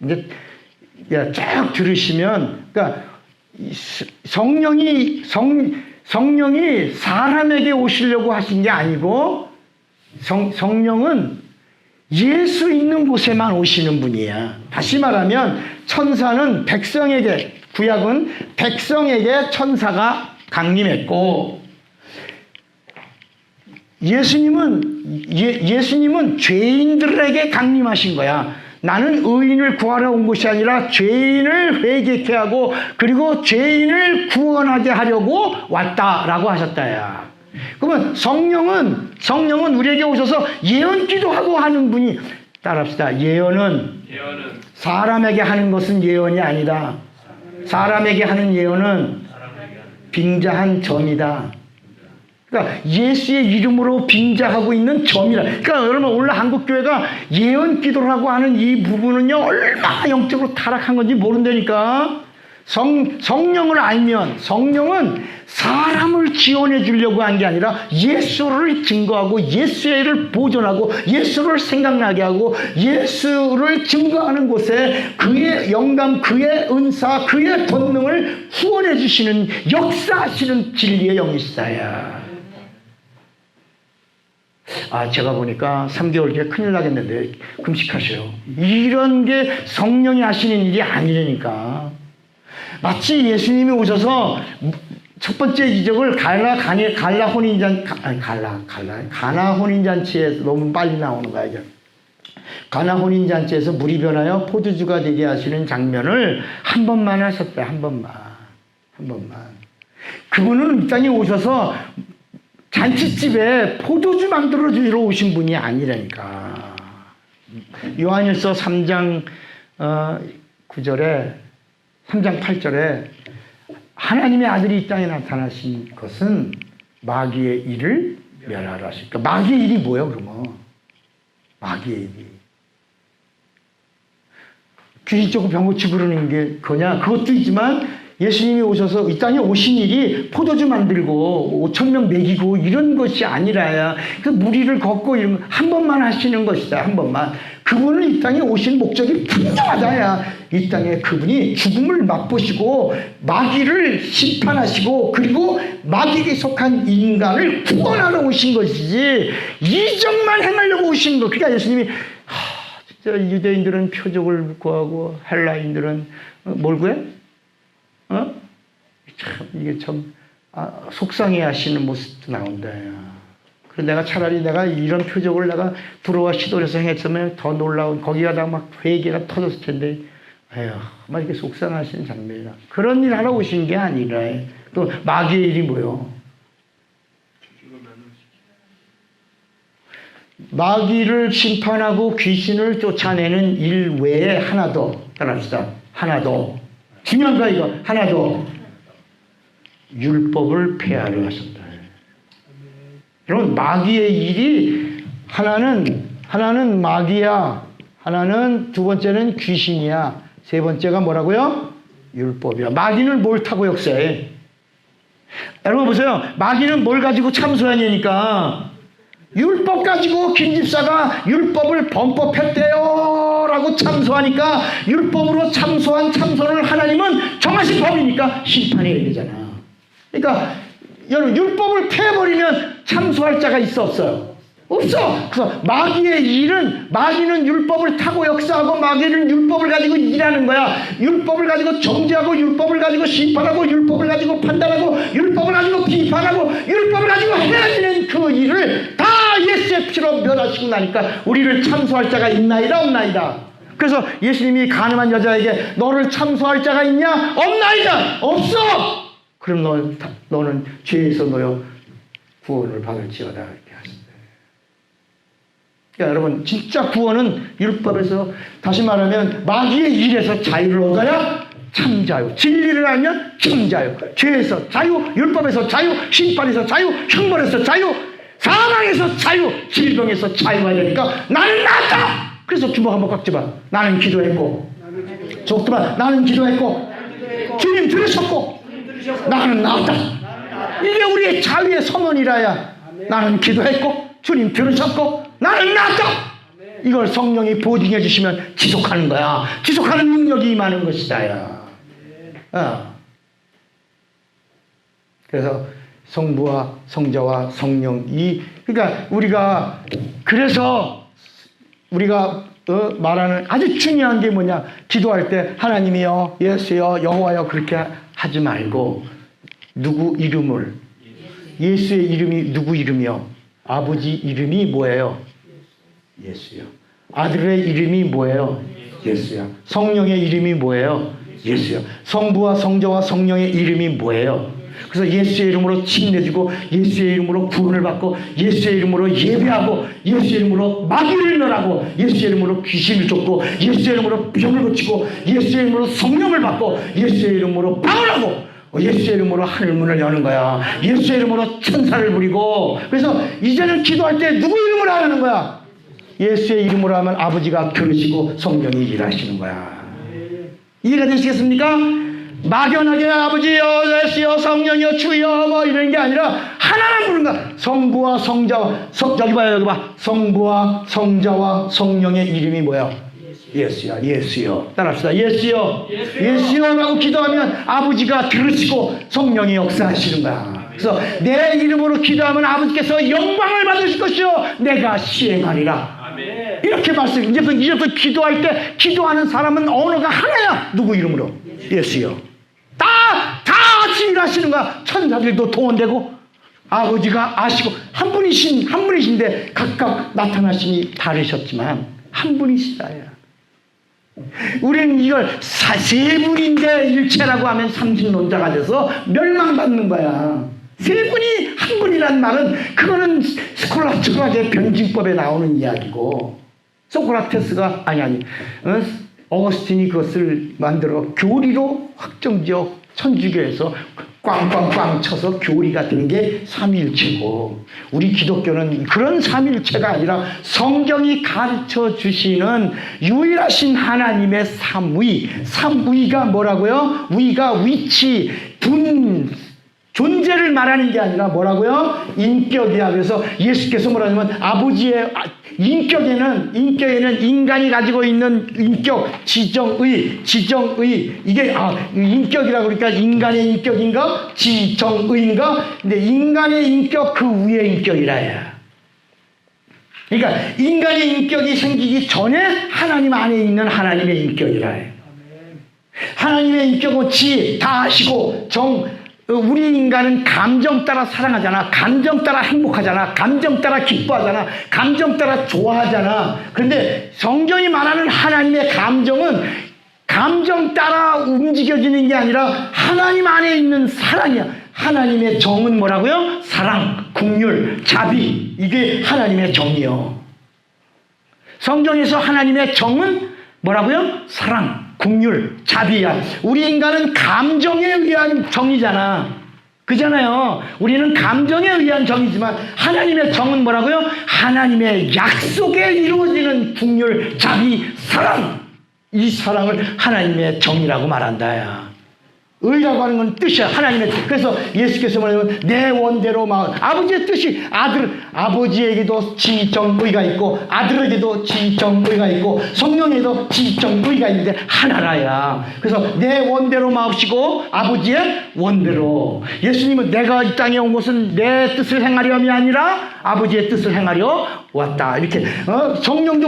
S1: 이제 쭉 들으시면, 그러니까 성령이 사람에게 오시려고 하신 게 아니고 성령은 예수 있는 곳에만 오시는 분이야. 다시 말하면 천사는 백성에게, 구약은 백성에게 천사가 강림했고, 예수님은 죄인들에게 강림하신 거야. 나는 의인을 구하러 온 것이 아니라 죄인을 회개케 하고 그리고 죄인을 구원하게 하려고 왔다라고 하셨다야. 그러면 성령은 우리에게 오셔서 예언기도 하고 하는 분이, 따라합시다. 예언은 사람에게 하는 것은 예언이 아니다. 사람에게 하는 예언은 빙자한 점이다. 그러니까 예수의 이름으로 빙자하고 있는 점이라. 그러니까 여러분, 오늘 한국교회가 예언 기도를 하고 하는 이 부분은요, 얼마나 영적으로 타락한 건지 모른다니까. 성령을 알면, 성령은 사람을 지원해 주려고 한 게 아니라 예수를 증거하고 예수의 일을 보존하고 예수를 생각나게 하고 예수를 증거하는 곳에 그의 영감, 그의 은사, 그의 권능을 후원해 주시는, 역사하시는 진리의 영이시다야. 제가 보니까 3개월 뒤에 큰일 나겠는데 금식하세요. 이런 게 성령이 하시는 일이 아니라니까. 마치 예수님이 오셔서 첫 번째 이적을 가나 혼인잔치에서, 너무 빨리 나오는 거야, 이제. 가나 혼인잔치에서 물이 변하여 포도주가 되게 하시는 장면을 한 번만 하셨대. 한 번만. 그분은 이 땅에 오셔서 잔치집에 포도주 만들어주러 오신 분이 아니라니까. 요한일서 3장 9절에 3장 8절에 하나님의 아들이 이 땅에 나타나신 것은 마귀의 일을 멸하라 하시니까. 마귀의 일이 뭐예요, 그러면? 마귀의 일이. 귀신 쫓고 병 고치고 그러는 게 그거냐? 그것도 있지만 예수님이 오셔서 이 땅에 오신 일이 포도주 만들고 5,000명 먹이고 이런 것이 아니라야, 그 무리를 걷고 이런 거 한 번만 하시는 것이다. 한 번만. 그분은 이 땅에 오신 목적이 분명하다야. 이 땅에 그분이 죽음을 맛보시고 마귀를 심판하시고 그리고 마귀에 속한 인간을 구원하러 오신 것이지, 이적만 행하려고 오신 거. 그러니까 예수님이 진짜 유대인들은 표적을 구하고 헬라인들은 뭘 구해? 이게 참 속상해 하시는 모습도 나온다. 그래서 내가 차라리 내가 이런 표적을 내가 불어와 시도해서 행했으면 더 놀라운, 거기 가다가 막 회개가 터졌을 텐데, 막 이렇게 속상하시는 장면이다. 그런 일 하러 오신 게 아니라. 또 마귀의 일이 뭐요? 마귀를 심판하고 귀신을 쫓아내는 일 외에 하나 더, 따라합시다. 하나 더. 중요한 거야, 이거. 하나 더. 율법을 폐하려 하셨다. 여러분, 마귀의 일이 하나는 마귀야. 하나는, 두 번째는 귀신이야. 세 번째가 뭐라고요? 율법이야. 마귀는 뭘 타고 역사해? 여러분 보세요. 마귀는 뭘 가지고 참소하냐니까. 율법 가지고 김 집사가 율법을 범법했대요 라고 참소하니까, 율법으로 참소한 참소를 하나님은 정하신 법이니까 심판해야 되잖아. 그러니까 여러분, 율법을 폐해버리면 참소할 자가 있어, 없어요? 없어. 그래서 마귀의 일은, 마귀는 율법을 타고 역사하고 마귀는 율법을 가지고 일하는 거야. 율법을 가지고 정죄하고 율법을 가지고 심판하고 율법을 가지고 판단하고 율법을 가지고 비판하고 율법을 가지고 해야 되는 그 일을 다 예수의 피로 멸하시고 나니까 우리를 참소할 자가 있나이다, 없나이다. 그래서 예수님이 가늠한 여자에게 너를 참소할 자가 있냐? 없나이다. 없어. 그럼 너는 죄에서 놓여 구원을 받을지어다, 이렇게 하신다. 그러니까 여러분 진짜 구원은 율법에서 다시 말하면 마귀의 일에서 자유를 얻어야 참 자유. 진리를 알면 참 자유. 죄에서 자유, 율법에서 자유, 심판에서 자유, 형벌에서 자유, 사망에서 자유, 질병에서 자유가 되니까 나는 나았다. 그래서 주먹 한번 꽉 집어. 나는 기도했고, 적더라. 나는 기도했고, 주님 들으셨고, 나는 나았다. 이게 우리의 자유의 선언이라야. 나는 기도했고, 주님 들으셨고, 나는 나았다. 이걸 성령이 보증해 주시면 지속하는 거야. 지속하는 능력이 임하는 것이다. 그래서 성부와 성자와 성령이, 그러니까 우리가 그래서 우리가 말하는 아주 중요한 게 뭐냐, 기도할 때 하나님이여, 예수여, 여호와여 그렇게 하지 말고 누구 이름을, 예수의 이름이 누구 이름이요? 아버지 이름이 뭐예요? 예수요. 아들의 이름이 뭐예요? 예수요. 성령의 이름이 뭐예요? 예수요. 성부와 성자와 성령의 이름이 뭐예요? 그래서 예수의 이름으로 침례주고, 예수의 이름으로 구원을 받고, 예수의 이름으로 예배하고, 예수의 이름으로 마귀를 멸하고, 예수의 이름으로 귀신을 쫓고, 예수의 이름으로 병을 고치고, 예수의 이름으로 성령을 받고, 예수의 이름으로 방언하고, 예수의 이름으로 하늘문을 여는 거야. 예수의 이름으로 천사를 부리고. 그래서 이제는 기도할 때 누구 이름으로 하는 거야? 예수의 이름으로 하면 아버지가 들으시고 성령이 일하시는 거야. 이해가 되시겠습니까? 막연하게 아버지여, 예수여, 성령이여, 주여 뭐 이런 게 아니라 하나만 부르는 거야. 성부와 성자와 여기 봐요, 여기 봐. 성부와 성자와 성령의 이름이 뭐야? 예수야. 예수여. 따라합시다. 예수여. 예수여라고 기도하면 아버지가 들으시고 성령이 역사하시는 거야. 그래서 내 이름으로 기도하면 아버지께서 영광을 받으실 것이요 내가 시행하리라. 이렇게 말씀. 이제부터 기도할 때 기도하는 사람은 언어가 하나야. 누구 이름으로? 예수요. 다 같이 일하시는 거야. 천사들도 동원되고 아버지가 아시고 한 분이신데 각각 나타나심이 다르셨지만 한 분이시다야. 우리는 이걸 세 분인데 일체라고 하면 삼신론자가 돼서 멸망받는 거야. 세 분이 한 분이란 말은 그거는 스콜라스틱의 변증법에 나오는 이야기고, 소크라테스가 어거스틴이 그것을 만들어 교리로 확정지어 천주교에서 꽝꽝꽝 쳐서 교리가 된 게 삼위일체고, 우리 기독교는 그런 삼위일체가 아니라 성경이 가르쳐 주시는 유일하신 하나님의 삼위가 뭐라고요? 위가 위치, 존재를 말하는 게 아니라 뭐라고요? 인격이야. 그래서 예수께서 뭐라냐면 아버지의 인격에는 인간이 가지고 있는 인격, 지정의 이게 인격이라고 그러니까 인간의 인격인가 지정의인가? 근데 인간의 인격 그 위의 인격이라야. 그러니까 인간의 인격이 생기기 전에 하나님 안에 있는 하나님의 인격이라. 하나님의 인격은 지 다 아시고 우리 인간은 감정 따라 사랑하잖아. 감정 따라 행복하잖아. 감정 따라 기뻐하잖아. 감정 따라 좋아하잖아. 그런데 성경이 말하는 하나님의 감정은 감정 따라 움직여지는 게 아니라 하나님 안에 있는 사랑이야. 하나님의 정은 뭐라고요? 사랑, 긍휼, 자비. 이게 하나님의 정이요. 성경에서 하나님의 정은 뭐라고요? 사랑, 긍휼, 자비야. 우리 인간은 감정에 의한 정이잖아. 그잖아요. 우리는 감정에 의한 정이지만 하나님의 정은 뭐라고요? 하나님의 약속에 이루어지는 긍휼, 자비, 사랑. 이 사랑을 하나님의 정이라고 말한다야. 의라고 하는 건 뜻이야. 하나님의 뜻. 그래서 예수께서 뭐냐면 내 원대로 아버지의 뜻이 아버지에게도 지정의가 있고 아들에게도 지정의가 있고 성령에게도 지정의가 있는데 하나라야. 그래서 내 원대로 마옵시고 아버지의 원대로. 예수님은 내가 이 땅에 온 것은 내 뜻을 행하려 함이 아니라 아버지의 뜻을 행하려 왔다. 이렇게 성령도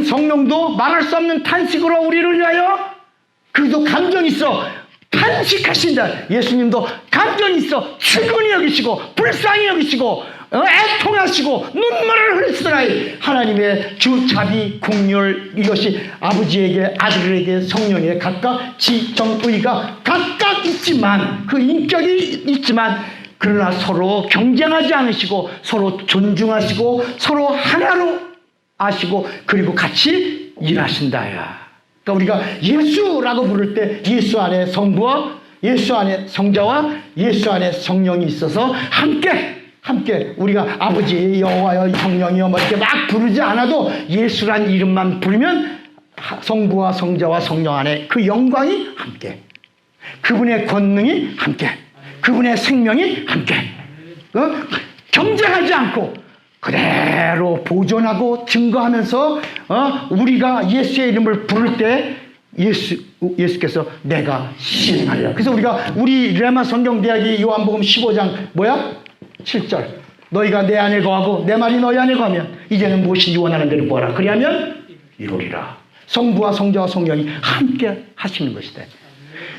S1: 성령도 말할 수 없는 탄식으로 우리를 위하여 그도 감정이 있어. 탄식하신다. 예수님도 감정이 있어. 충분히 여기시고 불쌍히 여기시고 애통하시고 눈물을 흘리시더라. 하나님의 주자비 긍휼 이것이 아버지에게 아들에게 성령에게 각각 지정의가 각각 있지만 그 인격이 있지만 그러나 서로 경쟁하지 않으시고 서로 존중하시고 서로 하나로 아시고 그리고 같이 일하신다야. 그러니까 우리가 예수라고 부를 때 예수 안에 성부와 예수 안에 성자와 예수 안에 성령이 있어서 함께 우리가 아버지 여호와여 성령이여 뭐 이렇게 막 부르지 않아도 예수란 이름만 부르면 성부와 성자와 성령 안에 그 영광이 함께, 그분의 권능이 함께, 그분의 생명이 함께 경쟁하지 않고 그대로 보존하고 증거하면서 우리가 예수의 이름을 부를 때 예수께서 내가 시행하리라. 그래서 우리 레마 성경대학이 요한복음 15장 뭐야? 7절. 너희가 내 안에 거하고 내 말이 너희 안에 거하면 이제는 무엇인지 원하는 대로 구하라. 그리하면 이루리라. 성부와 성자와 성령이 함께 하시는 것이다.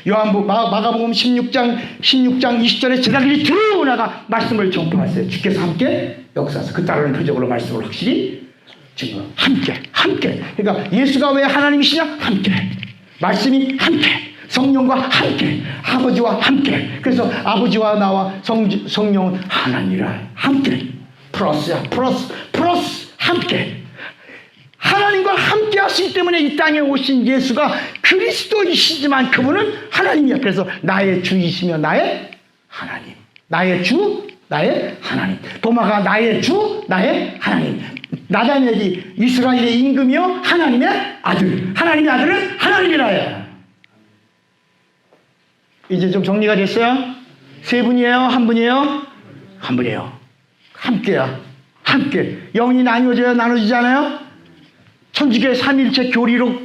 S1: 마가복음 16장 20절에 제자들이 들어오다가 말씀을 전파하세요. 주께서 함께 역사하셔서 그 따르는 표적으로 말씀을 확실히 증거. 함께. 그러니까 예수가 왜 하나님이시냐? 함께. 말씀이 함께. 성령과 함께. 아버지와 함께. 그래서 아버지와 나와 성령은 하나니라. 함께. 플러스야. 플러스 함께. 하나님과 함께 하시기 때문에 이 땅에 오신 예수가 그리스도이시지만 그분은 하나님이야. 그래서 나의 주이시며 나의 하나님. 나의 주, 나의 하나님. 도마가 나의 주, 나의 하나님. 나다니엘이 이스라엘의 임금이요 하나님의 아들. 하나님의 아들은 하나님이라요. 이제 좀 정리가 됐어요? 세 분이에요? 한 분이에요? 한 분이에요. 함께야. 함께. 영이 나눠지지 않아요? 천주교의 삼일체 교리로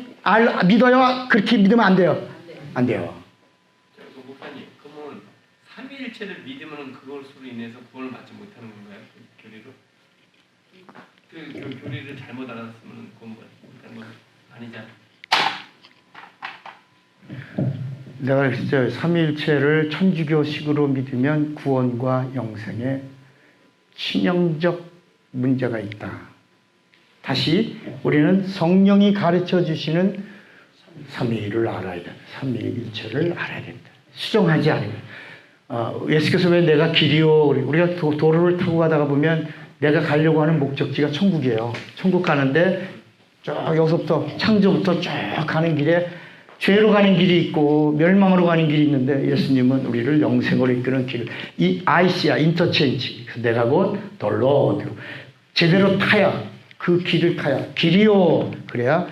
S1: 믿어요? 그렇게 믿으면 안 돼요. 안 돼요.
S3: 목사님, 그러면 삼위일체를 믿으면 그것으로 인해서 구원을 받지 못하는 건가요? 그 교리로? 그 교리를 잘못 알았으면 구원 받는 건 아니잖아요.
S1: 내가 그랬어요. 삼위일체를 천주교식으로 믿으면 구원과 영생에 치명적 문제가 있다. 다시 우리는 성령이 가르쳐 주시는 삼위일을 알아야 된다. 삼위일체를 알아야 된다. 수정하지 않으면. 예수께서 왜 내가 길이요. 우리가 도로를 타고 가다가 보면 내가 가려고 하는 목적지가 천국이에요. 천국 가는데 쭉 여기서부터 창조부터 쭉 가는 길에 죄로 가는 길이 있고 멸망으로 가는 길이 있는데 예수님은 우리를 영생으로 이끄는 길. 이 IC야 인터체인지. 내가 곧 덜로 제대로 타야 그 길을 타야 길이요. 그래야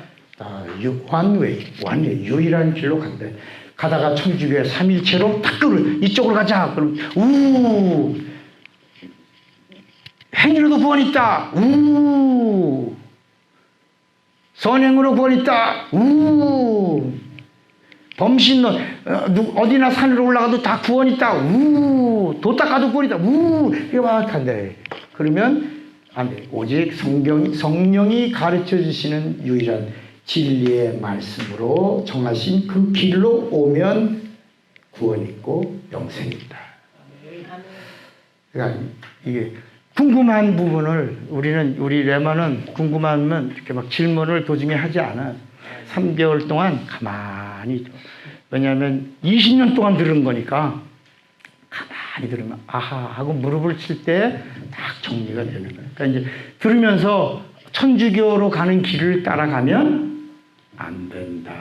S1: 완웨이 유일한 길로 간대. 가다가 천주교의 삼일체로 딱 이쪽으로 가자. 그럼 행위로도 구원 있다. 선행으로 구원 있다. 범신론 어디나 산으로 올라가도 다 구원 있다. 도 닦아도 구원 있다. 이게 막 한대. 그러면 안 돼. 오직 성령이 가르쳐 주시는 유일한 진리의 말씀으로 정하신 그 길로 오면 구원이 있고 영생이 있다. 그러니까 이게 궁금한 부분을 우리 레마는 궁금하면 이렇게 막 질문을 도중에 하지 않아. 3개월 동안 가만히 있죠. 왜냐하면 20년 동안 들은 거니까 가만히 들으면 아하 하고 무릎을 칠 때 딱 정리가 되는 거예요. 그러니까 이제 들으면서 천주교로 가는 길을 따라가면 안 된다.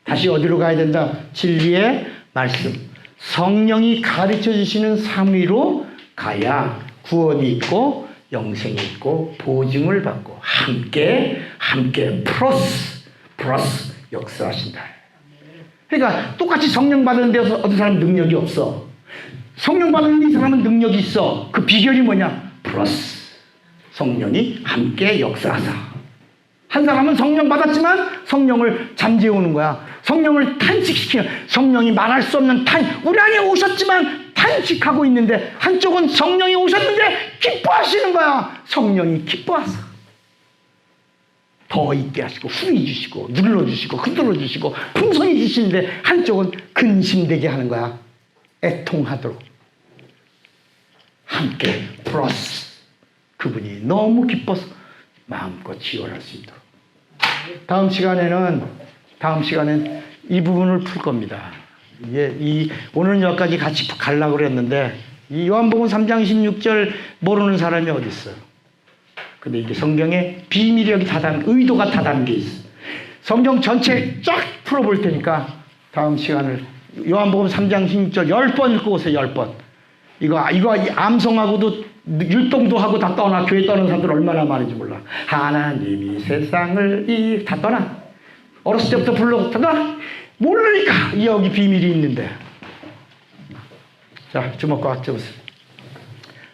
S1: 다시 어디로 가야 된다? 진리의 말씀. 성령이 가르쳐 주시는 삼위로 가야 구원이 있고 영생이 있고 보증을 받고 함께 플러스 역사하신다. 그러니까 똑같이 성령 받은 데서 어떤 사람은 능력이 없어. 성령 받은 이 사람은 능력이 있어. 그 비결이 뭐냐? 플러스 성령이 함께 역사하사. 한 사람은 성령 받았지만 성령을 잠재우는 거야. 성령을 탄식시키는, 성령이 말할 수 없는 우리 안에 오셨지만 탄식하고 있는데 한쪽은 성령이 오셨는데 기뻐하시는 거야. 성령이 기뻐하사 더 있게 하시고 후히 주시고 눌러주시고 흔들어 주시고 풍성히 주시는데 한쪽은 근심되게 하는 거야. 애통하도록. 함께 플러스 그분이 너무 기뻐서 마음껏 지원할 수 있도록. 다음 시간에는 이 부분을 풀 겁니다. 오늘은 여기까지 같이 가려고 그랬는데 이 요한복음 3장 16절 모르는 사람이 어디 있어요? 근데 이게 성경에 비밀이 여기 의도가 다 담겨 있어. 성경 전체 쫙 풀어볼 테니까 다음 시간을 요한복음 3장 16절 10번 읽고 오세요. 10번. 이거 암송하고도 율동도 하고 다 떠나. 교회 떠난 사람들 얼마나 많은지 몰라. 하나님이 세상을 다 떠나. 어렸을 때부터 불러다가 모르니까 여기 비밀이 있는데. 자, 주먹 꽉 잡으세요.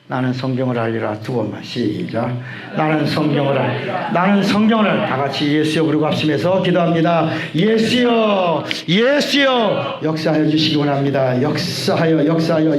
S1: 나는 성경을 알리라. 두 번만 시작. 나는 성경을 알리라. 나는 성경을 알리라. 다 같이 예수여 부르고 합심해서 기도합니다. 예수여, 예수여, 역사하여 주시기 원합니다. 역사하여